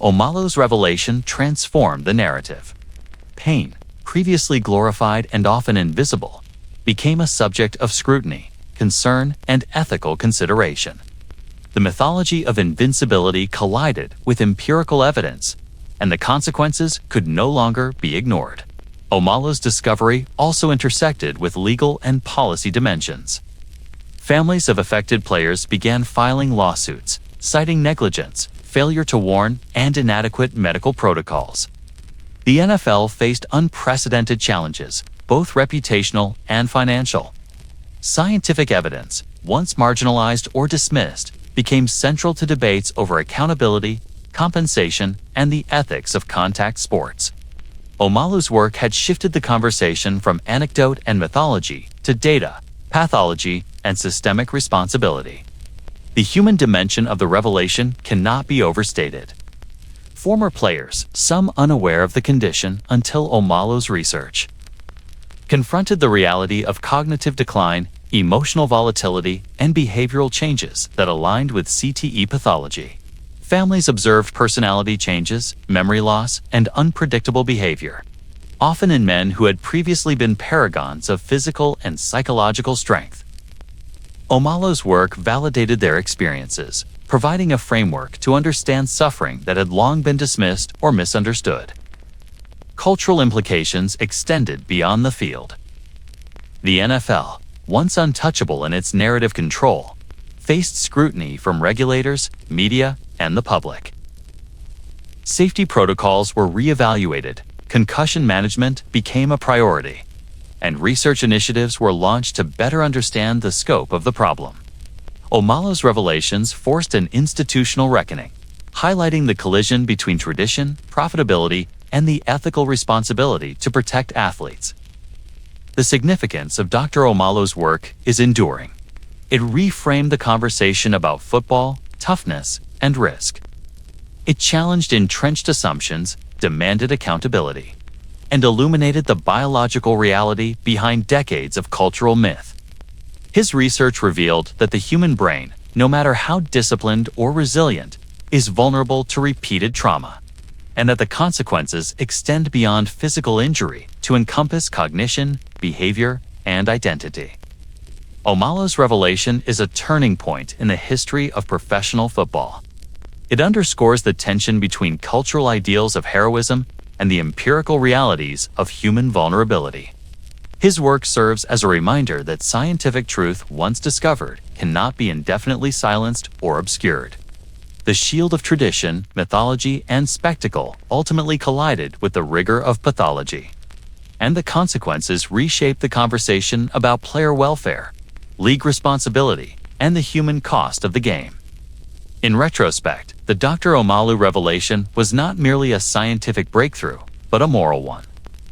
Omalu's revelation transformed the narrative. Pain, previously glorified and often invisible, became a subject of scrutiny, concern, and ethical consideration. The mythology of invincibility collided with empirical evidence, and the consequences could no longer be ignored. Omalu's discovery also intersected with legal and policy dimensions. Families of affected players began filing lawsuits, citing negligence, failure to warn, and inadequate medical protocols. The NFL faced unprecedented challenges, both reputational and financial. Scientific evidence, once marginalized or dismissed, became central to debates over accountability, compensation, and the ethics of contact sports. Omalu's work had shifted the conversation from anecdote and mythology to data, pathology, and systemic responsibility. The human dimension of the revelation cannot be overstated. Former players, some unaware of the condition until Omalu's research, confronted the reality of cognitive decline, emotional volatility, and behavioral changes that aligned with CTE pathology. Families observed personality changes, memory loss, and unpredictable behavior, often in men who had previously been paragons of physical and psychological strength. Omalu's work validated their experiences, providing a framework to understand suffering that had long been dismissed or misunderstood. Cultural implications extended beyond the field. The NFL, once untouchable in its narrative control, faced scrutiny from regulators, media, and the public. Safety protocols were reevaluated, concussion management became a priority, and research initiatives were launched to better understand the scope of the problem. Omalu's revelations forced an institutional reckoning, highlighting the collision between tradition, profitability, and the ethical responsibility to protect athletes. The significance of Dr. Omalu's work is enduring. It reframed the conversation about football, toughness, and risk. It challenged entrenched assumptions, demanded accountability, and illuminated the biological reality behind decades of cultural myth. His research revealed that the human brain, no matter how disciplined or resilient, is vulnerable to repeated trauma, and that the consequences extend beyond physical injury to encompass cognition, behavior, and identity. Omalu's revelation is a turning point in the history of professional football. It underscores the tension between cultural ideals of heroism and the empirical realities of human vulnerability. His work serves as a reminder that scientific truth once discovered cannot be indefinitely silenced or obscured. The shield of tradition, mythology, and spectacle ultimately collided with the rigor of pathology. And the consequences reshaped the conversation about player welfare, league responsibility, and the human cost of the game. In retrospect, the Dr. Omalu Revelation was not merely a scientific breakthrough, but a moral one.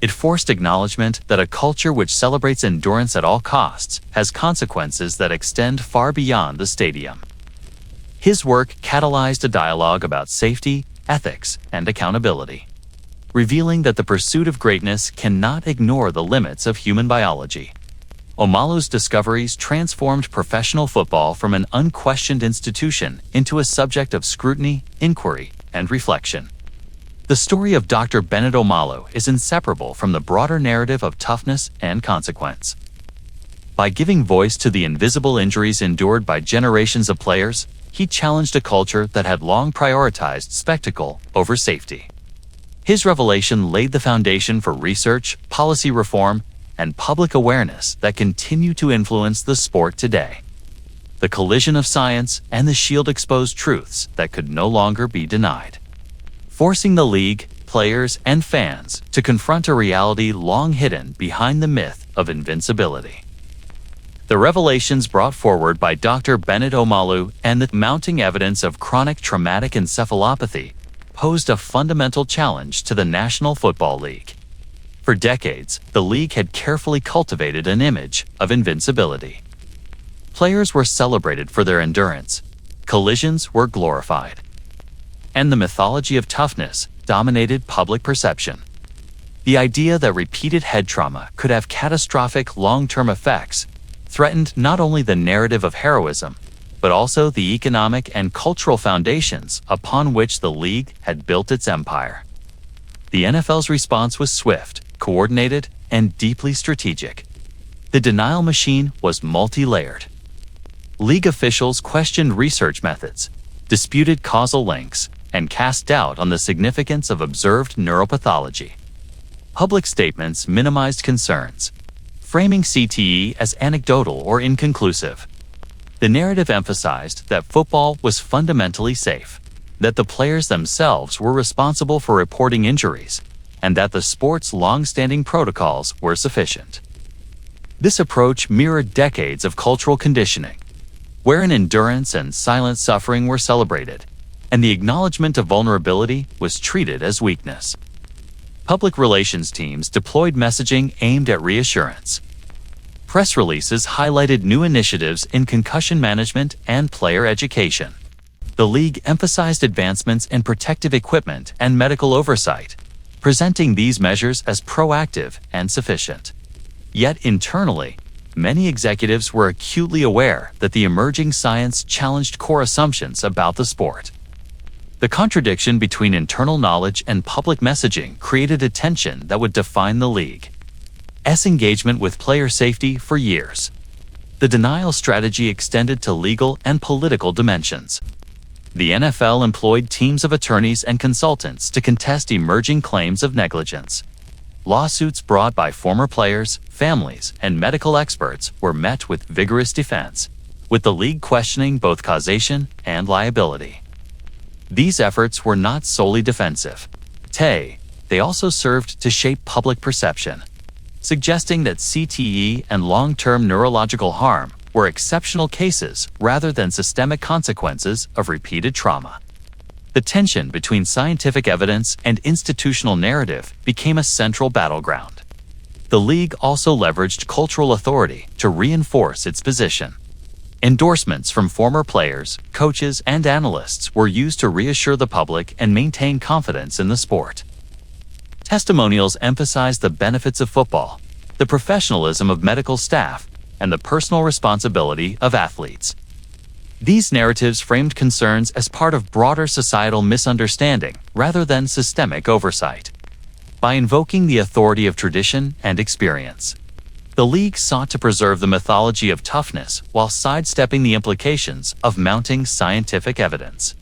It forced acknowledgement that a culture which celebrates endurance at all costs has consequences that extend far beyond the stadium. His work catalyzed a dialogue about safety, ethics, and accountability, revealing that the pursuit of greatness cannot ignore the limits of human biology. Omalu's discoveries transformed professional football from an unquestioned institution into a subject of scrutiny, inquiry, and reflection. The story of Dr. Bennet Omalu is inseparable from the broader narrative of toughness and consequence. By giving voice to the invisible injuries endured by generations of players, he challenged a culture that had long prioritized spectacle over safety. His revelation laid the foundation for research, policy reform, and public awareness that continue to influence the sport today. The collision of science and the shield exposed truths that could no longer be denied, forcing the league, players, and fans to confront a reality long hidden behind the myth of invincibility. The revelations brought forward by Dr. Bennet Omalu and the mounting evidence of chronic traumatic encephalopathy posed a fundamental challenge to the National Football League. For decades, the league had carefully cultivated an image of invincibility. Players were celebrated for their endurance, collisions were glorified, and the mythology of toughness dominated public perception. The idea that repeated head trauma could have catastrophic long-term effects threatened not only the narrative of heroism, but also the economic and cultural foundations upon which the league had built its empire. The NFL's response was swift, coordinated, and deeply strategic. The denial machine was multi-layered. League officials questioned research methods, disputed causal links, and cast doubt on the significance of observed neuropathology. Public statements minimized concerns, framing CTE as anecdotal or inconclusive. The narrative emphasized that football was fundamentally safe, that the players themselves were responsible for reporting injuries, and that the sport's long-standing protocols were sufficient. This approach mirrored decades of cultural conditioning, wherein endurance and silent suffering were celebrated, and the acknowledgement of vulnerability was treated as weakness. Public relations teams deployed messaging aimed at reassurance. Press releases highlighted new initiatives in concussion management and player education. The league emphasized advancements in protective equipment and medical oversight, presenting these measures as proactive and sufficient. Yet internally, many executives were acutely aware that the emerging science challenged core assumptions about the sport. The contradiction between internal knowledge and public messaging created a tension that would define the league's engagement with player safety for years. The denial strategy extended to legal and political dimensions. The NFL employed teams of attorneys and consultants to contest emerging claims of negligence. Lawsuits brought by former players, families, and medical experts were met with vigorous defense, with the league questioning both causation and liability. These efforts were not solely defensive. They also served to shape public perception, suggesting that CTE and long-term neurological harm were exceptional cases rather than systemic consequences of repeated trauma. The tension between scientific evidence and institutional narrative became a central battleground. The league also leveraged cultural authority to reinforce its position. Endorsements from former players, coaches, and analysts were used to reassure the public and maintain confidence in the sport. Testimonials emphasized the benefits of football, the professionalism of medical staff, and the personal responsibility of athletes. These narratives framed concerns as part of broader societal misunderstanding rather than systemic oversight. By invoking the authority of tradition and experience, the league sought to preserve the mythology of toughness while sidestepping the implications of mounting scientific evidence.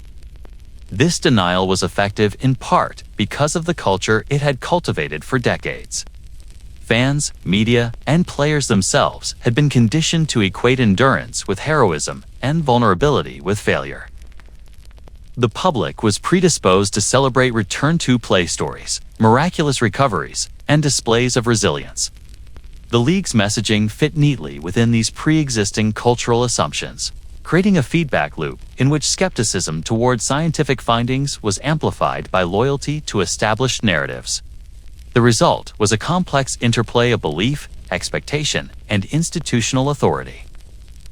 This denial was effective in part because of the culture it had cultivated for decades. Fans, media, and players themselves had been conditioned to equate endurance with heroism and vulnerability with failure. The public was predisposed to celebrate return-to-play stories, miraculous recoveries, and displays of resilience. The league's messaging fit neatly within these pre-existing cultural assumptions, creating a feedback loop in which skepticism toward scientific findings was amplified by loyalty to established narratives. The result was a complex interplay of belief, expectation, and institutional authority.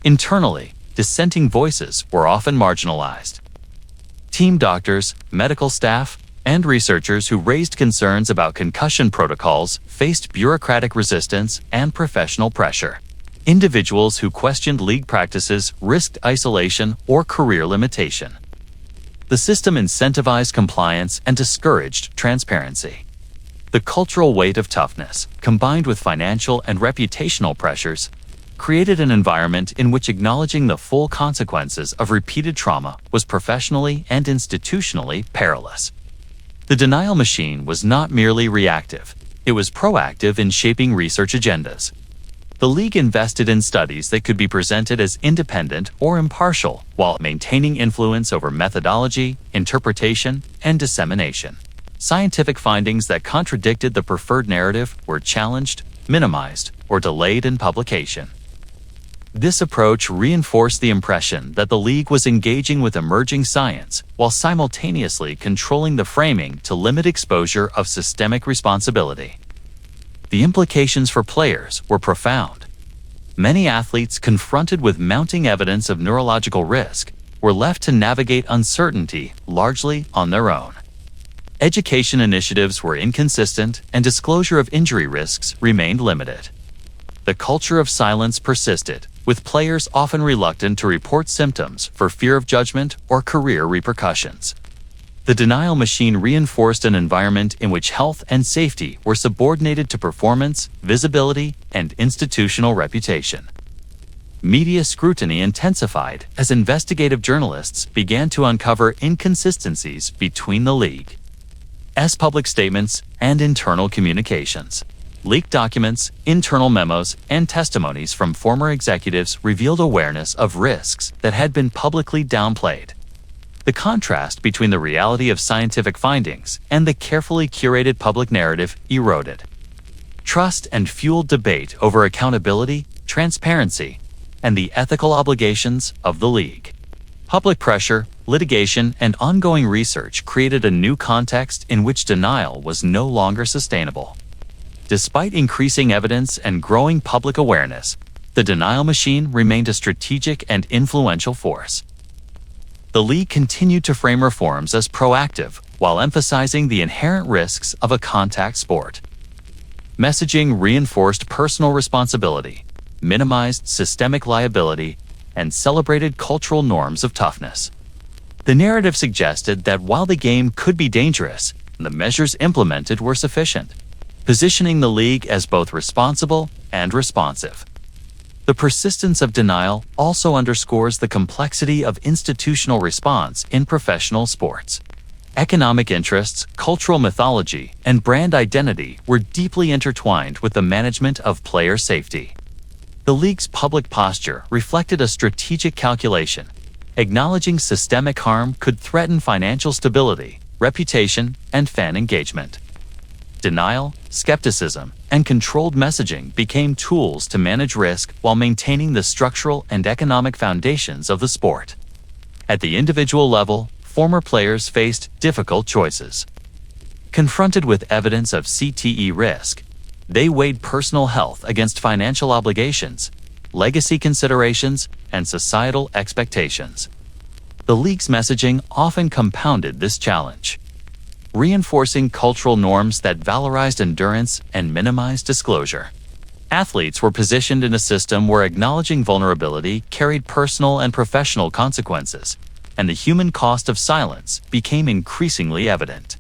Internally, dissenting voices were often marginalized. Team doctors, medical staff, and researchers who raised concerns about concussion protocols faced bureaucratic resistance and professional pressure. Individuals who questioned league practices risked isolation or career limitation. The system incentivized compliance and discouraged transparency. The cultural weight of toughness, combined with financial and reputational pressures, created an environment in which acknowledging the full consequences of repeated trauma was professionally and institutionally perilous. The denial machine was not merely reactive, it was proactive in shaping research agendas. The league invested in studies that could be presented as independent or impartial while maintaining influence over methodology, interpretation, and dissemination. Scientific findings that contradicted the preferred narrative were challenged, minimized, or delayed in publication. This approach reinforced the impression that the league was engaging with emerging science while simultaneously controlling the framing to limit exposure of systemic responsibility. The implications for players were profound. Many athletes confronted with mounting evidence of neurological risk were left to navigate uncertainty largely on their own. Education initiatives were inconsistent and disclosure of injury risks remained limited. The culture of silence persisted, with players often reluctant to report symptoms for fear of judgment or career repercussions. The denial machine reinforced an environment in which health and safety were subordinated to performance, visibility, and institutional reputation. Media scrutiny intensified as investigative journalists began to uncover inconsistencies between the league's public statements and internal communications. Leaked documents, internal memos, and testimonies from former executives revealed awareness of risks that had been publicly downplayed. The contrast between the reality of scientific findings and the carefully curated public narrative eroded. Trust and fueled debate over accountability, transparency, and the ethical obligations of the league. Public pressure, litigation, and ongoing research created a new context in which denial was no longer sustainable. Despite increasing evidence and growing public awareness, the denial machine remained a strategic and influential force. The league continued to frame reforms as proactive while emphasizing the inherent risks of a contact sport. Messaging reinforced personal responsibility, minimized systemic liability, and celebrated cultural norms of toughness. The narrative suggested that while the game could be dangerous, the measures implemented were sufficient, positioning the league as both responsible and responsive. The persistence of denial also underscores the complexity of institutional response in professional sports. Economic interests, cultural mythology, and brand identity were deeply intertwined with the management of player safety. The league's public posture reflected a strategic calculation, acknowledging systemic harm could threaten financial stability, reputation, and fan engagement. Denial, skepticism, and controlled messaging became tools to manage risk while maintaining the structural and economic foundations of the sport. At the individual level, former players faced difficult choices. Confronted with evidence of CTE risk, they weighed personal health against financial obligations, legacy considerations, and societal expectations. The league's messaging often compounded this challenge, reinforcing cultural norms that valorized endurance and minimized disclosure. Athletes were positioned in a system where acknowledging vulnerability carried personal and professional consequences, and the human cost of silence became increasingly evident.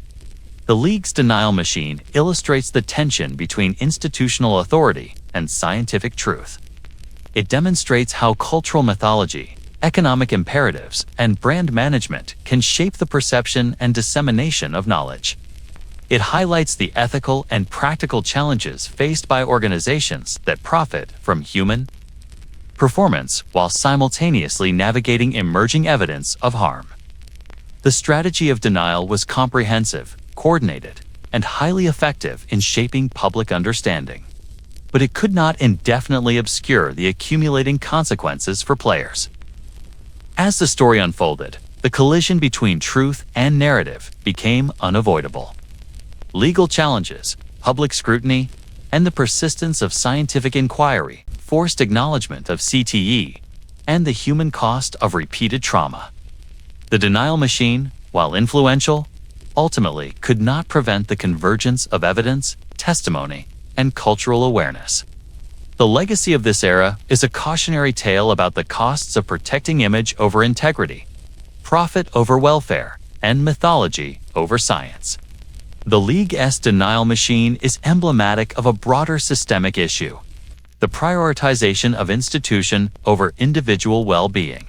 The league's denial machine illustrates the tension between institutional authority and scientific truth. It demonstrates how cultural mythology, economic imperatives, and brand management can shape the perception and dissemination of knowledge. It highlights the ethical and practical challenges faced by organizations that profit from human performance while simultaneously navigating emerging evidence of harm. The strategy of denial was comprehensive, coordinated, and highly effective in shaping public understanding. But it could not indefinitely obscure the accumulating consequences for players. As the story unfolded, the collision between truth and narrative became unavoidable. Legal challenges, public scrutiny, and the persistence of scientific inquiry forced acknowledgement of CTE and the human cost of repeated trauma. The denial machine, while influential, ultimately could not prevent the convergence of evidence, testimony, and cultural awareness. The legacy of this era is a cautionary tale about the costs of protecting image over integrity, profit over welfare, and mythology over science. The League's denial machine is emblematic of a broader systemic issue: the prioritization of institution over individual well-being.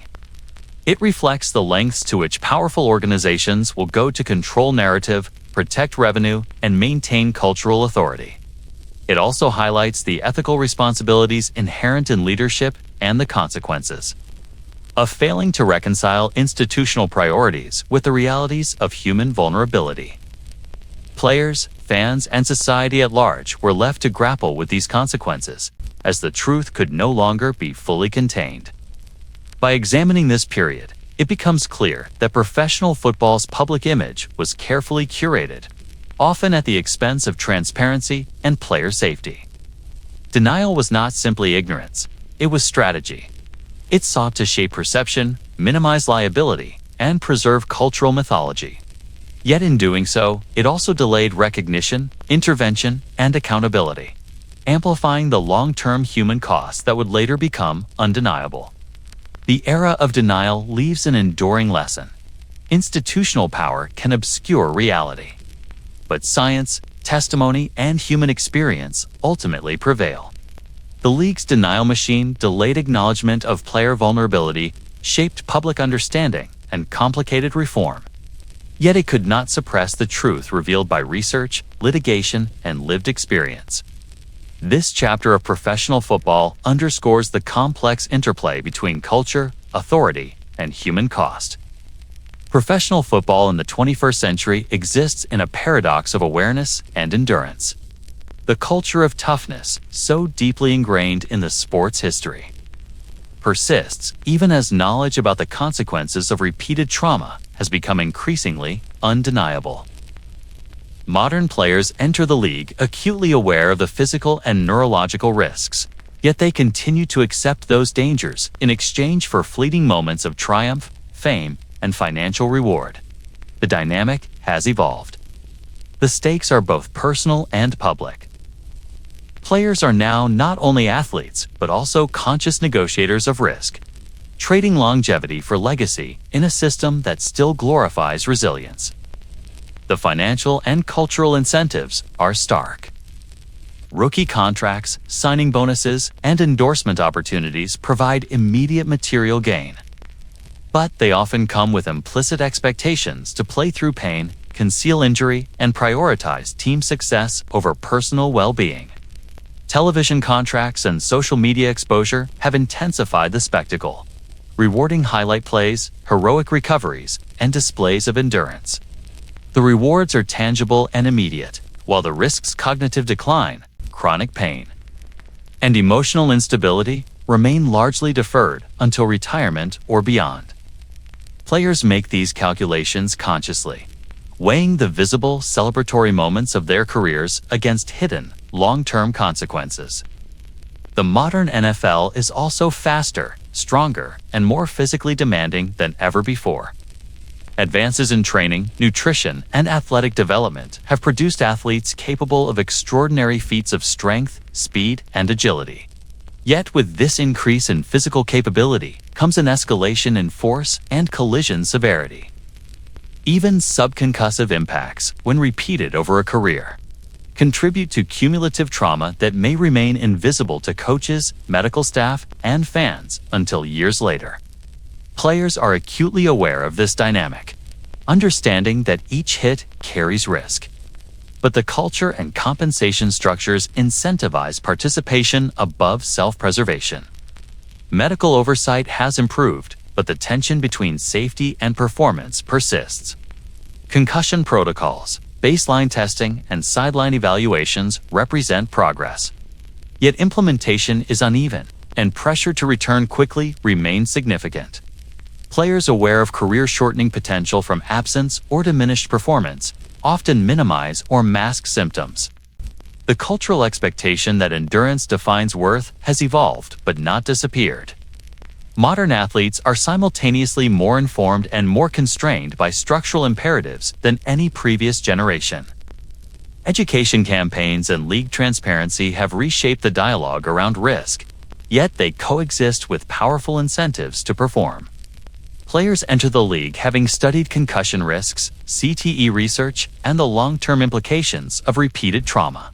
It reflects the lengths to which powerful organizations will go to control narrative, protect revenue, and maintain cultural authority. It also highlights the ethical responsibilities inherent in leadership and the consequences of failing to reconcile institutional priorities with the realities of human vulnerability. Players, fans, and society at large were left to grapple with these consequences, as the truth could no longer be fully contained. By examining this period, it becomes clear that professional football's public image was carefully curated, often at the expense of transparency and player safety. Denial was not simply ignorance, it was strategy. It sought to shape perception, minimize liability, and preserve cultural mythology. Yet in doing so, it also delayed recognition, intervention, and accountability, amplifying the long-term human costs that would later become undeniable. The era of denial leaves an enduring lesson. Institutional power can obscure reality, but science, testimony, and human experience ultimately prevail. The league's denial machine delayed acknowledgement of player vulnerability, shaped public understanding, and complicated reform. Yet it could not suppress the truth revealed by research, litigation, and lived experience. This chapter of professional football underscores the complex interplay between culture, authority, and human cost. Professional football in the 21st century exists in a paradox of awareness and endurance. The culture of toughness, so deeply ingrained in the sport's history, persists even as knowledge about the consequences of repeated trauma has become increasingly undeniable. Modern players enter the league acutely aware of the physical and neurological risks, yet they continue to accept those dangers in exchange for fleeting moments of triumph, fame, and financial reward. The dynamic has evolved. The stakes are both personal and public. Players are now not only athletes, but also conscious negotiators of risk, trading longevity for legacy in a system that still glorifies resilience. The financial and cultural incentives are stark. Rookie contracts, signing bonuses, and endorsement opportunities provide immediate material gain. But they often come with implicit expectations to play through pain, conceal injury, and prioritize team success over personal well-being. Television contracts and social media exposure have intensified the spectacle, rewarding highlight plays, heroic recoveries, and displays of endurance. The rewards are tangible and immediate, while the risks cognitive decline, chronic pain, and emotional instability remain largely deferred until retirement or beyond. Players make these calculations consciously, weighing the visible, celebratory moments of their careers against hidden, long-term consequences. The modern NFL is also faster, stronger, and more physically demanding than ever before. Advances in training, nutrition, and athletic development have produced athletes capable of extraordinary feats of strength, speed, and agility. Yet with this increase in physical capability comes an escalation in force and collision severity. Even subconcussive impacts, when repeated over a career, contribute to cumulative trauma that may remain invisible to coaches, medical staff, and fans until years later. Players are acutely aware of this dynamic, understanding that each hit carries risk. But the culture and compensation structures incentivize participation above self-preservation. Medical oversight has improved, but the tension between safety and performance persists. Concussion protocols, baseline testing, and sideline evaluations represent progress. Yet implementation is uneven, and pressure to return quickly remains significant. Players aware of career-shortening potential from absence or diminished performance often minimize or mask symptoms. The cultural expectation that endurance defines worth has evolved but not disappeared. Modern athletes are simultaneously more informed and more constrained by structural imperatives than any previous generation. Education campaigns and league transparency have reshaped the dialogue around risk, yet they coexist with powerful incentives to perform. Players enter the league having studied concussion risks, CTE research, and the long-term implications of repeated trauma.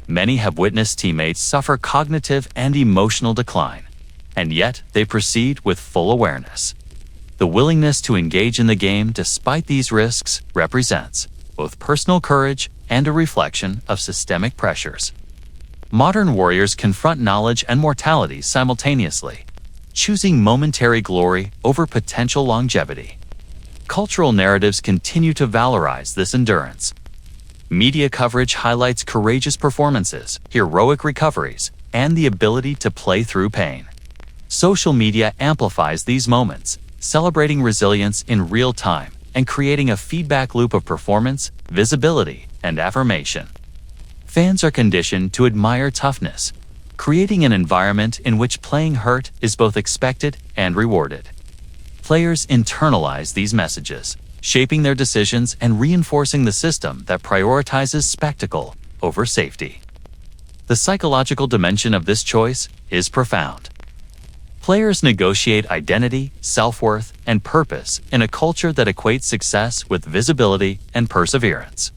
Many have witnessed teammates suffer cognitive and emotional decline, and yet they proceed with full awareness. The willingness to engage in the game despite these risks represents both personal courage and a reflection of systemic pressures. Modern warriors confront knowledge and mortality simultaneously, choosing momentary glory over potential longevity. Cultural narratives continue to valorize this endurance. Media coverage highlights courageous performances, heroic recoveries, and the ability to play through pain. Social media amplifies these moments, celebrating resilience in real time and creating a feedback loop of performance, visibility, and affirmation. Fans are conditioned to admire toughness, creating an environment in which playing hurt is both expected and rewarded. Players internalize these messages, shaping their decisions and reinforcing the system that prioritizes spectacle over safety. The psychological dimension of this choice is profound. Players negotiate identity, self-worth, and purpose in a culture that equates success with visibility and perseverance.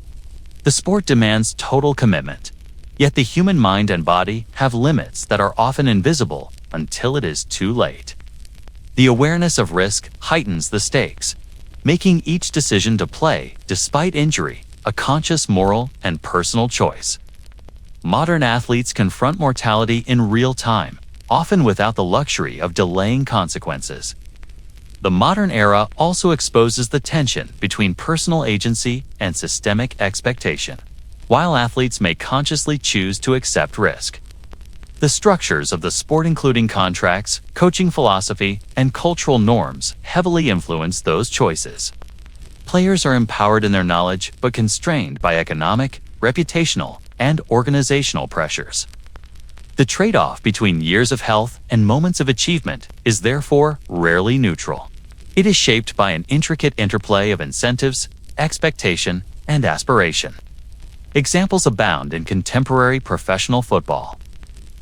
The sport demands total commitment, yet the human mind and body have limits that are often invisible until it is too late. The awareness of risk heightens the stakes, making each decision to play, despite injury, a conscious moral and personal choice. Modern athletes confront mortality in real time, often without the luxury of delaying consequences. The modern era also exposes the tension between personal agency and systemic expectation. While athletes may consciously choose to accept risk, the structures of the sport, including contracts, coaching philosophy, and cultural norms, heavily influence those choices. Players are empowered in their knowledge but constrained by economic, reputational, and organizational pressures. The trade-off between years of health and moments of achievement is therefore rarely neutral. It is shaped by an intricate interplay of incentives, expectation, and aspiration. Examples abound in contemporary professional football.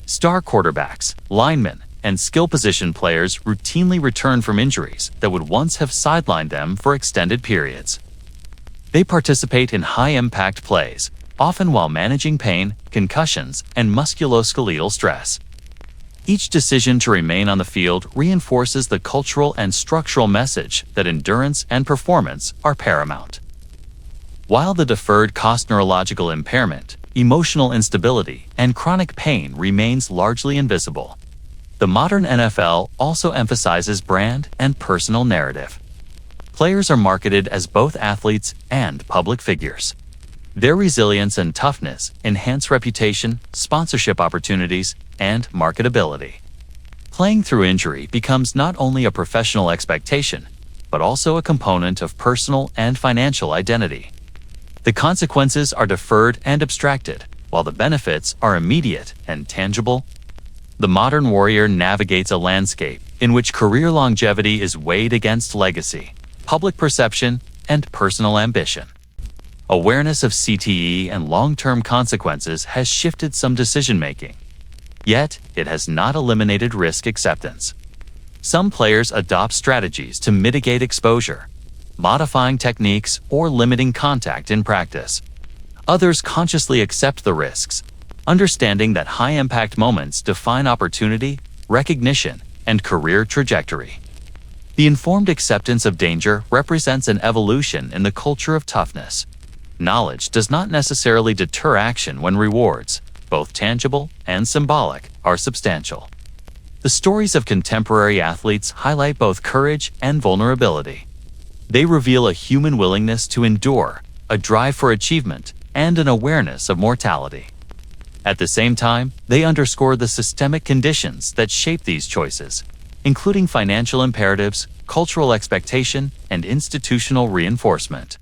Star quarterbacks, linemen, and skill position players routinely return from injuries that would once have sidelined them for extended periods. They participate in high-impact plays, often while managing pain, concussions, and musculoskeletal stress. Each decision to remain on the field reinforces the cultural and structural message that endurance and performance are paramount. While the deferred cost neurological impairment, emotional instability, and chronic pain remains largely invisible, the modern NFL also emphasizes brand and personal narrative. Players are marketed as both athletes and public figures. Their resilience and toughness enhance reputation, sponsorship opportunities, and marketability. Playing through injury becomes not only a professional expectation, but also a component of personal and financial identity. The consequences are deferred and abstracted, while the benefits are immediate and tangible. The modern warrior navigates a landscape in which career longevity is weighed against legacy, public perception, and personal ambition. Awareness of CTE and long-term consequences has shifted some decision-making, yet it has not eliminated risk acceptance. Some players adopt strategies to mitigate exposure, modifying techniques or limiting contact in practice. Others consciously accept the risks, understanding that high-impact moments define opportunity, recognition, and career trajectory. The informed acceptance of danger represents an evolution in the culture of toughness. Knowledge does not necessarily deter action when rewards, both tangible and symbolic, are substantial. The stories of contemporary athletes highlight both courage and vulnerability. They reveal a human willingness to endure, a drive for achievement, and an awareness of mortality. At the same time, they underscore the systemic conditions that shape these choices, including financial imperatives, cultural expectation, and institutional reinforcement.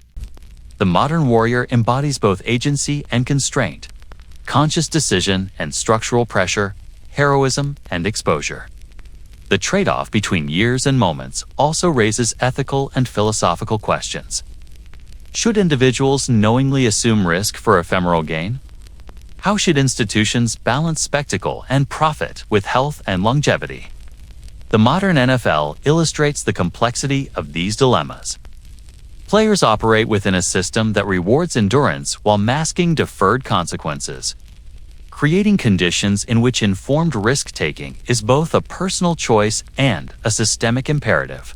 The modern warrior embodies both agency and constraint, conscious decision and structural pressure, heroism and exposure. The trade-off between years and moments also raises ethical and philosophical questions. Should individuals knowingly assume risk for ephemeral gain? How should institutions balance spectacle and profit with health and longevity? The modern NFL illustrates the complexity of these dilemmas. Players operate within a system that rewards endurance while masking deferred consequences, creating conditions in which informed risk-taking is both a personal choice and a systemic imperative.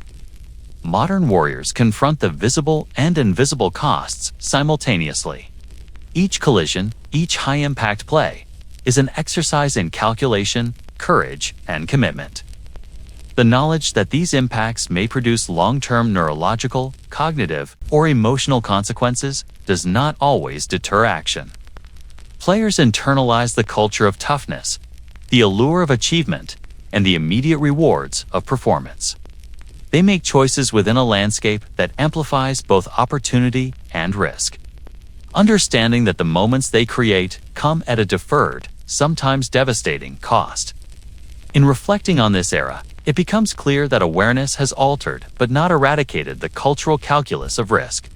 Modern warriors confront the visible and invisible costs simultaneously. Each collision, each high-impact play, is an exercise in calculation, courage, and commitment. The knowledge that these impacts may produce long-term neurological, cognitive, or emotional consequences does not always deter action. Players internalize the culture of toughness, the allure of achievement, and the immediate rewards of performance. They make choices within a landscape that amplifies both opportunity and risk, understanding that the moments they create come at a deferred, sometimes devastating cost. In reflecting on this era, it becomes clear that awareness has altered but not eradicated the cultural calculus of risk.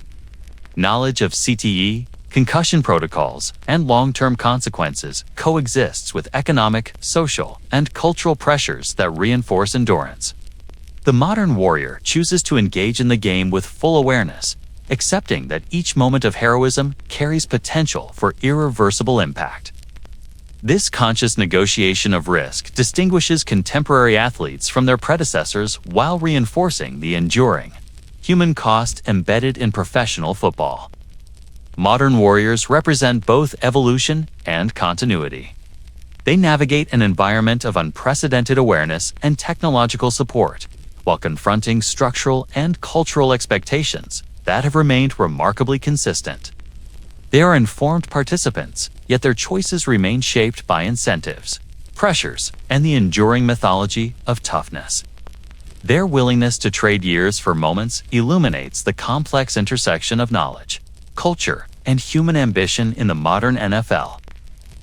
Knowledge of CTE, concussion protocols, and long-term consequences coexists with economic, social, and cultural pressures that reinforce endurance. The modern warrior chooses to engage in the game with full awareness, accepting that each moment of heroism carries potential for irreversible impact. This conscious negotiation of risk distinguishes contemporary athletes from their predecessors while reinforcing the enduring human cost embedded in professional football. Modern warriors represent both evolution and continuity. They navigate an environment of unprecedented awareness and technological support, while confronting structural and cultural expectations that have remained remarkably consistent. They are informed participants, yet their choices remain shaped by incentives, pressures, and the enduring mythology of toughness. Their willingness to trade years for moments illuminates the complex intersection of knowledge, culture, and human ambition in the modern NFL.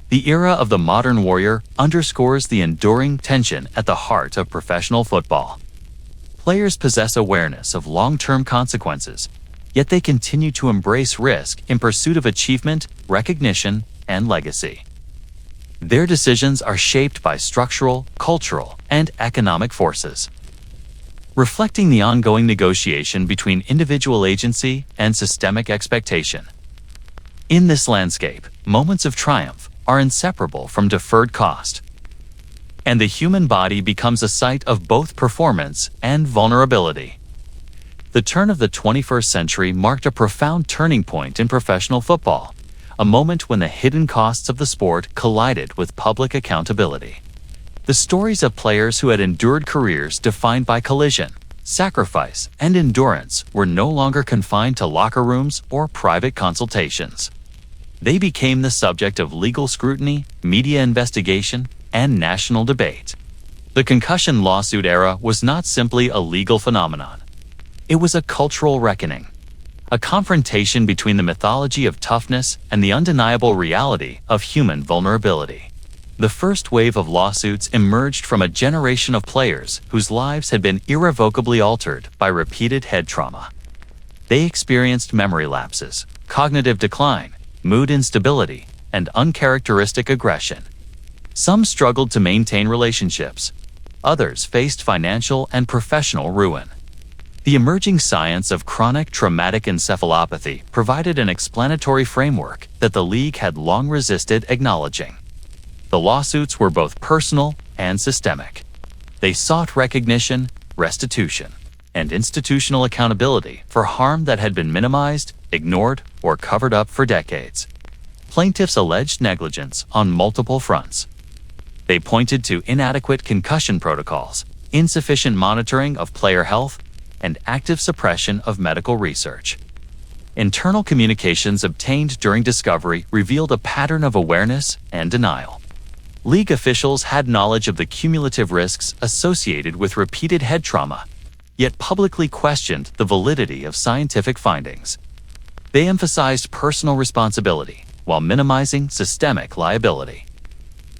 The era of the modern warrior underscores the enduring tension at the heart of professional football. Players possess awareness of long-term consequences, yet they continue to embrace risk in pursuit of achievement, recognition, and legacy. Their decisions are shaped by structural, cultural, and economic forces, reflecting the ongoing negotiation between individual agency and systemic expectation. In this landscape, moments of triumph are inseparable from deferred cost, and the human body becomes a site of both performance and vulnerability. The turn of the 21st century marked a profound turning point in professional football, a moment when the hidden costs of the sport collided with public accountability. The stories of players who had endured careers defined by collision, sacrifice, and endurance were no longer confined to locker rooms or private consultations. They became the subject of legal scrutiny, media investigation, and national debate. The concussion lawsuit era was not simply a legal phenomenon. It was a cultural reckoning, a confrontation between the mythology of toughness and the undeniable reality of human vulnerability. The first wave of lawsuits emerged from a generation of players whose lives had been irrevocably altered by repeated head trauma. They experienced memory lapses, cognitive decline, mood instability, and uncharacteristic aggression. Some struggled to maintain relationships. Others faced financial and professional ruin. The emerging science of chronic traumatic encephalopathy provided an explanatory framework that the league had long resisted acknowledging. The lawsuits were both personal and systemic. They sought recognition, restitution, and institutional accountability for harm that had been minimized, ignored, or covered up for decades. Plaintiffs alleged negligence on multiple fronts. They pointed to inadequate concussion protocols, insufficient monitoring of player health, and active suppression of medical research. Internal communications obtained during discovery revealed a pattern of awareness and denial. League officials had knowledge of the cumulative risks associated with repeated head trauma, yet publicly questioned the validity of scientific findings. They emphasized personal responsibility while minimizing systemic liability.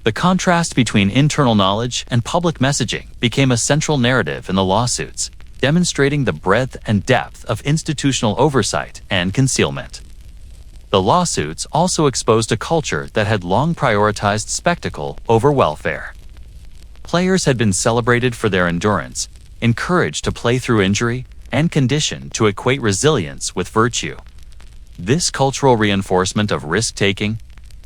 The contrast between internal knowledge and public messaging became a central narrative in the lawsuits, demonstrating the breadth and depth of institutional oversight and concealment. The lawsuits also exposed a culture that had long prioritized spectacle over welfare. Players had been celebrated for their endurance, encouraged to play through injury, and conditioned to equate resilience with virtue. This cultural reinforcement of risk-taking,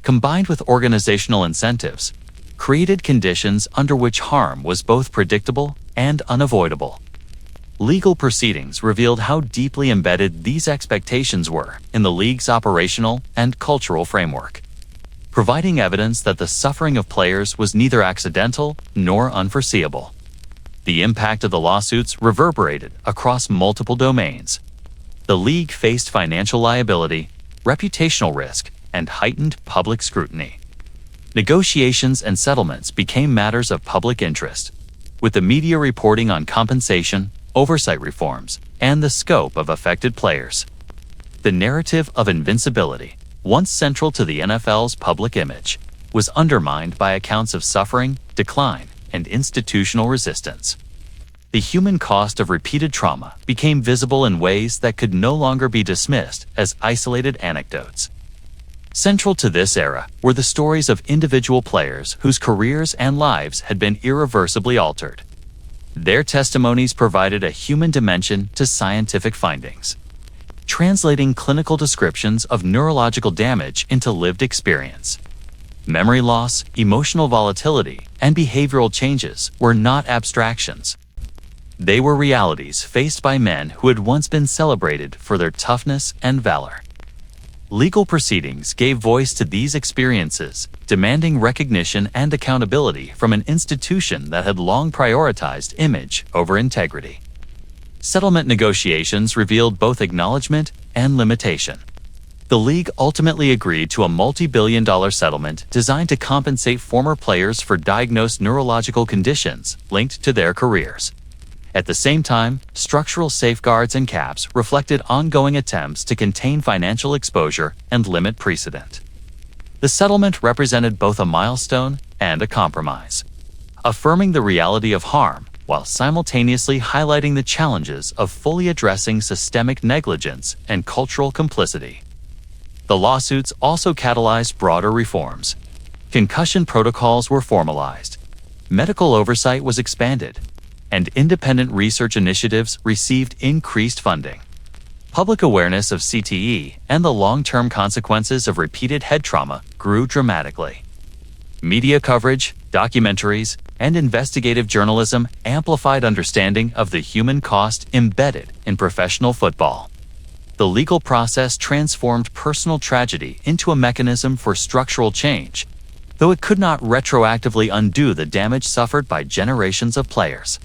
combined with organizational incentives, created conditions under which harm was both predictable and unavoidable. Legal proceedings revealed how deeply embedded these expectations were in the league's operational and cultural framework, providing evidence that the suffering of players was neither accidental nor unforeseeable. The impact of the lawsuits reverberated across multiple domains. The league faced financial liability, reputational risk, and heightened public scrutiny. Negotiations and settlements became matters of public interest, with the media reporting on compensation, oversight reforms, and the scope of affected players. The narrative of invincibility, once central to the NFL's public image, was undermined by accounts of suffering, decline, and institutional resistance. The human cost of repeated trauma became visible in ways that could no longer be dismissed as isolated anecdotes. Central to this era were the stories of individual players whose careers and lives had been irreversibly altered. Their testimonies provided a human dimension to scientific findings, translating clinical descriptions of neurological damage into lived experience. Memory loss, emotional volatility, and behavioral changes were not abstractions. They were realities faced by men who had once been celebrated for their toughness and valor. Legal proceedings gave voice to these experiences, demanding recognition and accountability from an institution that had long prioritized image over integrity. Settlement negotiations revealed both acknowledgement and limitation. The league ultimately agreed to a multi-billion-dollar settlement designed to compensate former players for diagnosed neurological conditions linked to their careers. At the same time, structural safeguards and caps reflected ongoing attempts to contain financial exposure and limit precedent. The settlement represented both a milestone and a compromise, affirming the reality of harm while simultaneously highlighting the challenges of fully addressing systemic negligence and cultural complicity. The lawsuits also catalyzed broader reforms. Concussion protocols were formalized, medical oversight was expanded, and independent research initiatives received increased funding. Public awareness of CTE and the long-term consequences of repeated head trauma grew dramatically. Media coverage, documentaries, and investigative journalism amplified understanding of the human cost embedded in professional football. The legal process transformed personal tragedy into a mechanism for structural change, though it could not retroactively undo the damage suffered by generations of players.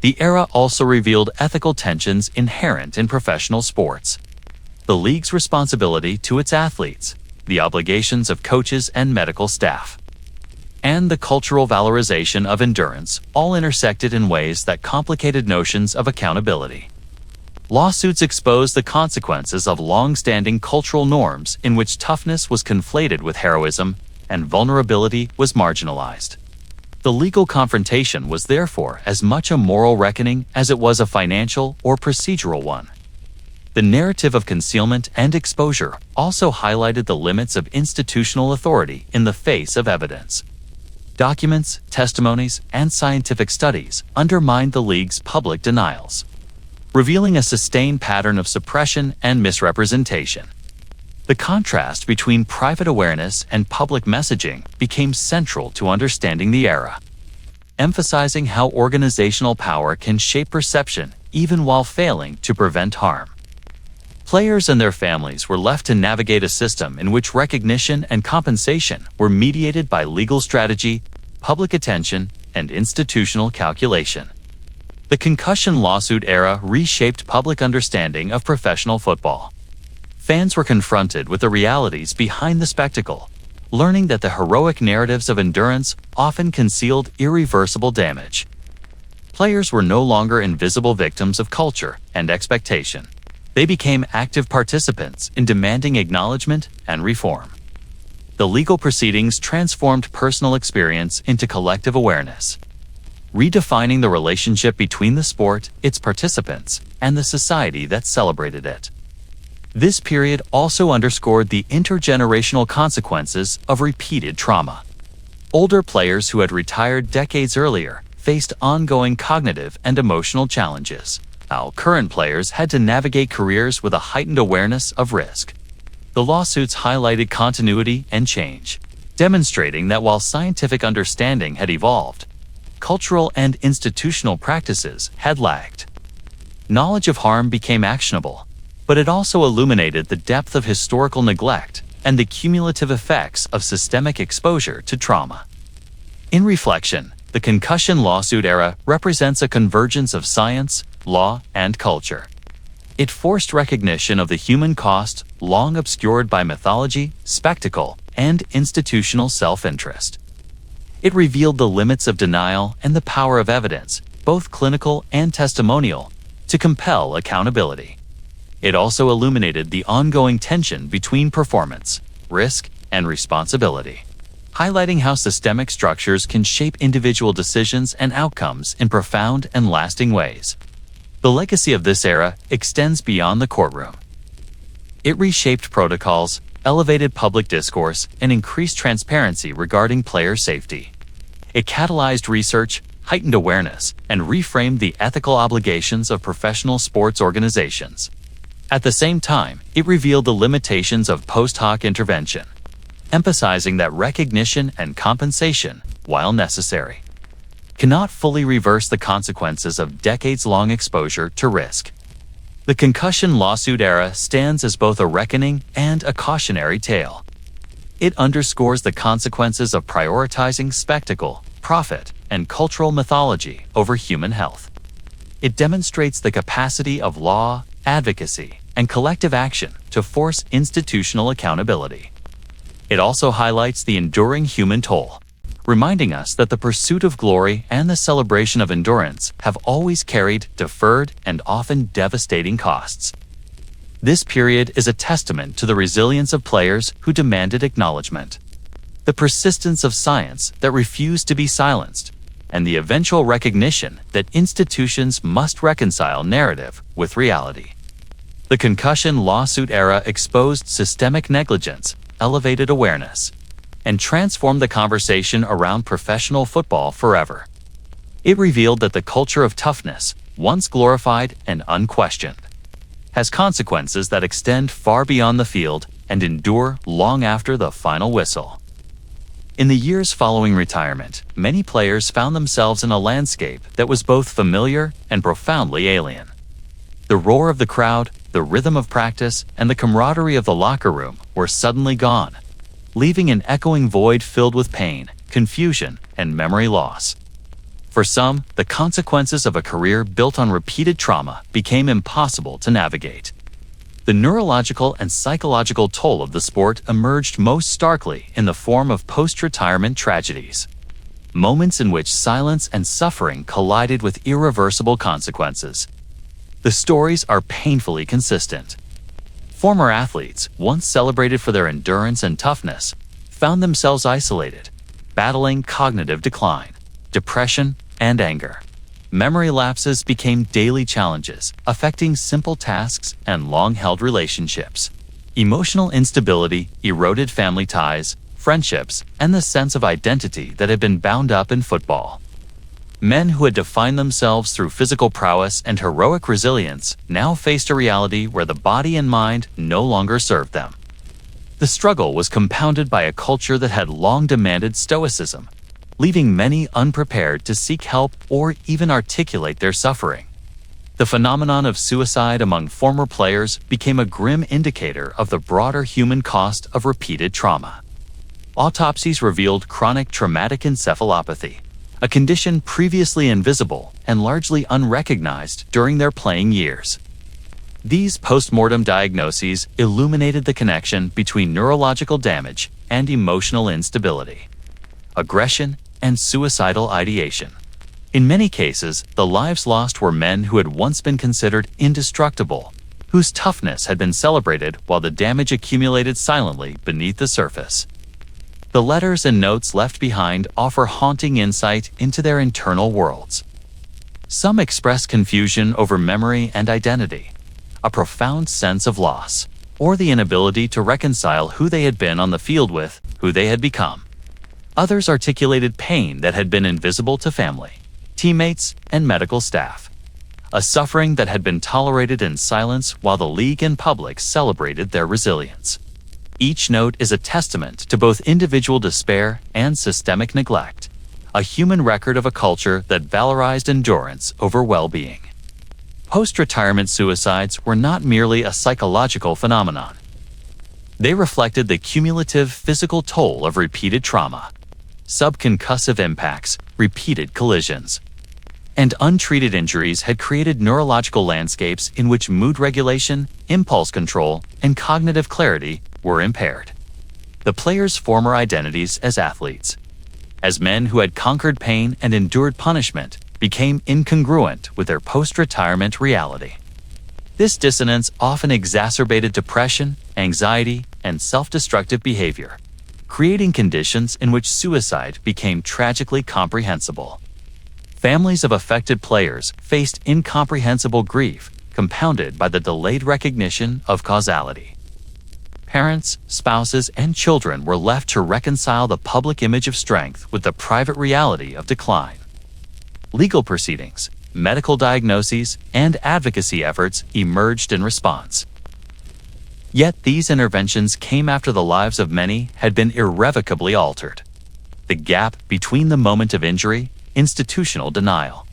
The era also revealed ethical tensions inherent in professional sports. The league's responsibility to its athletes, the obligations of coaches and medical staff, and the cultural valorization of endurance all intersected in ways that complicated notions of accountability. Lawsuits exposed the consequences of long-standing cultural norms in which toughness was conflated with heroism and vulnerability was marginalized. The legal confrontation was therefore as much a moral reckoning as it was a financial or procedural one. The narrative of concealment and exposure also highlighted the limits of institutional authority in the face of evidence. Documents, testimonies, and scientific studies undermined the league's public denials, revealing a sustained pattern of suppression and misrepresentation. The contrast between private awareness and public messaging became central to understanding the era, emphasizing how organizational power can shape perception even while failing to prevent harm. Players and their families were left to navigate a system in which recognition and compensation were mediated by legal strategy, public attention, and institutional calculation. The concussion lawsuit era reshaped public understanding of professional football. Fans were confronted with the realities behind the spectacle, learning that the heroic narratives of endurance often concealed irreversible damage. Players were no longer invisible victims of culture and expectation. They became active participants in demanding acknowledgement and reform. The legal proceedings transformed personal experience into collective awareness, redefining the relationship between the sport, its participants, and the society that celebrated it. This period also underscored the intergenerational consequences of repeated trauma. Older players who had retired decades earlier faced ongoing cognitive and emotional challenges, while current players had to navigate careers with a heightened awareness of risk. The lawsuits highlighted continuity and change, demonstrating that while scientific understanding had evolved, cultural and institutional practices had lagged. Knowledge of harm became actionable, but it also illuminated the depth of historical neglect and the cumulative effects of systemic exposure to trauma. In reflection, the concussion lawsuit era represents a convergence of science, law, and culture. It forced recognition of the human cost long obscured by mythology, spectacle, and institutional self-interest. It revealed the limits of denial and the power of evidence, both clinical and testimonial, to compel accountability. It also illuminated the ongoing tension between performance, risk, and responsibility, highlighting how systemic structures can shape individual decisions and outcomes in profound and lasting ways. The legacy of this era extends beyond the courtroom. It reshaped protocols, elevated public discourse, and increased transparency regarding player safety. It catalyzed research, heightened awareness, and reframed the ethical obligations of professional sports organizations. At the same time, it revealed the limitations of post hoc intervention, emphasizing that recognition and compensation, while necessary, cannot fully reverse the consequences of decades-long exposure to risk. The concussion lawsuit era stands as both a reckoning and a cautionary tale. It underscores the consequences of prioritizing spectacle, profit, and cultural mythology over human health. It demonstrates the capacity of law, advocacy, and collective action to force institutional accountability. It also highlights the enduring human toll, reminding us that the pursuit of glory and the celebration of endurance have always carried deferred and often devastating costs. This period is a testament to the resilience of players who demanded acknowledgement, the persistence of science that refused to be silenced, and the eventual recognition that institutions must reconcile narrative with reality. The concussion lawsuit era exposed systemic negligence, elevated awareness, and transformed the conversation around professional football forever. It revealed that the culture of toughness, once glorified and unquestioned, has consequences that extend far beyond the field and endure long after the final whistle. In the years following retirement, many players found themselves in a landscape that was both familiar and profoundly alien. The roar of the crowd, the rhythm of practice, and the camaraderie of the locker room were suddenly gone, leaving an echoing void filled with pain, confusion, and memory loss. For some, the consequences of a career built on repeated trauma became impossible to navigate. The neurological and psychological toll of the sport emerged most starkly in the form of post-retirement tragedies, moments in which silence and suffering collided with irreversible consequences. The stories are painfully consistent. Former athletes, once celebrated for their endurance and toughness, found themselves isolated, battling cognitive decline, depression, and anger. Memory lapses became daily challenges, affecting simple tasks and long-held relationships. Emotional instability eroded family ties, friendships, and the sense of identity that had been bound up in football. Men who had defined themselves through physical prowess and heroic resilience now faced a reality where the body and mind no longer served them. The struggle was compounded by a culture that had long demanded stoicism, leaving many unprepared to seek help or even articulate their suffering. The phenomenon of suicide among former players became a grim indicator of the broader human cost of repeated trauma. autopsies revealed chronic traumatic encephalopathy, a condition previously invisible and largely unrecognized during their playing years. These postmortem diagnoses illuminated the connection between neurological damage and emotional instability, aggression, and suicidal ideation. In many cases, the lives lost were men who had once been considered indestructible, whose toughness had been celebrated while the damage accumulated silently beneath the surface. The letters and notes left behind offer haunting insight into their internal worlds. Some express confusion over memory and identity, a profound sense of loss, or the inability to reconcile who they had been on the field with who they had become. Others articulated pain that had been invisible to family, teammates, and medical staff, a suffering that had been tolerated in silence while the league and public celebrated their resilience. Each note is a testament to both individual despair and systemic neglect, a human record of a culture that valorized endurance over well-being. Post-retirement suicides were not merely a psychological phenomenon. They reflected the cumulative physical toll of repeated trauma, subconcussive impacts, repeated collisions, and untreated injuries had created neurological landscapes in which mood regulation, impulse control, and cognitive clarity were impaired. The players' former identities as athletes, as men who had conquered pain and endured punishment, became incongruent with their post-retirement reality. This dissonance often exacerbated depression, anxiety, and self-destructive behavior, creating conditions in which suicide became tragically comprehensible. Families of affected players faced incomprehensible grief, compounded by the delayed recognition of causality. Parents, spouses, and children were left to reconcile the public image of strength with the private reality of decline. Legal proceedings, medical diagnoses, and advocacy efforts emerged in response. Yet these interventions came after the lives of many had been irrevocably altered. The gap between the moment of injury, institutional denial,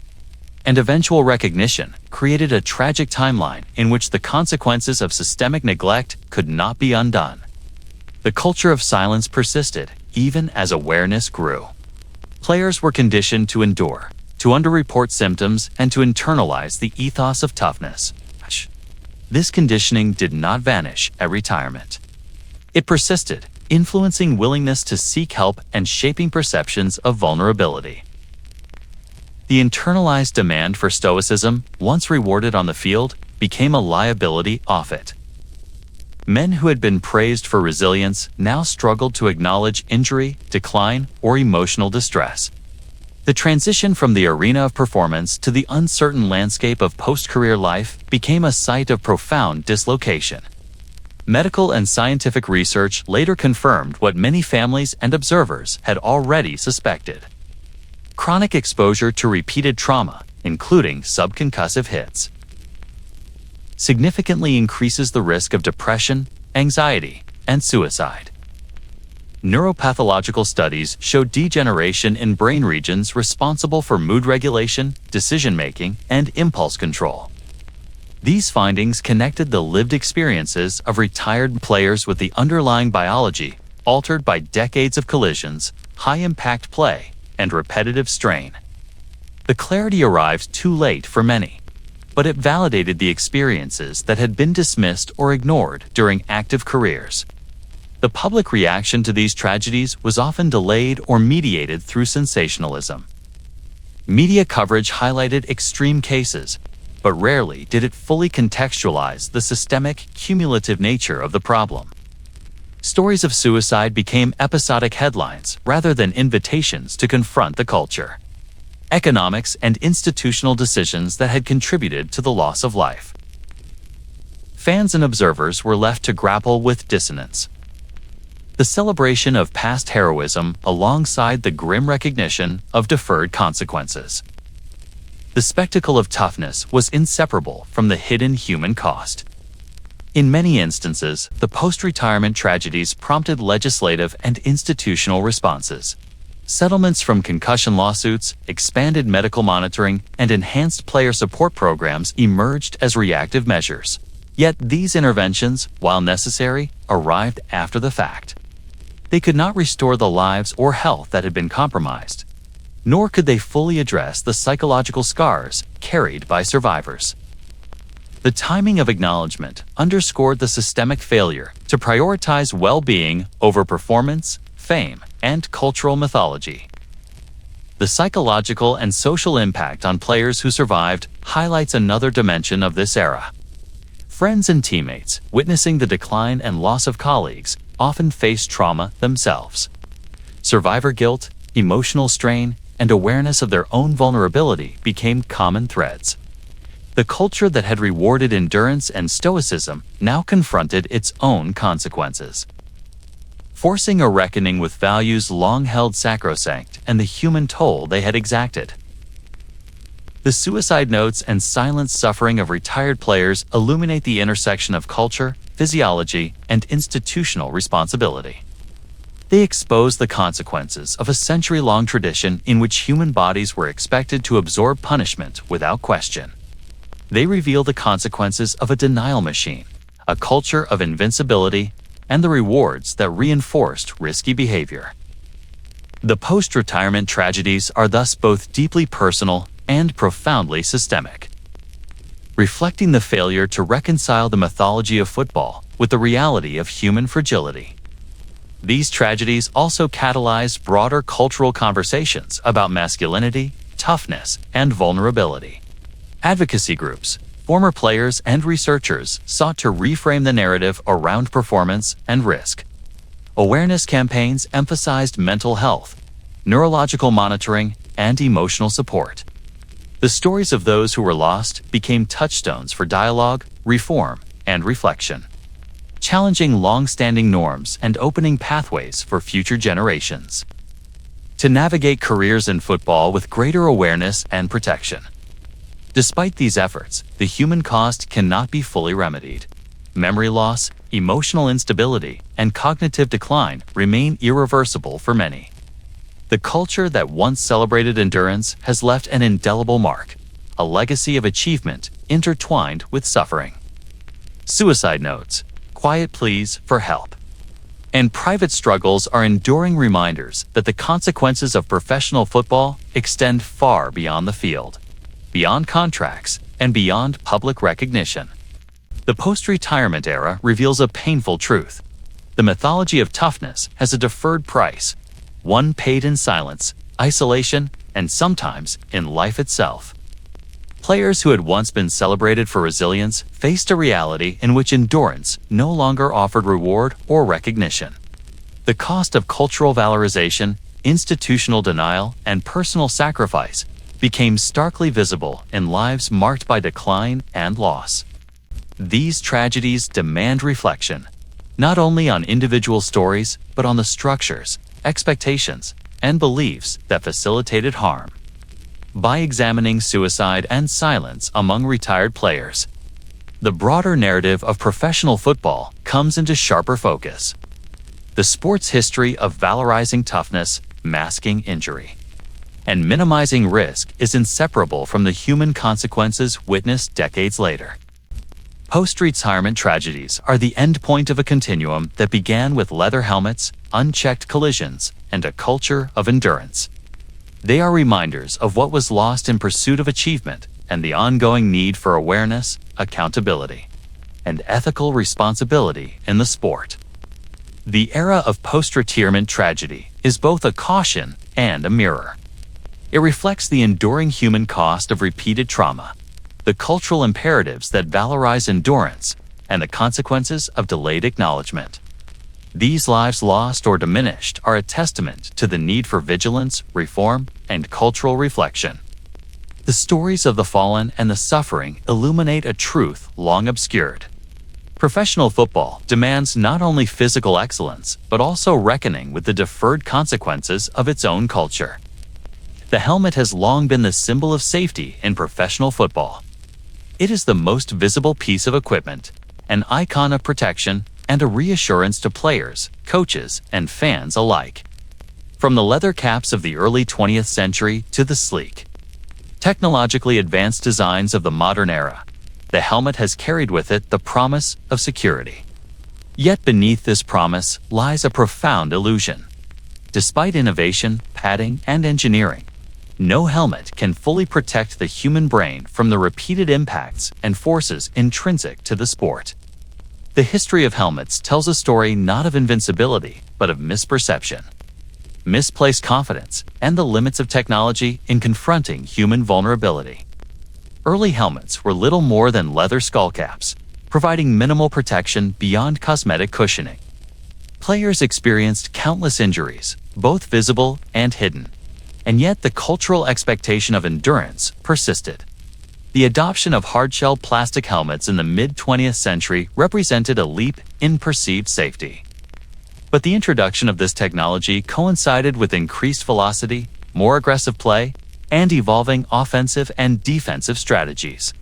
and eventual recognition created a tragic timeline in which the consequences of systemic neglect could not be undone. The culture of silence persisted even as awareness grew. Players were conditioned to endure, to underreport symptoms, and to internalize the ethos of toughness. This conditioning did not vanish at retirement. It persisted, influencing willingness to seek help and shaping perceptions of vulnerability. The internalized demand for stoicism, once rewarded on the field, became a liability off it. Men who had been praised for resilience now struggled to acknowledge injury, decline, or emotional distress. The transition from the arena of performance to the uncertain landscape of post-career life became a site of profound dislocation. Medical and scientific research later confirmed what many families and observers had already suspected. Chronic exposure to repeated trauma, including subconcussive hits, significantly increases the risk of depression, anxiety, and suicide. Neuropathological studies show degeneration in brain regions responsible for mood regulation, decision-making, and impulse control. These findings connected the lived experiences of retired players with the underlying biology altered by decades of collisions, high-impact play, and repetitive strain. The clarity arrived too late for many, but it validated the experiences that had been dismissed or ignored during active careers. The public reaction to these tragedies was often delayed or mediated through sensationalism. Media coverage highlighted extreme cases, but rarely did it fully contextualize the systemic, cumulative nature of the problem. Stories of suicide became episodic headlines rather than invitations to confront the culture, economics, and institutional decisions that had contributed to the loss of life. Fans and observers were left to grapple with dissonance. The celebration of past heroism alongside the grim recognition of deferred consequences. The spectacle of toughness was inseparable from the hidden human cost. In many instances, the post-retirement tragedies prompted legislative and institutional responses. Settlements from concussion lawsuits, expanded medical monitoring, and enhanced player support programs emerged as reactive measures. Yet these interventions, while necessary, arrived after the fact. They could not restore the lives or health that had been compromised, nor could they fully address the psychological scars carried by survivors. The timing of acknowledgement underscored the systemic failure to prioritize well-being over performance, fame, and cultural mythology. The psychological and social impact on players who survived highlights another dimension of this era. Friends and teammates, witnessing the decline and loss of colleagues, often face trauma themselves. Survivor guilt, emotional strain, and awareness of their own vulnerability became common threads. The culture that had rewarded endurance and stoicism now confronted its own consequences, forcing a reckoning with values long held sacrosanct and the human toll they had exacted. The suicide notes and silent suffering of retired players illuminate the intersection of culture, physiology, and institutional responsibility. They expose the consequences of a century-long tradition in which human bodies were expected to absorb punishment without question. They reveal the consequences of a denial machine, a culture of invincibility, and the rewards that reinforced risky behavior. The post-retirement tragedies are thus both deeply personal and profoundly systemic, reflecting the failure to reconcile the mythology of football with the reality of human fragility. These tragedies also catalyzed broader cultural conversations about masculinity, toughness, and vulnerability. Advocacy groups, former players, and researchers sought to reframe the narrative around performance and risk. Awareness campaigns emphasized mental health, neurological monitoring, and emotional support. The stories of those who were lost became touchstones for dialogue, reform, and reflection, challenging long-standing norms and opening pathways for future generations to navigate careers in football with greater awareness and protection. Despite these efforts, the human cost cannot be fully remedied. Memory loss, emotional instability, and cognitive decline remain irreversible for many. The culture that once celebrated endurance has left an indelible mark, a legacy of achievement intertwined with suffering. Suicide notes, quiet pleas for help, and private struggles are enduring reminders that the consequences of professional football extend far beyond the field, beyond contracts, and beyond public recognition. The post-retirement era reveals a painful truth. The mythology of toughness has a deferred price, one paid in silence, isolation, and sometimes in life itself. Players who had once been celebrated for resilience faced a reality in which endurance no longer offered reward or recognition. The cost of cultural valorization, institutional denial, and personal sacrifice became starkly visible in lives marked by decline and loss. These tragedies demand reflection, not only on individual stories, but on the structures, expectations, and beliefs that facilitated harm. By examining suicide and silence among retired players, the broader narrative of professional football comes into sharper focus. The sport's history of valorizing toughness, masking injury, and minimizing risk is inseparable from the human consequences witnessed decades later. Post-retirement tragedies are the endpoint of a continuum that began with leather helmets, unchecked collisions, and a culture of endurance. They are reminders of what was lost in pursuit of achievement and the ongoing need for awareness, accountability, and ethical responsibility in the sport. The era of post-retirement tragedy is both a caution and a mirror. It reflects the enduring human cost of repeated trauma, the cultural imperatives that valorize endurance, and the consequences of delayed acknowledgement. These lives lost or diminished are a testament to the need for vigilance, reform, and cultural reflection. The stories of the fallen and the suffering illuminate a truth long obscured. Professional football demands not only physical excellence, but also reckoning with the deferred consequences of its own culture. The helmet has long been the symbol of safety in professional football. It is the most visible piece of equipment, an icon of protection, and a reassurance to players, coaches, and fans alike. From the leather caps of the early 20th century to the sleek, technologically advanced designs of the modern era, the helmet has carried with it the promise of security. Yet beneath this promise lies a profound illusion. Despite innovation, padding, and engineering, no helmet can fully protect the human brain from the repeated impacts and forces intrinsic to the sport. The history of helmets tells a story not of invincibility, but of misperception, misplaced confidence, and the limits of technology in confronting human vulnerability. Early helmets were little more than leather skullcaps, providing minimal protection beyond cosmetic cushioning. Players experienced countless injuries, both visible and hidden, and yet the cultural expectation of endurance persisted. The adoption of hardshell plastic helmets in the mid-20th century represented a leap in perceived safety. But the introduction of this technology coincided with increased velocity, more aggressive play, and evolving offensive and defensive strategies.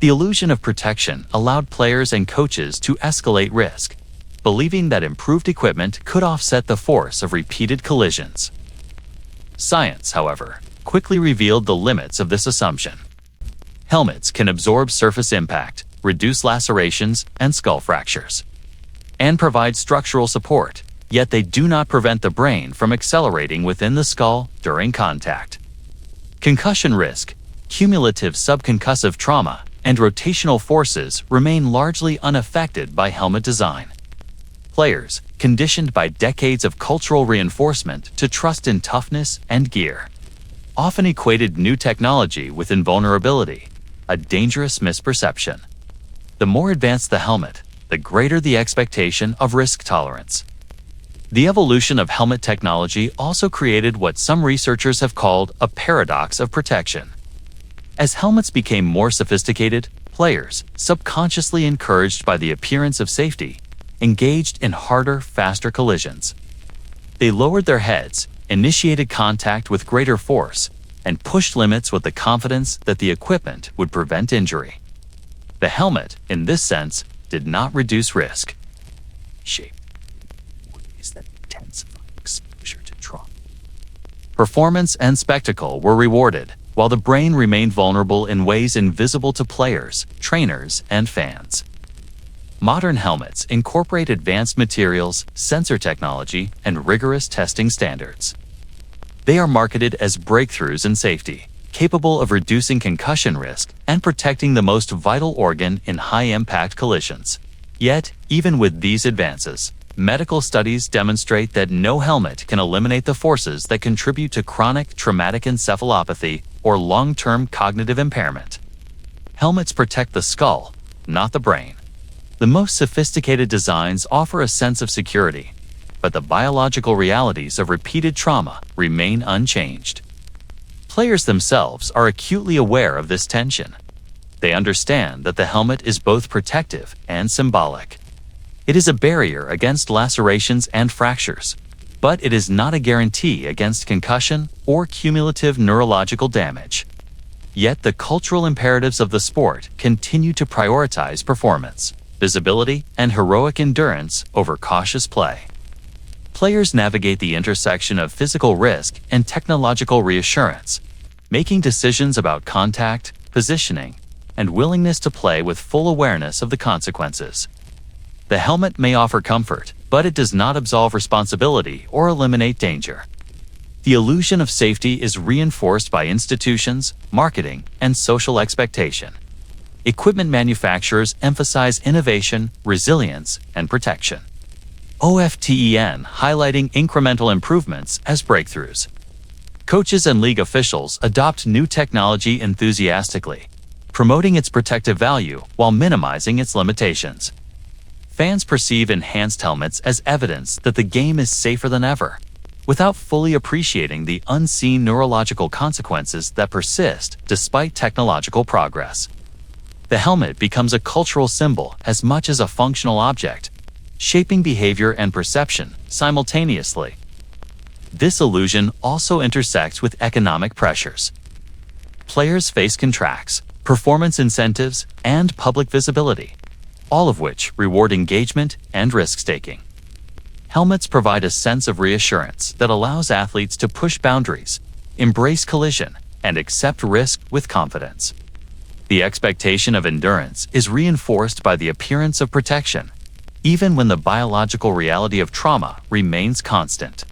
The illusion of protection allowed players and coaches to escalate risk, believing that improved equipment could offset the force of repeated collisions. Science, however, quickly revealed the limits of this assumption. Helmets can absorb surface impact, reduce lacerations and skull fractures, and provide structural support, yet they do not prevent the brain from accelerating within the skull during contact. Concussion risk, cumulative subconcussive trauma, and rotational forces remain largely unaffected by helmet design. Players, conditioned by decades of cultural reinforcement to trust in toughness and gear, often equated new technology with invulnerability, a dangerous misperception. The more advanced the helmet, the greater the expectation of risk tolerance. The evolution of helmet technology also created what some researchers have called a paradox of protection. As helmets became more sophisticated, players, subconsciously encouraged by the appearance of safety, engaged in harder, faster collisions. They lowered their heads, initiated contact with greater force, and pushed limits with the confidence that the equipment would prevent injury. The helmet, in this sense, did not reduce risk. Shape is that intensifying exposure to trauma. Performance and spectacle were rewarded, while the brain remained vulnerable in ways invisible to players, trainers, and fans. Modern helmets incorporate advanced materials, sensor technology, and rigorous testing standards. They are marketed as breakthroughs in safety, capable of reducing concussion risk and protecting the most vital organ in high-impact collisions. Yet, even with these advances, medical studies demonstrate that no helmet can eliminate the forces that contribute to chronic traumatic encephalopathy or long-term cognitive impairment. Helmets protect the skull, not the brain. The most sophisticated designs offer a sense of security, but the biological realities of repeated trauma remain unchanged. Players themselves are acutely aware of this tension. They understand that the helmet is both protective and symbolic. It is a barrier against lacerations and fractures, but it is not a guarantee against concussion or cumulative neurological damage. Yet the cultural imperatives of the sport continue to prioritize performance, visibility, and heroic endurance over cautious play. Players navigate the intersection of physical risk and technological reassurance, making decisions about contact, positioning, and willingness to play with full awareness of the consequences. The helmet may offer comfort, but it does not absolve responsibility or eliminate danger. The illusion of safety is reinforced by institutions, marketing, and social expectation. Equipment manufacturers emphasize innovation, resilience, and protection. OFTEN highlighting incremental improvements as breakthroughs. Coaches and league officials adopt new technology enthusiastically, promoting its protective value while minimizing its limitations. Fans perceive enhanced helmets as evidence that the game is safer than ever, without fully appreciating the unseen neurological consequences that persist despite technological progress. The helmet becomes a cultural symbol as much as a functional object, shaping behavior and perception simultaneously. This illusion also intersects with economic pressures. Players face contracts, performance incentives, and public visibility, all of which reward engagement and risk-taking. Helmets provide a sense of reassurance that allows athletes to push boundaries, embrace collision, and accept risk with confidence. The expectation of endurance is reinforced by the appearance of protection, even when the biological reality of trauma remains constant.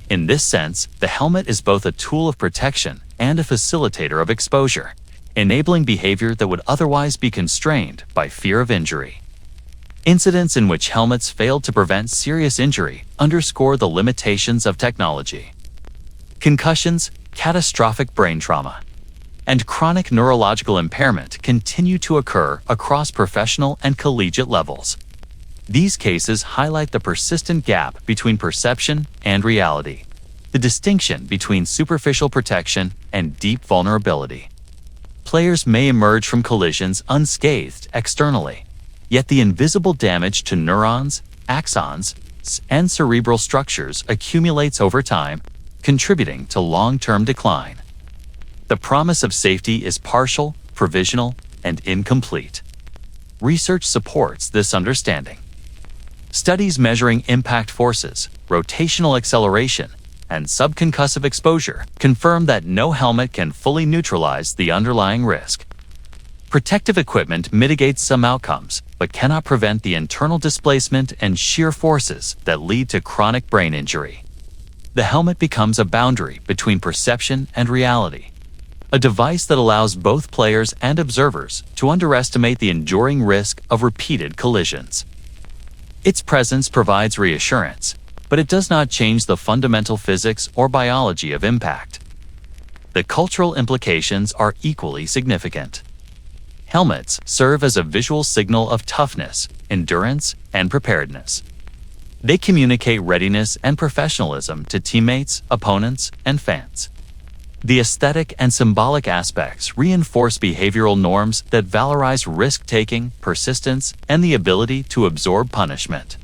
In this sense, the helmet is both a tool of protection and a facilitator of exposure, enabling behavior that would otherwise be constrained by fear of injury. Incidents in which helmets failed to prevent serious injury underscore the limitations of technology. Concussions, catastrophic brain trauma, and chronic neurological impairment continue to occur across professional and collegiate levels. These cases highlight the persistent gap between perception and reality, the distinction between superficial protection and deep vulnerability. Players may emerge from collisions unscathed externally, yet the invisible damage to neurons, axons, and cerebral structures accumulates over time, contributing to long-term decline. The promise of safety is partial, provisional, and incomplete. Research supports this understanding. Studies measuring impact forces, rotational acceleration, and subconcussive exposure confirm that no helmet can fully neutralize the underlying risk. Protective equipment mitigates some outcomes, but cannot prevent the internal displacement and shear forces that lead to chronic brain injury. The helmet becomes a boundary between perception and reality, a device that allows both players and observers to underestimate the enduring risk of repeated collisions. Its presence provides reassurance, but it does not change the fundamental physics or biology of impact. The cultural implications are equally significant. Helmets serve as a visual signal of toughness, endurance, and preparedness. They communicate readiness and professionalism to teammates, opponents, and fans. The aesthetic and symbolic aspects reinforce behavioral norms that valorize risk-taking, persistence, and the ability to absorb punishment.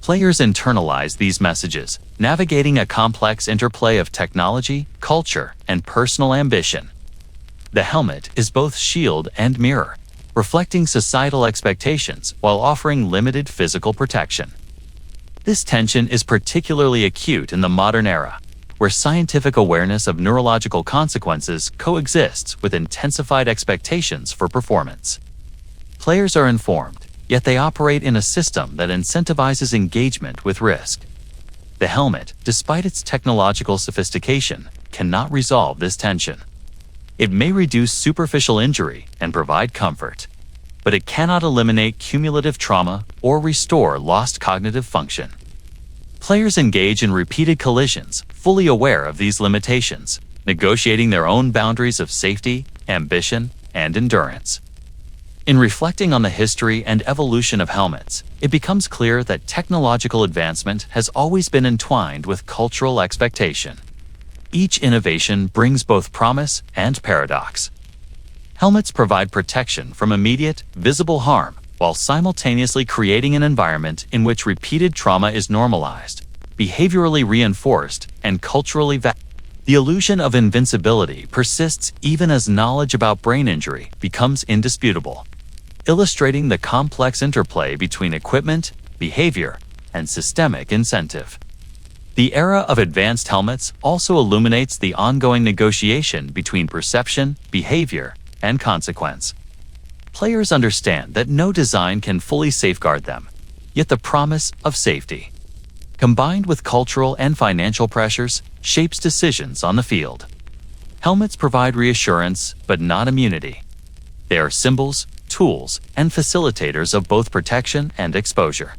Players internalize these messages, navigating a complex interplay of technology, culture, and personal ambition. The helmet is both shield and mirror, reflecting societal expectations while offering limited physical protection. This tension is particularly acute in the modern era, where scientific awareness of neurological consequences coexists with intensified expectations for performance. Players are informed, yet they operate in a system that incentivizes engagement with risk. The helmet, despite its technological sophistication, cannot resolve this tension. It may reduce superficial injury and provide comfort, but it cannot eliminate cumulative trauma or restore lost cognitive function. Players engage in repeated collisions, fully aware of these limitations, negotiating their own boundaries of safety, ambition, and endurance. In reflecting on the history and evolution of helmets, it becomes clear that technological advancement has always been entwined with cultural expectation. Each innovation brings both promise and paradox. Helmets provide protection from immediate, visible harm, while simultaneously creating an environment in which repeated trauma is normalized, behaviorally reinforced, and culturally valued. The illusion of invincibility persists even as knowledge about brain injury becomes indisputable, illustrating the complex interplay between equipment, behavior, and systemic incentive. The era of advanced helmets also illuminates the ongoing negotiation between perception, behavior, and consequence. Players understand that no design can fully safeguard them, yet the promise of safety, combined with cultural and financial pressures, shapes decisions on the field. Helmets provide reassurance, but not immunity. They are symbols, tools, and facilitators of both protection and exposure.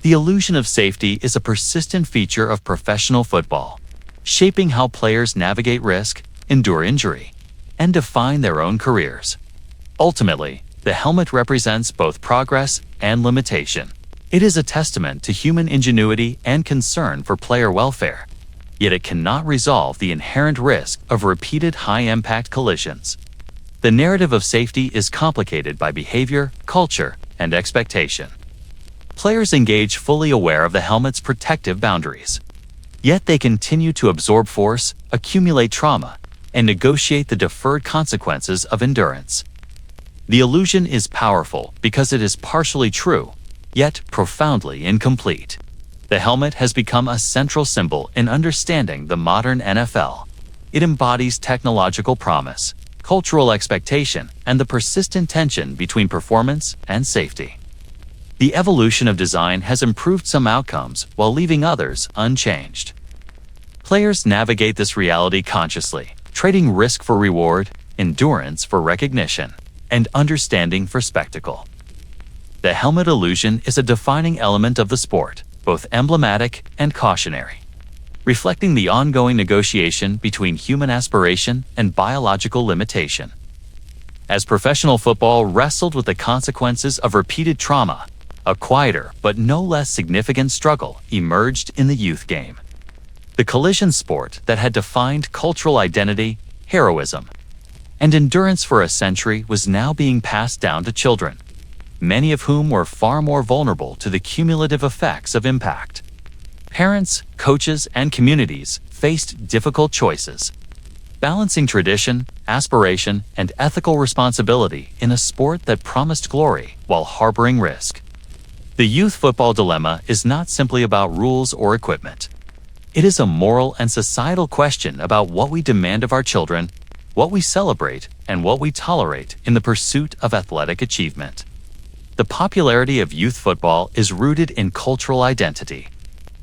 The illusion of safety is a persistent feature of professional football, shaping how players navigate risk, endure injury, and define their own careers. Ultimately, the helmet represents both progress and limitation. It is a testament to human ingenuity and concern for player welfare, yet it cannot resolve the inherent risk of repeated high-impact collisions. The narrative of safety is complicated by behavior, culture, and expectation. Players engage fully aware of the helmet's protective boundaries. Yet they continue to absorb force, accumulate trauma, and negotiate the deferred consequences of endurance. The illusion is powerful because it is partially true, yet profoundly incomplete. The helmet has become a central symbol in understanding the modern NFL. It embodies technological promise, cultural expectation, and the persistent tension between performance and safety. The evolution of design has improved some outcomes while leaving others unchanged. Players navigate this reality consciously, trading risk for reward, endurance for recognition, and understanding for spectacle. The helmet illusion is a defining element of the sport, both emblematic and cautionary, reflecting the ongoing negotiation between human aspiration and biological limitation. As professional football wrestled with the consequences of repeated trauma, a quieter but no less significant struggle emerged in the youth game. The collision sport that had defined cultural identity, heroism, and endurance for a century was now being passed down to children, many of whom were far more vulnerable to the cumulative effects of impact. Parents, coaches, and communities faced difficult choices, balancing tradition, aspiration, and ethical responsibility in a sport that promised glory while harboring risk. The youth football dilemma is not simply about rules or equipment. It is a moral and societal question about what we demand of our children, what we celebrate, and what we tolerate in the pursuit of athletic achievement. The popularity of youth football is rooted in cultural identity.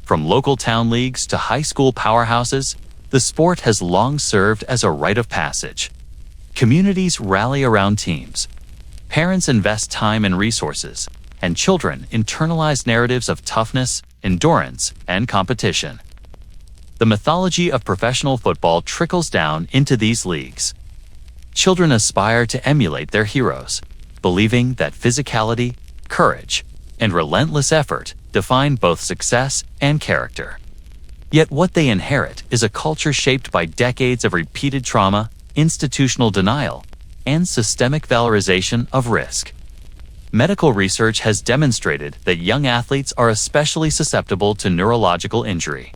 From local town leagues to high school powerhouses, the sport has long served as a rite of passage. Communities rally around teams. Parents invest time and resources, and children internalize narratives of toughness, endurance, and competition. The mythology of professional football trickles down into these leagues. Children aspire to emulate their heroes, believing that physicality, courage, and relentless effort define both success and character. Yet what they inherit is a culture shaped by decades of repeated trauma, institutional denial, and systemic valorization of risk. Medical research has demonstrated that young athletes are especially susceptible to neurological injury.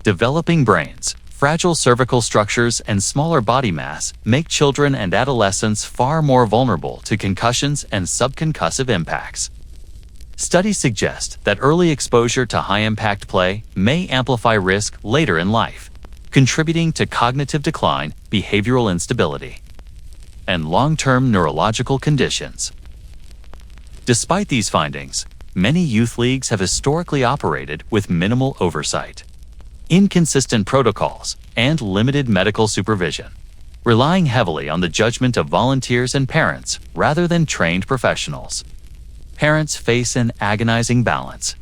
Developing brains, fragile cervical structures, and smaller body mass make children and adolescents far more vulnerable to concussions and subconcussive impacts. Studies suggest that early exposure to high-impact play may amplify risk later in life, contributing to cognitive decline, behavioral instability, and long-term neurological conditions. Despite these findings, many youth leagues have historically operated with minimal oversight, inconsistent protocols, and limited medical supervision, relying heavily on the judgment of volunteers and parents rather than trained professionals. Parents face an agonizing balance.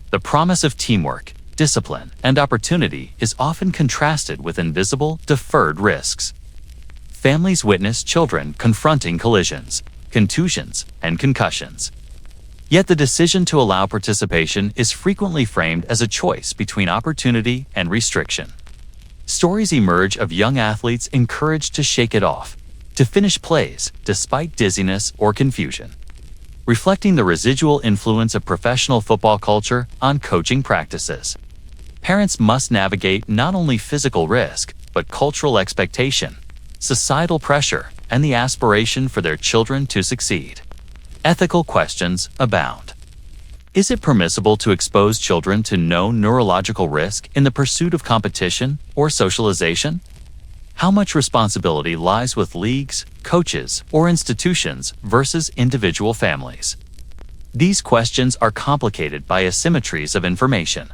The promise of teamwork, discipline, and opportunity is often contrasted with invisible, deferred risks. Families witness children confronting collisions, contusions, and concussions. Yet the decision to allow participation is frequently framed as a choice between opportunity and restriction. Stories emerge of young athletes encouraged to shake it off, to finish plays despite dizziness or confusion, reflecting the residual influence of professional football culture on coaching practices. Parents must navigate not only physical risk, but cultural expectation, societal pressure, and the aspiration for their children to succeed. Ethical questions abound. Is it permissible to expose children to known neurological risk in the pursuit of competition or socialization? How much responsibility lies with leagues, coaches, or institutions versus individual families? These questions are complicated by asymmetries of information.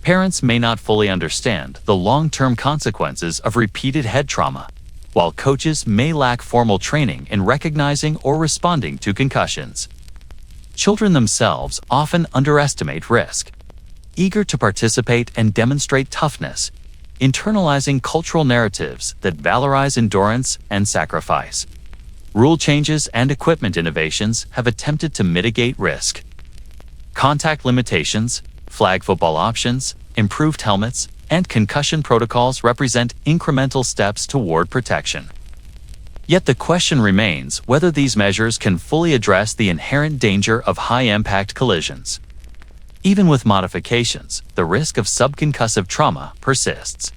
Parents may not fully understand the long-term consequences of repeated head trauma, while coaches may lack formal training in recognizing or responding to concussions. Children themselves often underestimate risk, eager to participate and demonstrate toughness, internalizing cultural narratives that valorize endurance and sacrifice. Rule changes and equipment innovations have attempted to mitigate risk. Contact limitations, flag football options, improved helmets, and concussion protocols represent incremental steps toward protection. Yet the question remains whether these measures can fully address the inherent danger of high-impact collisions. Even with modifications, the risk of subconcussive trauma persists.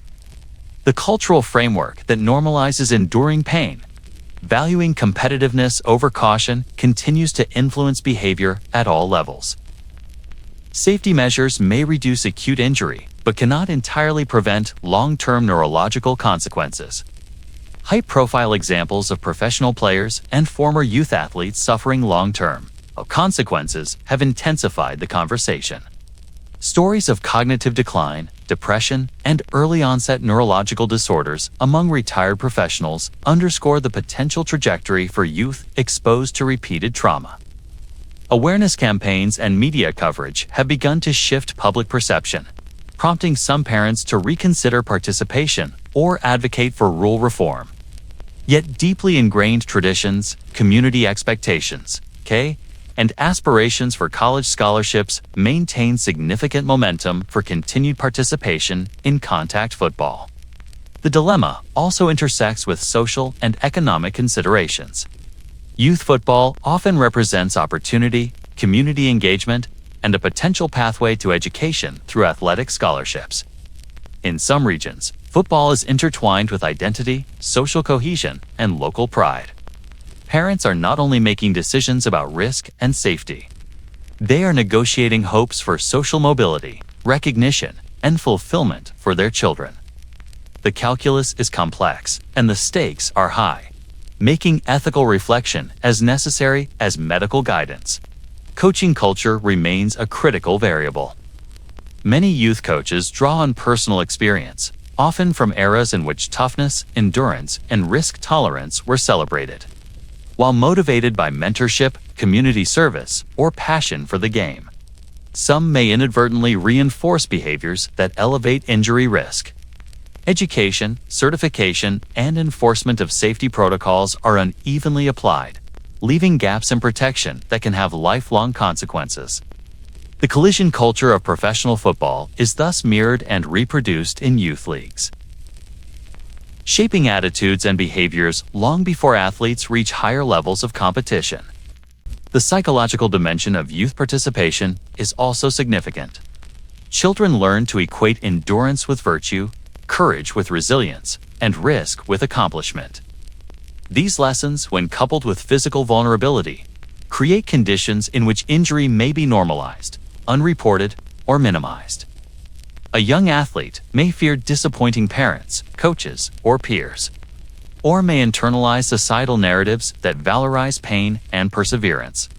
The cultural framework that normalizes enduring pain, valuing competitiveness over caution, continues to influence behavior at all levels. Safety measures may reduce acute injury, but cannot entirely prevent long-term neurological consequences. High-profile examples of professional players and former youth athletes suffering long-term, consequences have intensified the conversation. Stories of cognitive decline, depression, and early-onset neurological disorders among retired professionals underscore the potential trajectory for youth exposed to repeated trauma. Awareness campaigns and media coverage have begun to shift public perception, prompting some parents to reconsider participation or advocate for rule reform. Yet deeply ingrained traditions, community expectations, and aspirations for college scholarships maintain significant momentum for continued participation in contact football. The dilemma also intersects with social and economic considerations. Youth football often represents opportunity, community engagement, and a potential pathway to education through athletic scholarships. In some regions, football is intertwined with identity, social cohesion, and local pride. Parents are not only making decisions about risk and safety, they are negotiating hopes for social mobility, recognition, and fulfillment for their children. The calculus is complex, and the stakes are high, making ethical reflection as necessary as medical guidance. Coaching culture remains a critical variable. Many youth coaches draw on personal experience, often from eras in which toughness, endurance, and risk tolerance were celebrated. While motivated by mentorship, community service, or passion for the game, some may inadvertently reinforce behaviors that elevate injury risk. Education, certification, and enforcement of safety protocols are unevenly applied, leaving gaps in protection that can have lifelong consequences. The collision culture of professional football is thus mirrored and reproduced in youth leagues, shaping attitudes and behaviors long before athletes reach higher levels of competition. The psychological dimension of youth participation is also significant. Children learn to equate endurance with virtue, courage with resilience, and risk with accomplishment. These lessons, when coupled with physical vulnerability, create conditions in which injury may be normalized, unreported, or minimized. A young athlete may fear disappointing parents, coaches, or peers, or may internalize societal narratives that valorize pain and perseverance.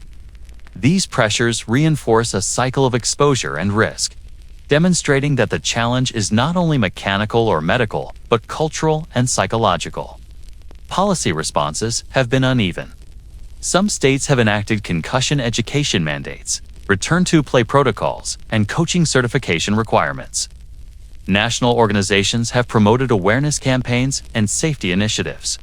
These pressures reinforce a cycle of exposure and risk, demonstrating that the challenge is not only mechanical or medical, but cultural and psychological. Policy responses have been uneven. Some states have enacted concussion education mandates, return-to-play protocols, and coaching certification requirements. National organizations have promoted awareness campaigns and safety initiatives.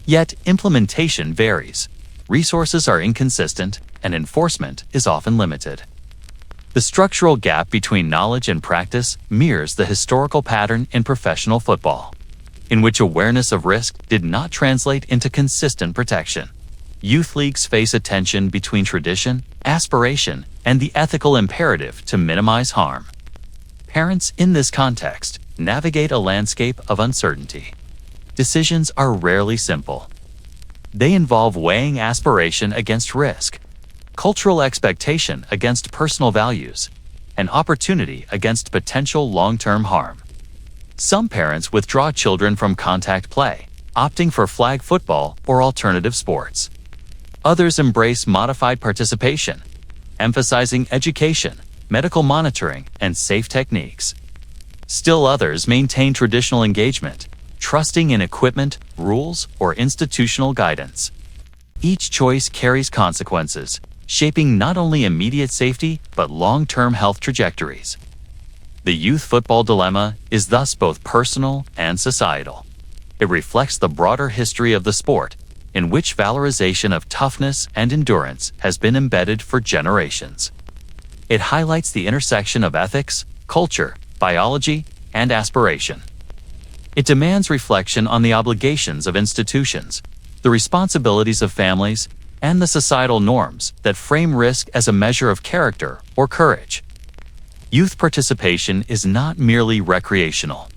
Yet, implementation varies. Resources are inconsistent, and enforcement is often limited. The structural gap between knowledge and practice mirrors the historical pattern in professional football, in which awareness of risk did not translate into consistent protection. Youth leagues face a tension between tradition, aspiration, and the ethical imperative to minimize harm. Parents in this context navigate a landscape of uncertainty. Decisions are rarely simple. They involve weighing aspiration against risk, cultural expectation against personal values, and opportunity against potential long-term harm. Some parents withdraw children from contact play, opting for flag football or alternative sports. Others embrace modified participation, emphasizing education, medical monitoring, and safe techniques. Still others maintain traditional engagement, trusting in equipment, rules, or institutional guidance. Each choice carries consequences, shaping not only immediate safety but long-term health trajectories. The youth football dilemma is thus both personal and societal. It reflects the broader history of the sport, in which valorization of toughness and endurance has been embedded for generations. It highlights the intersection of ethics, culture, biology, and aspiration. It demands reflection on the obligations of institutions, the responsibilities of families, and the societal norms that frame risk as a measure of character or courage. Youth participation is not merely recreational.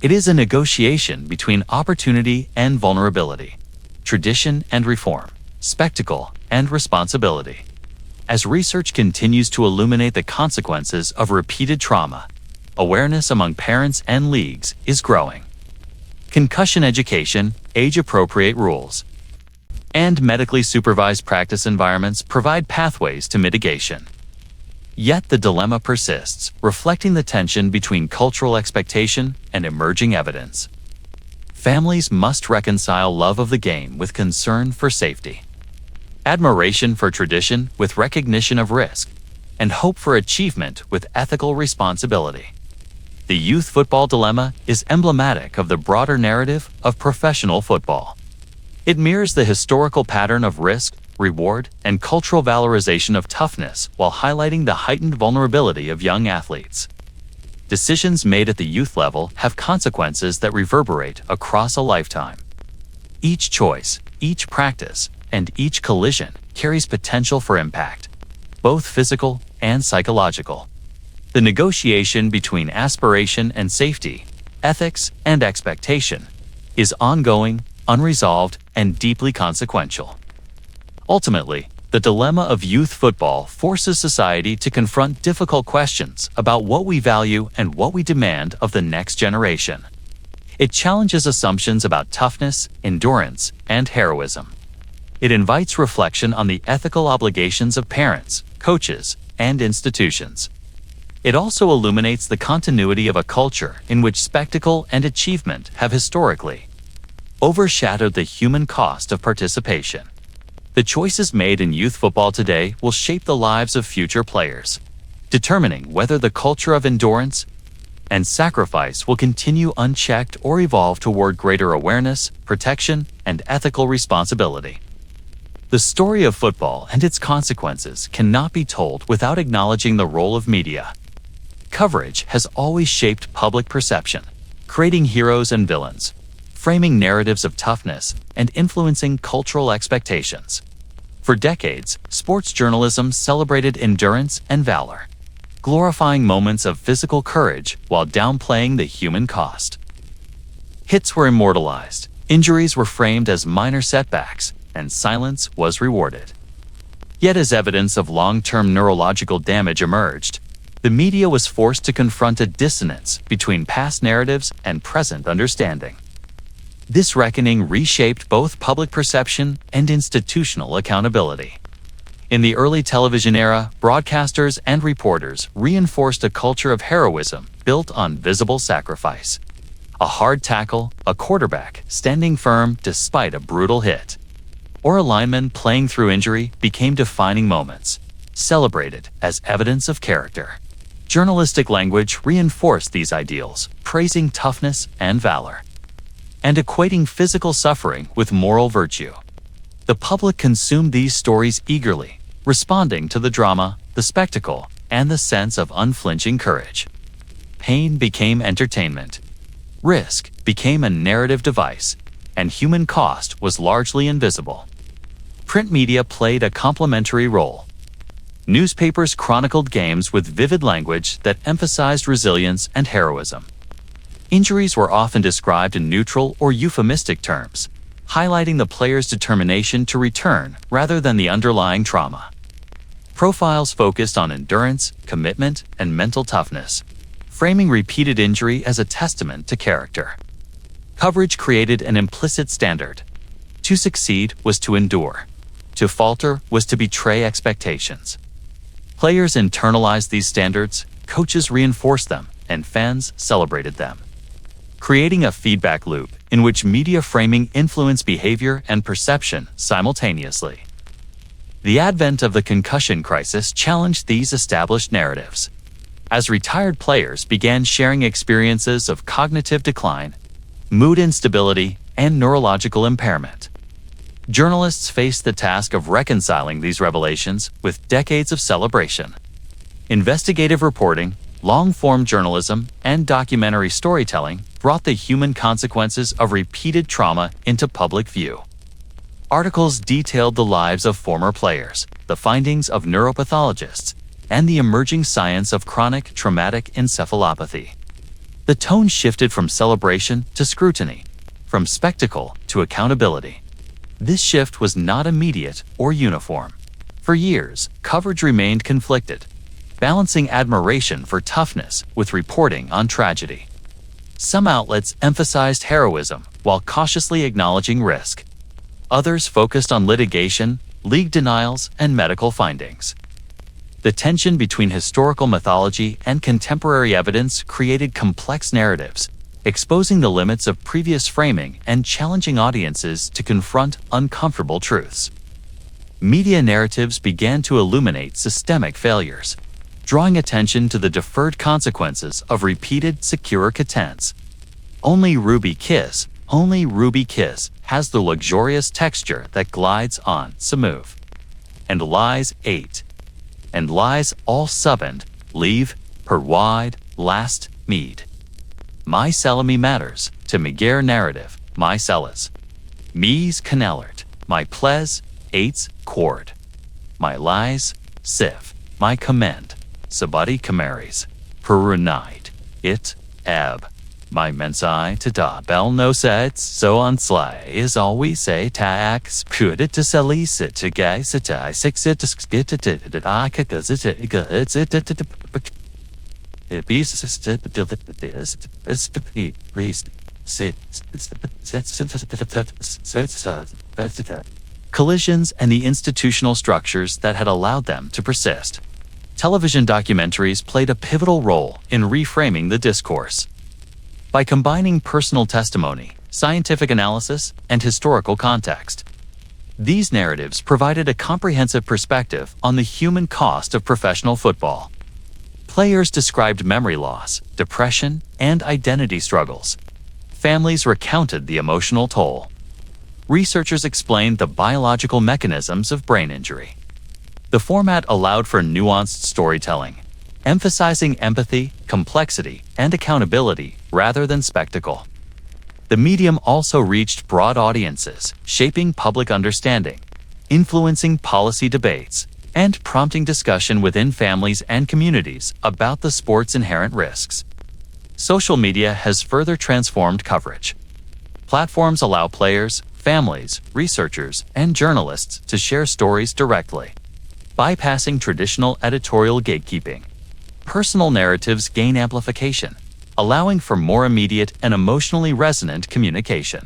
It is a negotiation between opportunity and vulnerability, tradition and reform, spectacle and responsibility. As research continues to illuminate the consequences of repeated trauma, awareness among parents and leagues is growing. Concussion education, age-appropriate rules, and medically supervised practice environments provide pathways to mitigation. Yet the dilemma persists, reflecting the tension between cultural expectation and emerging evidence. Families must reconcile love of the game with concern for safety, admiration for tradition with recognition of risk, and hope for achievement with ethical responsibility. The youth football dilemma is emblematic of the broader narrative of professional football. It mirrors the historical pattern of risk, reward, and cultural valorization of toughness while highlighting the heightened vulnerability of young athletes. Decisions made at the youth level have consequences that reverberate across a lifetime. Each choice, each practice, and each collision carries potential for impact, both physical and psychological. The negotiation between aspiration and safety, ethics and expectation, is ongoing, unresolved, and deeply consequential. Ultimately, the dilemma of youth football forces society to confront difficult questions about what we value and what we demand of the next generation. It challenges assumptions about toughness, endurance, and heroism. It invites reflection on the ethical obligations of parents, coaches, and institutions. It also illuminates the continuity of a culture in which spectacle and achievement have historically overshadowed the human cost of participation. The choices made in youth football today will shape the lives of future players, determining whether the culture of endurance and sacrifice will continue unchecked or evolve toward greater awareness, protection, and ethical responsibility. The story of football and its consequences cannot be told without acknowledging the role of media. Coverage has always shaped public perception, creating heroes and villains, framing narratives of toughness, and influencing cultural expectations. For decades, sports journalism celebrated endurance and valor, glorifying moments of physical courage while downplaying the human cost. Hits were immortalized, injuries were framed as minor setbacks, and silence was rewarded. Yet as evidence of long-term neurological damage emerged, the media was forced to confront a dissonance between past narratives and present understanding. This reckoning reshaped both public perception and institutional accountability. In the early television era, broadcasters and reporters reinforced a culture of heroism built on visible sacrifice. A hard tackle, a quarterback standing firm despite a brutal hit, or a lineman playing through injury became defining moments, celebrated as evidence of character. Journalistic language reinforced these ideals, praising toughness and valor, and equating physical suffering with moral virtue. The public consumed these stories eagerly, responding to the drama, the spectacle, and the sense of unflinching courage. Pain became entertainment. Risk became a narrative device, and human cost was largely invisible. Print media played a complementary role. Newspapers chronicled games with vivid language that emphasized resilience and heroism. Injuries were often described in neutral or euphemistic terms, highlighting the player's determination to return rather than the underlying trauma. Profiles focused on endurance, commitment, and mental toughness, framing repeated injury as a testament to character. Coverage created an implicit standard. To succeed was to endure. To falter was to betray expectations. Players internalized these standards, coaches reinforced them, and fans celebrated them, creating a feedback loop in which media framing influenced behavior and perception simultaneously. The advent of the concussion crisis challenged these established narratives, as retired players began sharing experiences of cognitive decline, mood instability, and neurological impairment. Journalists faced the task of reconciling these revelations with decades of celebration. Investigative reporting, long-form journalism, and documentary storytelling brought the human consequences of repeated trauma into public view. Articles detailed the lives of former players, the findings of neuropathologists, and the emerging science of chronic traumatic encephalopathy. The tone shifted from celebration to scrutiny, from spectacle to accountability. This shift was not immediate or uniform. For years, coverage remained conflicted, balancing admiration for toughness with reporting on tragedy. Some outlets emphasized heroism while cautiously acknowledging risk. Others focused on litigation, league denials, and medical findings. The tension between historical mythology and contemporary evidence created complex narratives, exposing the limits of previous framing and challenging audiences to confront uncomfortable truths. Media narratives began to illuminate systemic failures, drawing attention to the deferred consequences of repeated secure contents. Only Ruby Kiss has the luxurious texture that glides on smooth. And lies 8. And lies all subend, leave, per wide, last, mead. My selami matters, to meagre narrative, my cellas. Me's canellert, my ples, 8's cord. My lies, sieve, my commend, sabati camaries, perunide, it, ebb. My mensai to da bell no sets, so on sly is all we say tax, put it to solicit to guys it I 6 it to skit it I could it goods it it be system this is to be reason sit collisions and the institutional structures that had allowed them to persist. Television documentaries played a pivotal role in reframing the discourse. By combining personal testimony, scientific analysis, and historical context, these narratives provided a comprehensive perspective on the human cost of professional football. Players described memory loss, depression, and identity struggles. Families recounted the emotional toll. Researchers explained the biological mechanisms of brain injury. The format allowed for nuanced storytelling, emphasizing empathy, complexity, and accountability rather than spectacle. The medium also reached broad audiences, shaping public understanding, influencing policy debates, and prompting discussion within families and communities about the sport's inherent risks. Social media has further transformed coverage. Platforms allow players, families, researchers, and journalists to share stories directly, bypassing traditional editorial gatekeeping. Personal narratives gain amplification, allowing for more immediate and emotionally resonant communication.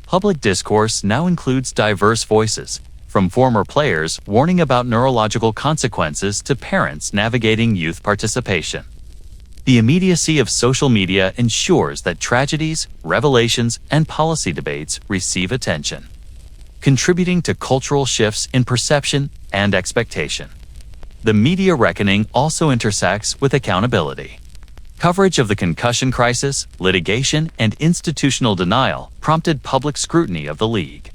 Public discourse now includes diverse voices, from former players warning about neurological consequences to parents navigating youth participation. The immediacy of social media ensures that tragedies, revelations, and policy debates receive attention, contributing to cultural shifts in perception and expectation. The media reckoning also intersects with accountability. Coverage of the concussion crisis, litigation, and institutional denial prompted public scrutiny of the league.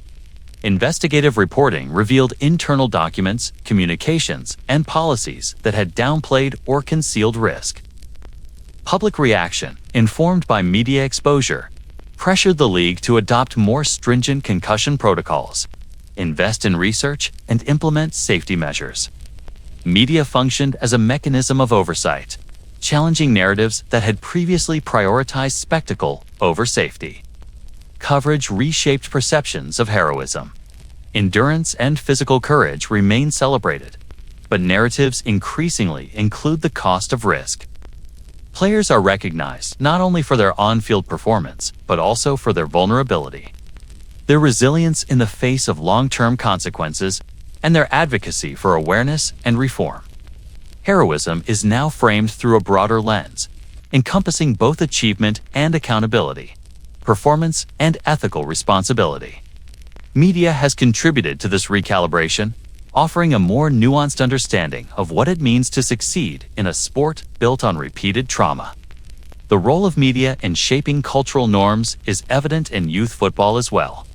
Investigative reporting revealed internal documents, communications, and policies that had downplayed or concealed risk. Public reaction, informed by media exposure, pressured the league to adopt more stringent concussion protocols, invest in research, and implement safety measures. Media functioned as a mechanism of oversight, challenging narratives that had previously prioritized spectacle over safety. Coverage reshaped perceptions of heroism. Endurance and physical courage remain celebrated, but narratives increasingly include the cost of risk. Players are recognized not only for their on-field performance, but also for their vulnerability, their resilience in the face of long-term consequences, and their advocacy for awareness and reform. Heroism is now framed through a broader lens, encompassing both achievement and accountability, performance and ethical responsibility. Media has contributed to this recalibration, offering a more nuanced understanding of what it means to succeed in a sport built on repeated trauma. The role of media in shaping cultural norms is evident in youth football as well.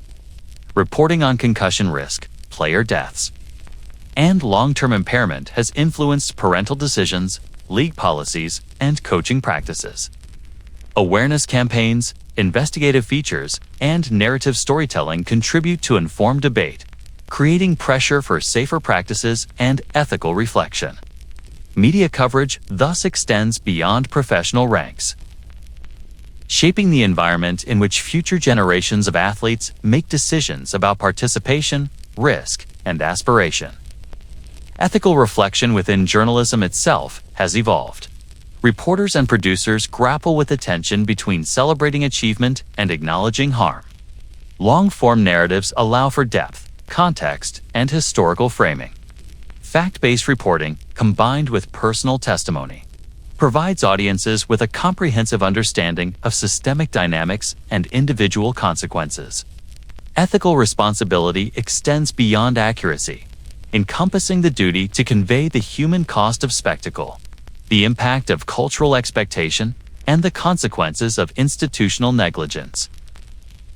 Reporting on concussion risk, player deaths, and long-term impairment has influenced parental decisions, league policies, and coaching practices. Awareness campaigns, investigative features, and narrative storytelling contribute to informed debate, creating pressure for safer practices and ethical reflection. Media coverage thus extends beyond professional ranks, shaping the environment in which future generations of athletes make decisions about participation, risk, and aspiration. Ethical reflection within journalism itself has evolved. Reporters and producers grapple with the tension between celebrating achievement and acknowledging harm. Long-form narratives allow for depth, context, and historical framing. Fact-based reporting, combined with personal testimony, provides audiences with a comprehensive understanding of systemic dynamics and individual consequences. Ethical responsibility extends beyond accuracy, encompassing the duty to convey the human cost of spectacle, the impact of cultural expectation, and the consequences of institutional negligence.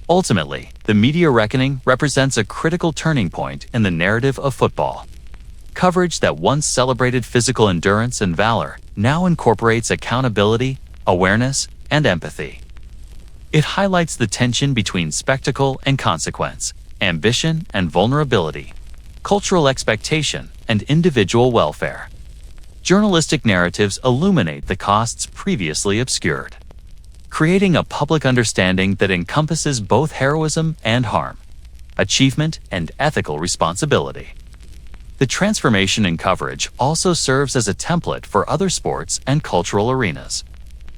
Ultimately, the media reckoning represents a critical turning point in the narrative of football. Coverage that once celebrated physical endurance and valor now incorporates accountability, awareness, and empathy. It highlights the tension between spectacle and consequence, ambition and vulnerability, cultural expectation and individual welfare. Journalistic narratives illuminate the costs previously obscured, creating a public understanding that encompasses both heroism and harm, achievement and ethical responsibility. The transformation in coverage also serves as a template for other sports and cultural arenas.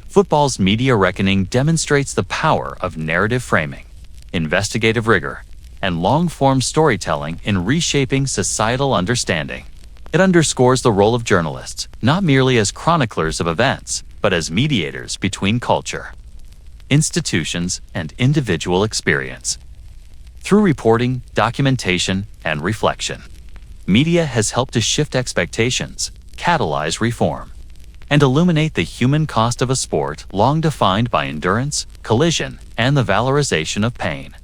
Football's media reckoning demonstrates the power of narrative framing, investigative rigor, and long-form storytelling in reshaping societal understanding. It underscores the role of journalists, not merely as chroniclers of events, but as mediators between culture, institutions, and individual experience. Through reporting, documentation, and reflection, media has helped to shift expectations, catalyze reform, and illuminate the human cost of a sport long defined by endurance, collision, and the valorization of pain.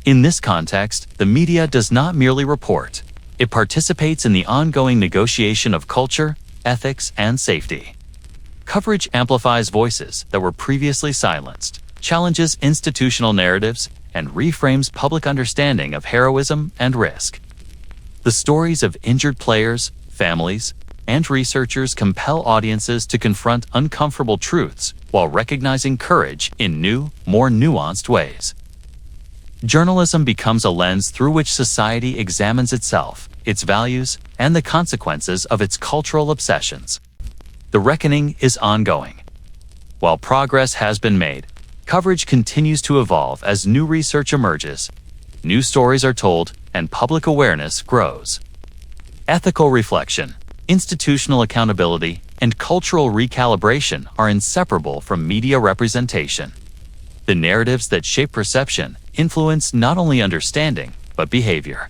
In this context, the media does not merely report. It participates in the ongoing negotiation of culture, ethics, and safety. Coverage amplifies voices that were previously silenced, challenges institutional narratives, and reframes public understanding of heroism and risk. The stories of injured players, families, and researchers compel audiences to confront uncomfortable truths while recognizing courage in new, more nuanced ways. Journalism becomes a lens through which society examines itself, its values, and the consequences of its cultural obsessions. The reckoning is ongoing. While progress has been made, coverage continues to evolve as new research emerges, new stories are told, and public awareness grows. Ethical reflection, institutional accountability, and cultural recalibration are inseparable from media representation. The narratives that shape perception influence not only understanding, but behavior,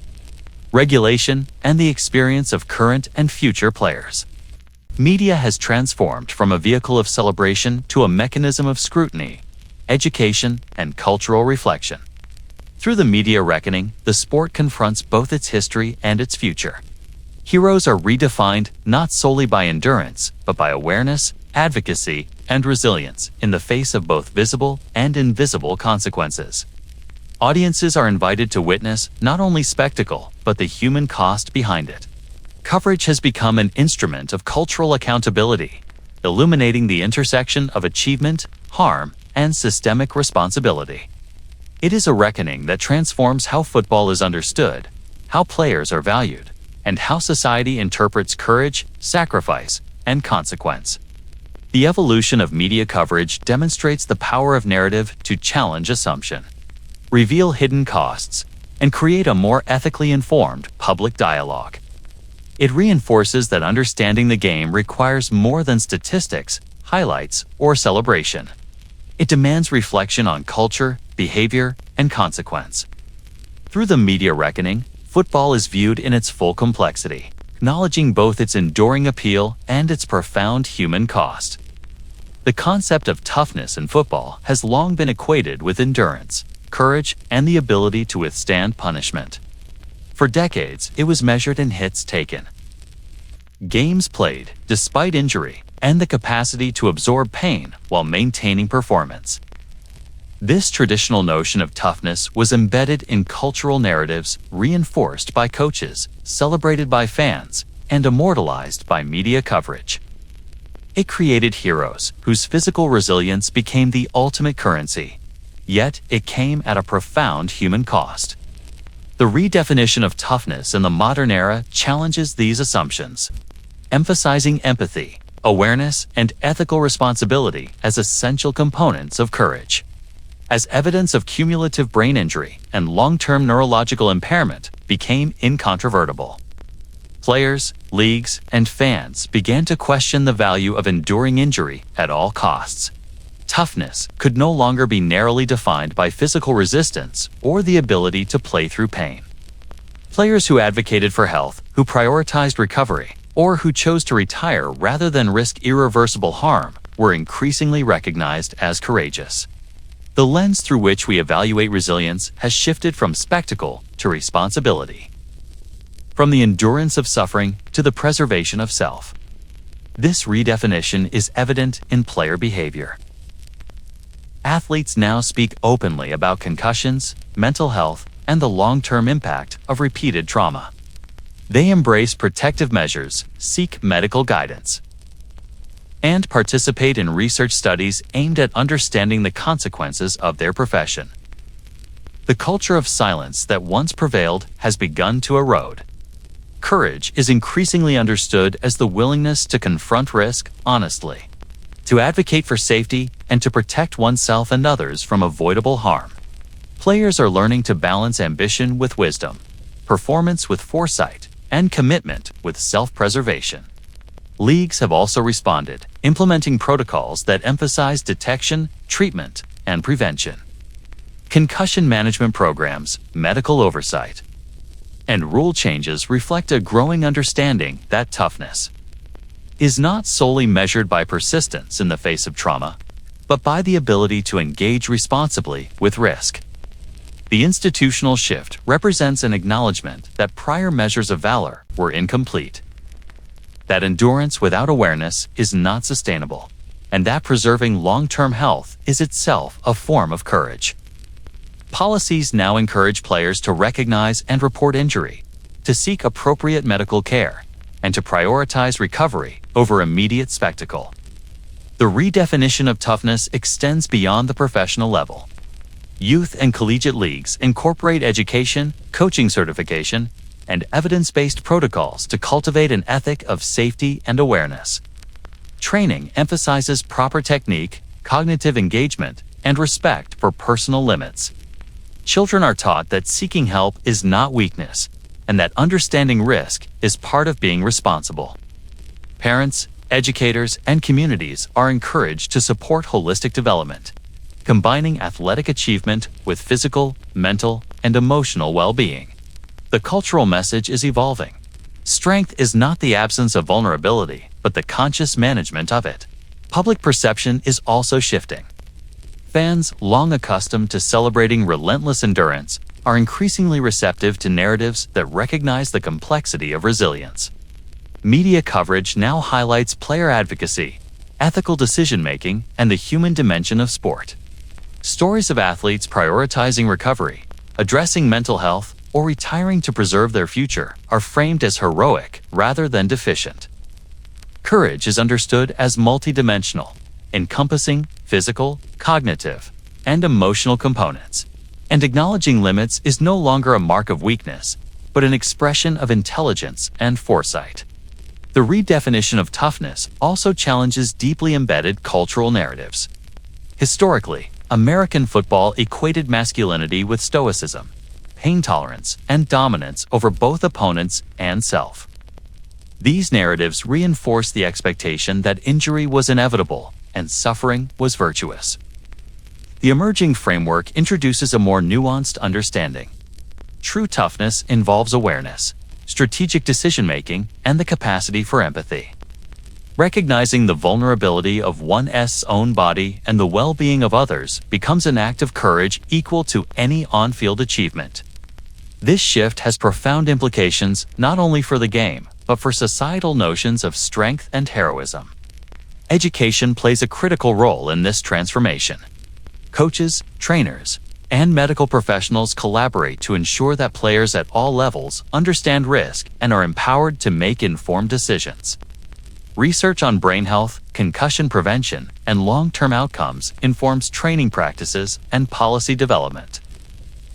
regulation, and the experience of current and future players. Media has transformed from a vehicle of celebration to a mechanism of scrutiny, education, and cultural reflection. Through the media reckoning, the sport confronts both its history and its future. Heroes are redefined not solely by endurance, but by awareness, advocacy, and resilience in the face of both visible and invisible consequences. Audiences are invited to witness not only spectacle, but the human cost behind it. Coverage has become an instrument of cultural accountability, illuminating the intersection of achievement, harm, and systemic responsibility. It is a reckoning that transforms how football is understood, how players are valued, and how society interprets courage, sacrifice, and consequence. The evolution of media coverage demonstrates the power of narrative to challenge assumption, reveal hidden costs, and create a more ethically informed public dialogue. It reinforces that understanding the game requires more than statistics, highlights, or celebration. It demands reflection on culture, behavior, and consequence. Through the media reckoning, football is viewed in its full complexity, acknowledging both its enduring appeal and its profound human cost. The concept of toughness in football has long been equated with endurance, courage, and the ability to withstand punishment. For decades, it was measured in hits taken, games played despite injury, and the capacity to absorb pain while maintaining performance. This traditional notion of toughness was embedded in cultural narratives, reinforced by coaches, celebrated by fans, and immortalized by media coverage. It created heroes whose physical resilience became the ultimate currency, yet it came at a profound human cost. The redefinition of toughness in the modern era challenges these assumptions, emphasizing empathy, awareness, and ethical responsibility as essential components of courage. as evidence of cumulative brain injury and long-term neurological impairment became incontrovertible. Players, leagues, and fans began to question the value of enduring injury at all costs. Toughness could no longer be narrowly defined by physical resistance or the ability to play through pain. Players who advocated for health, who prioritized recovery, or who chose to retire rather than risk irreversible harm were increasingly recognized as courageous. The lens through which we evaluate resilience has shifted from spectacle to responsibility. From the endurance of suffering to the preservation of self. This redefinition is evident in player behavior. Athletes now speak openly about concussions, mental health, and the long-term impact of repeated trauma. They embrace protective measures, seek medical guidance, and participate in research studies aimed at understanding the consequences of their profession. The culture of silence that once prevailed has begun to erode. Courage is increasingly understood as the willingness to confront risk honestly, to advocate for safety, and to protect oneself and others from avoidable harm. Players are learning to balance ambition with wisdom, performance with foresight, and commitment with self-preservation. Leagues have also responded, implementing protocols that emphasize detection, treatment, and prevention. Concussion management programs, medical oversight, and rule changes reflect a growing understanding that toughness is not solely measured by persistence in the face of trauma, but by the ability to engage responsibly with risk. The institutional shift represents an acknowledgement that prior measures of valor were incomplete, that endurance without awareness is not sustainable, and that preserving long-term health is itself a form of courage. Policies now encourage players to recognize and report injury, to seek appropriate medical care, and to prioritize recovery over immediate spectacle. The redefinition of toughness extends beyond the professional level. Youth and collegiate leagues incorporate education, coaching certification, and evidence-based protocols to cultivate an ethic of safety and awareness. Training emphasizes proper technique, cognitive engagement, and respect for personal limits. Children are taught that seeking help is not weakness, and that understanding risk is part of being responsible. Parents, educators, and communities are encouraged to support holistic development, combining athletic achievement with physical, mental, and emotional well-being. The cultural message is evolving. Strength is not the absence of vulnerability, but the conscious management of it. Public perception is also shifting. Fans, long accustomed to celebrating relentless endurance, are increasingly receptive to narratives that recognize the complexity of resilience. Media coverage now highlights player advocacy, ethical decision-making, and the human dimension of sport. Stories of athletes prioritizing recovery, addressing mental health, or retiring to preserve their future are framed as heroic rather than deficient. Courage is understood as multidimensional, encompassing physical, cognitive, and emotional components. And acknowledging limits is no longer a mark of weakness, but an expression of intelligence and foresight. The redefinition of toughness also challenges deeply embedded cultural narratives. Historically, American football equated masculinity with stoicism, pain tolerance, and dominance over both opponents and self. These narratives reinforce the expectation that injury was inevitable and suffering was virtuous. The emerging framework introduces a more nuanced understanding. True toughness involves awareness, strategic decision-making, and the capacity for empathy. Recognizing the vulnerability of one's own body and the well-being of others becomes an act of courage equal to any on-field achievement. This shift has profound implications not only for the game, but for societal notions of strength and heroism. Education plays a critical role in this transformation. Coaches, trainers, and medical professionals collaborate to ensure that players at all levels understand risk and are empowered to make informed decisions. Research on brain health, concussion prevention, and long-term outcomes informs training practices and policy development.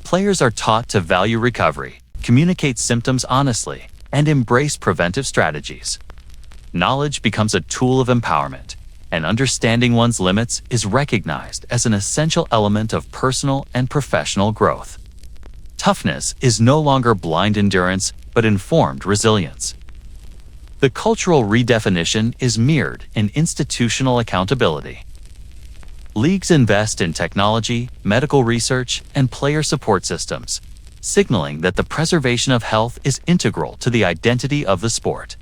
Players are taught to value recovery, communicate symptoms honestly, and embrace preventive strategies. Knowledge becomes a tool of empowerment, and understanding one's limits is recognized as an essential element of personal and professional growth. Toughness is no longer blind endurance, but informed resilience. The cultural redefinition is mirrored in institutional accountability. Leagues invest in technology, medical research, and player support systems, signaling that the preservation of health is integral to the identity of the sport.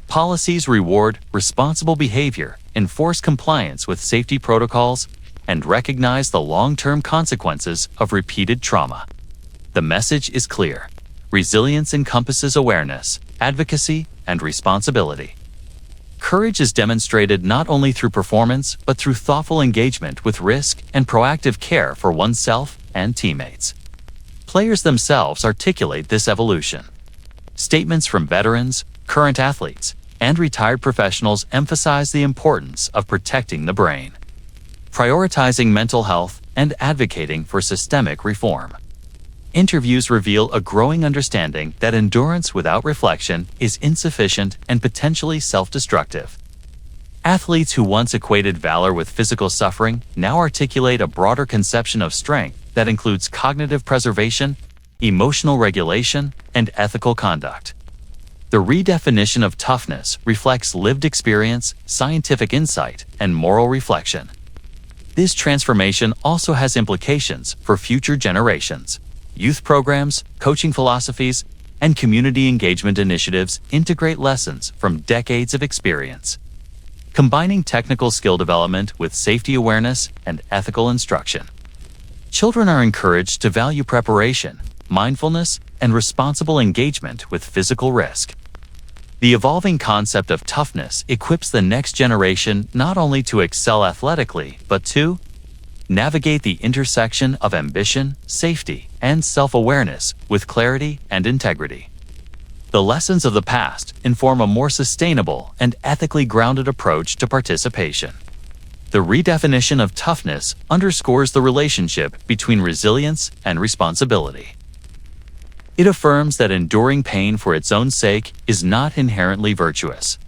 Policies reward responsible behavior, enforce compliance with safety protocols, and recognize the long-term consequences of repeated trauma. The message is clear. Resilience encompasses awareness, advocacy, and responsibility. Courage is demonstrated not only through performance, but through thoughtful engagement with risk and proactive care for oneself and teammates. Players themselves articulate this evolution. Statements from veterans, current athletes, and retired professionals emphasize the importance of protecting the brain, prioritizing mental health, and advocating for systemic reform. Interviews reveal a growing understanding that endurance without reflection is insufficient and potentially self-destructive. Athletes who once equated valor with physical suffering now articulate a broader conception of strength that includes cognitive preservation, emotional regulation, and ethical conduct. The redefinition of toughness reflects lived experience, scientific insight, and moral reflection. This transformation also has implications for future generations. Youth programs, coaching philosophies, and community engagement initiatives integrate lessons from decades of experience, combining technical skill development with safety awareness and ethical instruction. Children are encouraged to value preparation, mindfulness, and responsible engagement with physical risk. The evolving concept of toughness equips the next generation not only to excel athletically, but to navigate the intersection of ambition, safety, and self-awareness with clarity and integrity. The lessons of the past inform a more sustainable and ethically grounded approach to participation. The redefinition of toughness underscores the relationship between resilience and responsibility. It affirms that enduring pain for its own sake is not inherently virtuous.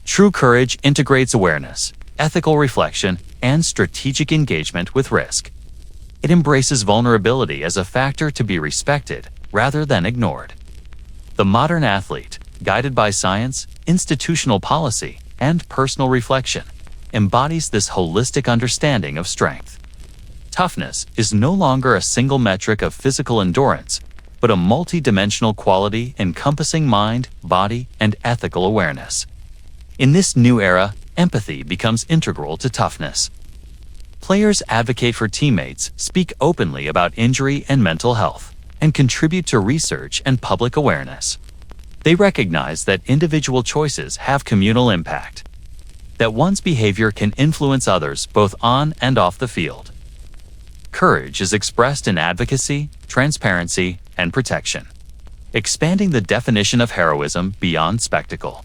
True courage integrates awareness, ethical reflection, and strategic engagement with risk. It embraces vulnerability as a factor to be respected rather than ignored. The modern athlete, guided by science, institutional policy, and personal reflection, embodies this holistic understanding of strength. Toughness is no longer a single metric of physical endurance, but a multi-dimensional quality encompassing mind, body, and ethical awareness. In this new era, empathy becomes integral to toughness. Players advocate for teammates, speak openly about injury and mental health, and contribute to research and public awareness. They recognize that individual choices have communal impact, that one's behavior can influence others both on and off the field. Courage is expressed in advocacy, transparency, and protection, expanding the definition of heroism beyond spectacle.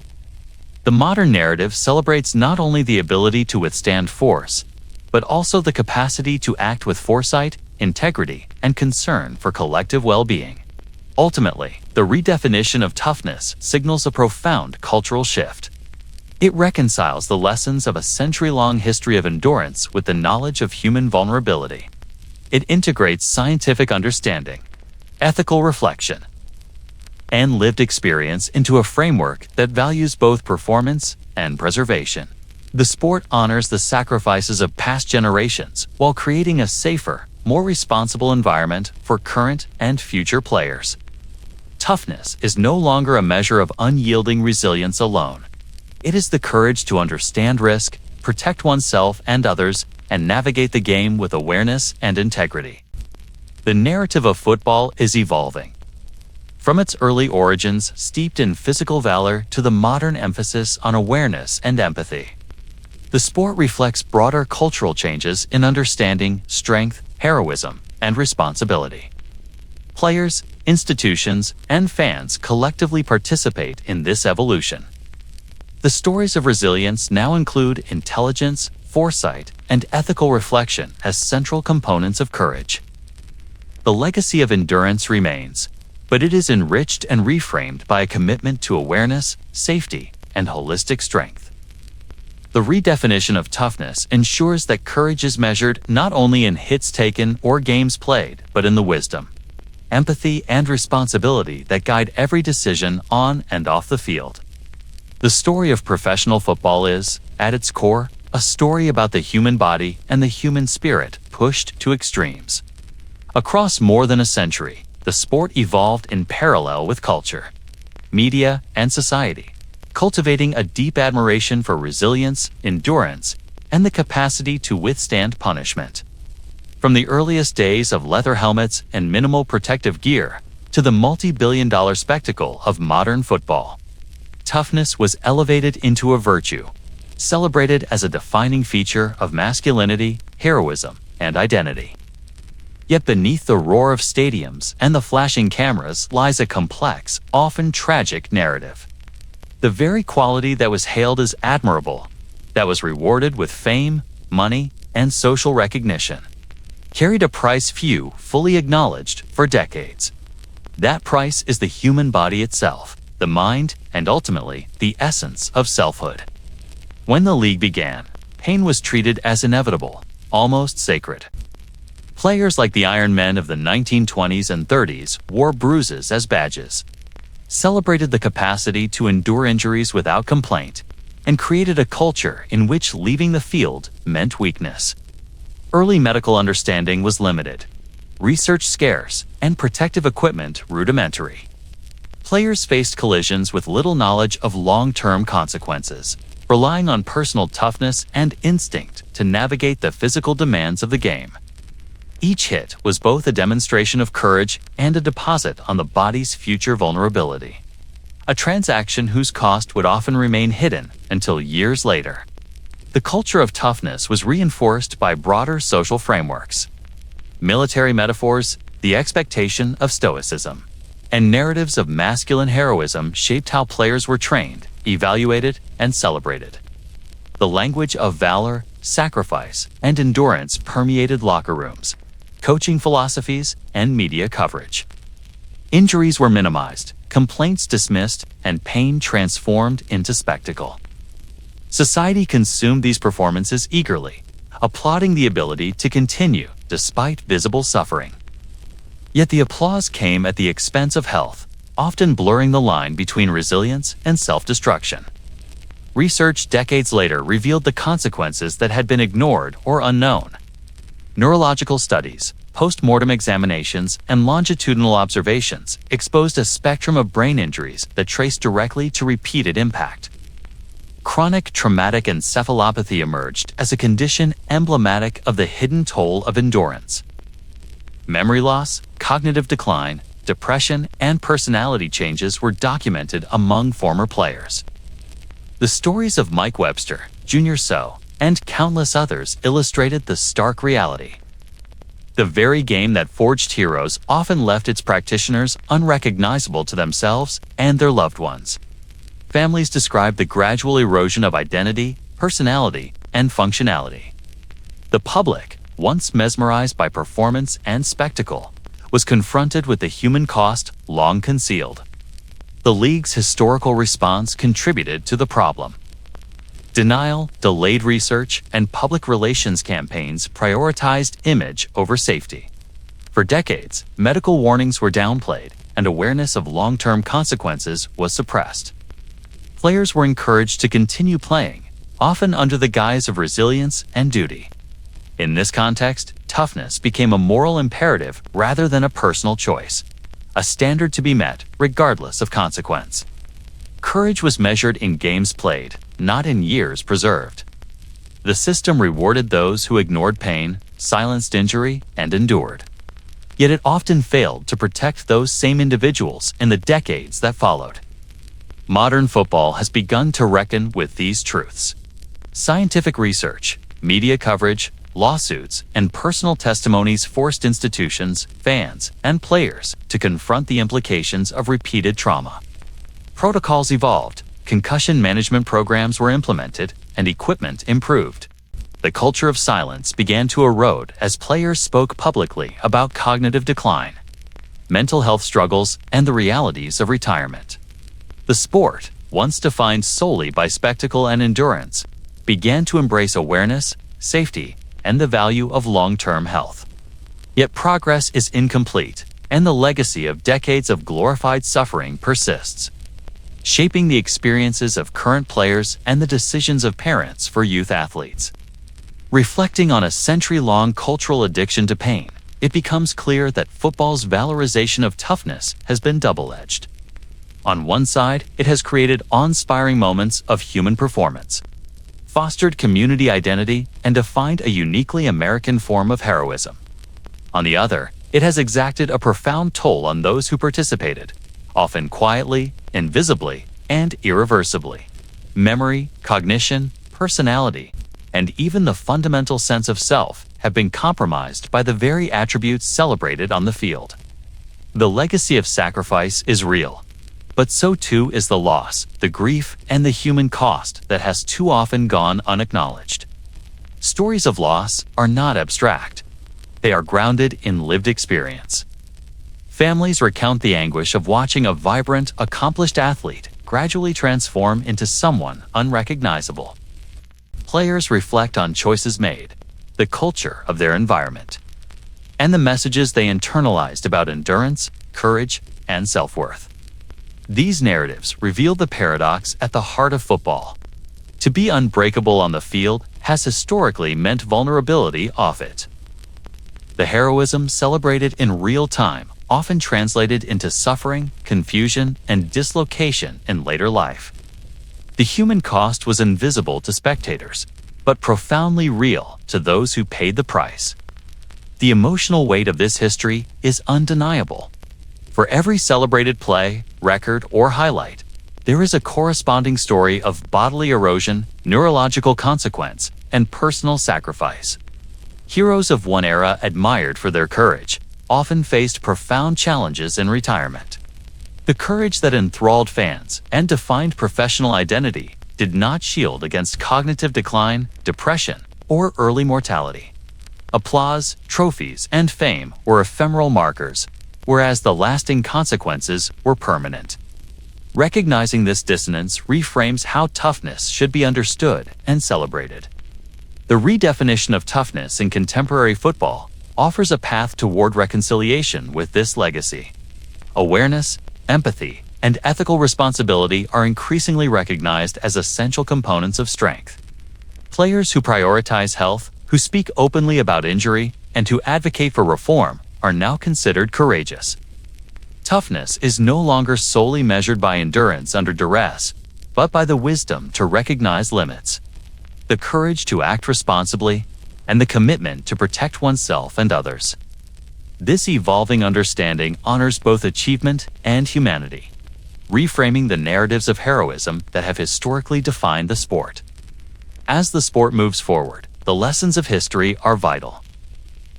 The modern narrative celebrates not only the ability to withstand force, but also the capacity to act with foresight, integrity, and concern for collective well-being. Ultimately, the redefinition of toughness signals a profound cultural shift. It reconciles the lessons of a century-long history of endurance with the knowledge of human vulnerability. It integrates scientific understanding, ethical reflection, and lived experience into a framework that values both performance and preservation. The sport honors the sacrifices of past generations while creating a safer, more responsible environment for current and future players. Toughness is no longer a measure of unyielding resilience alone. It is the courage to understand risk, protect oneself and others, and navigate the game with awareness and integrity. The narrative of football is evolving. From its early origins steeped in physical valor to the modern emphasis on awareness and empathy. The sport reflects broader cultural changes in understanding strength, heroism, and responsibility. Players, institutions, and fans collectively participate in this evolution. The stories of resilience now include intelligence, foresight, and ethical reflection as central components of courage. The legacy of endurance remains, but it is enriched and reframed by a commitment to awareness, safety, and holistic strength. The redefinition of toughness ensures that courage is measured not only in hits taken or games played, but in the wisdom, empathy, and responsibility that guide every decision on and off the field. The story of professional football is, at its core, a story about the human body and the human spirit pushed to extremes. Across more than a century, the sport evolved in parallel with culture, media, and society, cultivating a deep admiration for resilience, endurance, and the capacity to withstand punishment. From the earliest days of leather helmets and minimal protective gear to the multi-billion-dollar spectacle of modern football, toughness was elevated into a virtue, celebrated as a defining feature of masculinity, heroism, and identity. Yet beneath the roar of stadiums and the flashing cameras lies a complex, often tragic narrative. The very quality that was hailed as admirable, that was rewarded with fame, money, and social recognition, carried a price few fully acknowledged for decades. That price is the human body itself, the mind, and ultimately, the essence of selfhood. When the league began, pain was treated as inevitable, almost sacred. Players like the Iron Men of the 1920s and 30s wore bruises as badges, celebrated the capacity to endure injuries without complaint, and created a culture in which leaving the field meant weakness. Early medical understanding was limited, research scarce, and protective equipment rudimentary. Players faced collisions with little knowledge of long-term consequences, relying on personal toughness and instinct to navigate the physical demands of the game. Each hit was both a demonstration of courage and a deposit on the body's future vulnerability, a transaction whose cost would often remain hidden until years later. The culture of toughness was reinforced by broader social frameworks, military metaphors, the expectation of stoicism, and narratives of masculine heroism shaped how players were trained, evaluated, and celebrated. The language of valor, sacrifice, and endurance permeated locker rooms, coaching philosophies, and media coverage. Injuries were minimized, complaints dismissed, and pain transformed into spectacle. Society consumed these performances eagerly, applauding the ability to continue despite visible suffering. Yet the applause came at the expense of health, often blurring the line between resilience and self-destruction. Research decades later revealed the consequences that had been ignored or unknown. Neurological studies, post-mortem examinations, and longitudinal observations exposed a spectrum of brain injuries that traced directly to repeated impact. Chronic traumatic encephalopathy emerged as a condition emblematic of the hidden toll of endurance. Memory loss, cognitive decline, depression, and personality changes were documented among former players. The stories of Mike Webster, Jr. So, and countless others illustrated the stark reality. The very game that forged heroes often left its practitioners unrecognizable to themselves and their loved ones. Families described the gradual erosion of identity, personality, and functionality. The public, once mesmerized by performance and spectacle, was confronted with the human cost long concealed. The league's historical response contributed to the problem. Denial, delayed research, and public relations campaigns prioritized image over safety. For decades, medical warnings were downplayed, and awareness of long-term consequences was suppressed. Players were encouraged to continue playing, often under the guise of resilience and duty. In this context, toughness became a moral imperative rather than a personal choice, a standard to be met regardless of consequence. Courage was measured in games played, not in years preserved. The system rewarded those who ignored pain, silenced injury, and endured. Yet it often failed to protect those same individuals in the decades that followed. Modern football has begun to reckon with these truths. Scientific research, media coverage, lawsuits, and personal testimonies forced institutions, fans, and players to confront the implications of repeated trauma. Protocols evolved, concussion management programs were implemented, and equipment improved. The culture of silence began to erode as players spoke publicly about cognitive decline, mental health struggles, and the realities of retirement. The sport, once defined solely by spectacle and endurance, began to embrace awareness, safety, and the value of long-term health. Yet progress is incomplete, and the legacy of decades of glorified suffering persists, shaping the experiences of current players and the decisions of parents for youth athletes. Reflecting on a century-long cultural addiction to pain, it becomes clear that football's valorization of toughness has been double-edged. On one side, it has created awe-inspiring moments of human performance, fostered community identity, and defined a uniquely American form of heroism. On the other, it has exacted a profound toll on those who participated, often quietly, invisibly, and irreversibly. Memory, cognition, personality, and even the fundamental sense of self have been compromised by the very attributes celebrated on the field. The legacy of sacrifice is real, but so too is the loss, the grief, and the human cost that has too often gone unacknowledged. Stories of loss are not abstract. They are grounded in lived experience. Families recount the anguish of watching a vibrant, accomplished athlete gradually transform into someone unrecognizable. Players reflect on choices made, the culture of their environment, and the messages they internalized about endurance, courage, and self-worth. These narratives reveal the paradox at the heart of football. To be unbreakable on the field has historically meant vulnerability off it. The heroism celebrated in real time often translated into suffering, confusion, and dislocation in later life. The human cost was invisible to spectators, but profoundly real to those who paid the price. The emotional weight of this history is undeniable. For every celebrated play, record, or highlight, there is a corresponding story of bodily erosion, neurological consequence, and personal sacrifice. Heroes of one era admired for their courage often faced profound challenges in retirement. The courage that enthralled fans and defined professional identity did not shield against cognitive decline, depression, or early mortality. Applause, trophies, and fame were ephemeral markers, whereas the lasting consequences were permanent. Recognizing this dissonance reframes how toughness should be understood and celebrated. The redefinition of toughness in contemporary football offers a path toward reconciliation with this legacy. Awareness, empathy, and ethical responsibility are increasingly recognized as essential components of strength. Players who prioritize health, who speak openly about injury, and who advocate for reform are now considered courageous. Toughness is no longer solely measured by endurance under duress, but by the wisdom to recognize limits, the courage to act responsibly, and the commitment to protect oneself and others. This evolving understanding honors both achievement and humanity, reframing the narratives of heroism that have historically defined the sport. As the sport moves forward, the lessons of history are vital.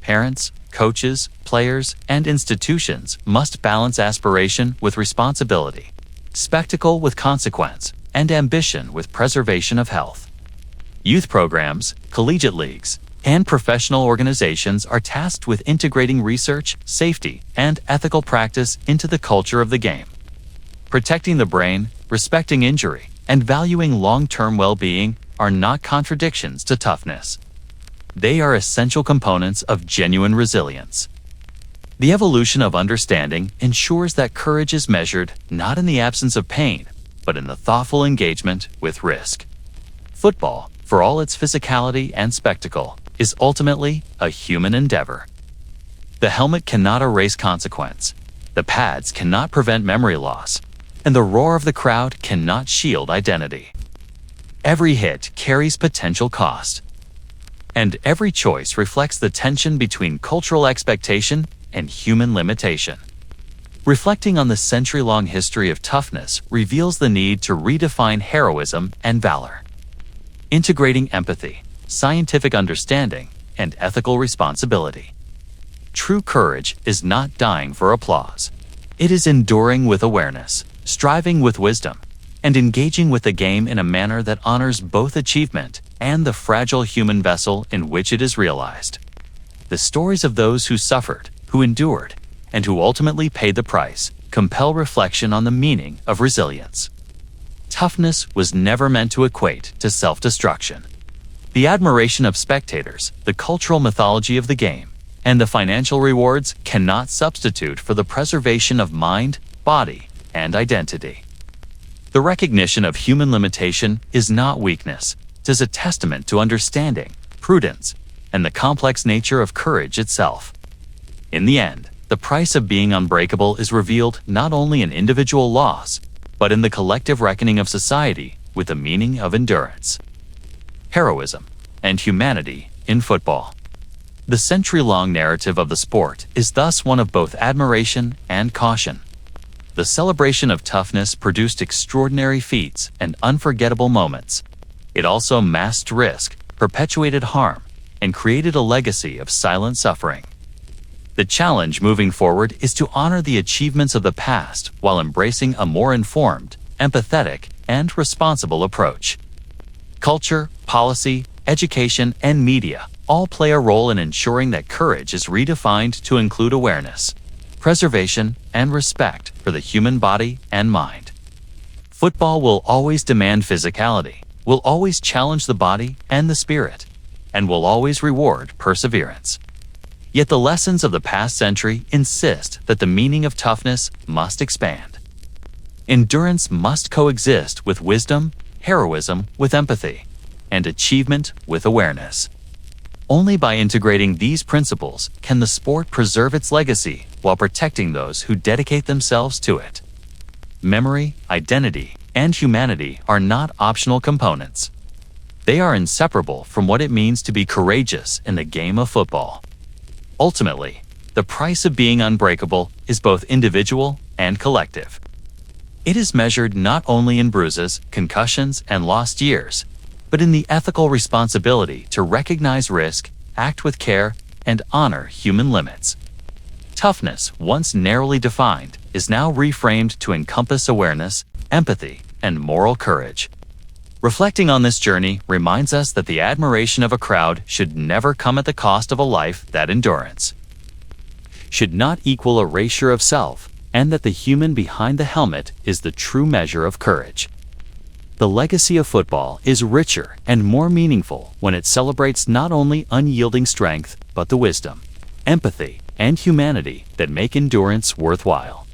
Parents, coaches, players, and institutions must balance aspiration with responsibility, spectacle with consequence, and ambition with preservation of health. Youth programs, collegiate leagues, and professional organizations are tasked with integrating research, safety, and ethical practice into the culture of the game. Protecting the brain, respecting injury, and valuing long-term well-being are not contradictions to toughness. They are essential components of genuine resilience. The evolution of understanding ensures that courage is measured not in the absence of pain, but in the thoughtful engagement with risk. Football, for all its physicality and spectacle, is ultimately a human endeavor. The helmet cannot erase consequence, the pads cannot prevent memory loss, and the roar of the crowd cannot shield identity. Every hit carries potential cost, and every choice reflects the tension between cultural expectation and human limitation. Reflecting on the century-long history of toughness reveals the need to redefine heroism and valor, integrating empathy, scientific understanding, and ethical responsibility. True courage is not dying for applause. It is enduring with awareness, striving with wisdom, and engaging with the game in a manner that honors both achievement and the fragile human vessel in which it is realized. The stories of those who suffered, who endured, and who ultimately paid the price compel reflection on the meaning of resilience. Toughness was never meant to equate to self-destruction. The admiration of spectators, the cultural mythology of the game, and the financial rewards cannot substitute for the preservation of mind, body, and identity. The recognition of human limitation is not weakness. It is a testament to understanding, prudence, and the complex nature of courage itself. In the end, the price of being unbreakable is revealed not only in individual loss, but in the collective reckoning of society with the meaning of endurance, heroism, and humanity in football. The century-long narrative of the sport is thus one of both admiration and caution. The celebration of toughness produced extraordinary feats and unforgettable moments. It also masked risk, perpetuated harm, and created a legacy of silent suffering. The challenge moving forward is to honor the achievements of the past while embracing a more informed, empathetic, and responsible approach. Culture, policy, education, and media all play a role in ensuring that courage is redefined to include awareness, preservation, and respect for the human body and mind. Football will always demand physicality, will always challenge the body and the spirit, and will always reward perseverance. Yet the lessons of the past century insist that the meaning of toughness must expand. Endurance must coexist with wisdom, heroism with empathy, and achievement with awareness. Only by integrating these principles can the sport preserve its legacy while protecting those who dedicate themselves to it. Memory, identity, and humanity are not optional components. They are inseparable from what it means to be courageous in the game of football. Ultimately, the price of being unbreakable is both individual and collective. It is measured not only in bruises, concussions, and lost years, but in the ethical responsibility to recognize risk, act with care, and honor human limits. Toughness, once narrowly defined, is now reframed to encompass awareness, empathy, and moral courage. Reflecting on this journey reminds us that the admiration of a crowd should never come at the cost of a life that endurance should not equal erasure of self, and that the human behind the helmet is the true measure of courage. The legacy of football is richer and more meaningful when it celebrates not only unyielding strength, but the wisdom, empathy, and humanity that make endurance worthwhile.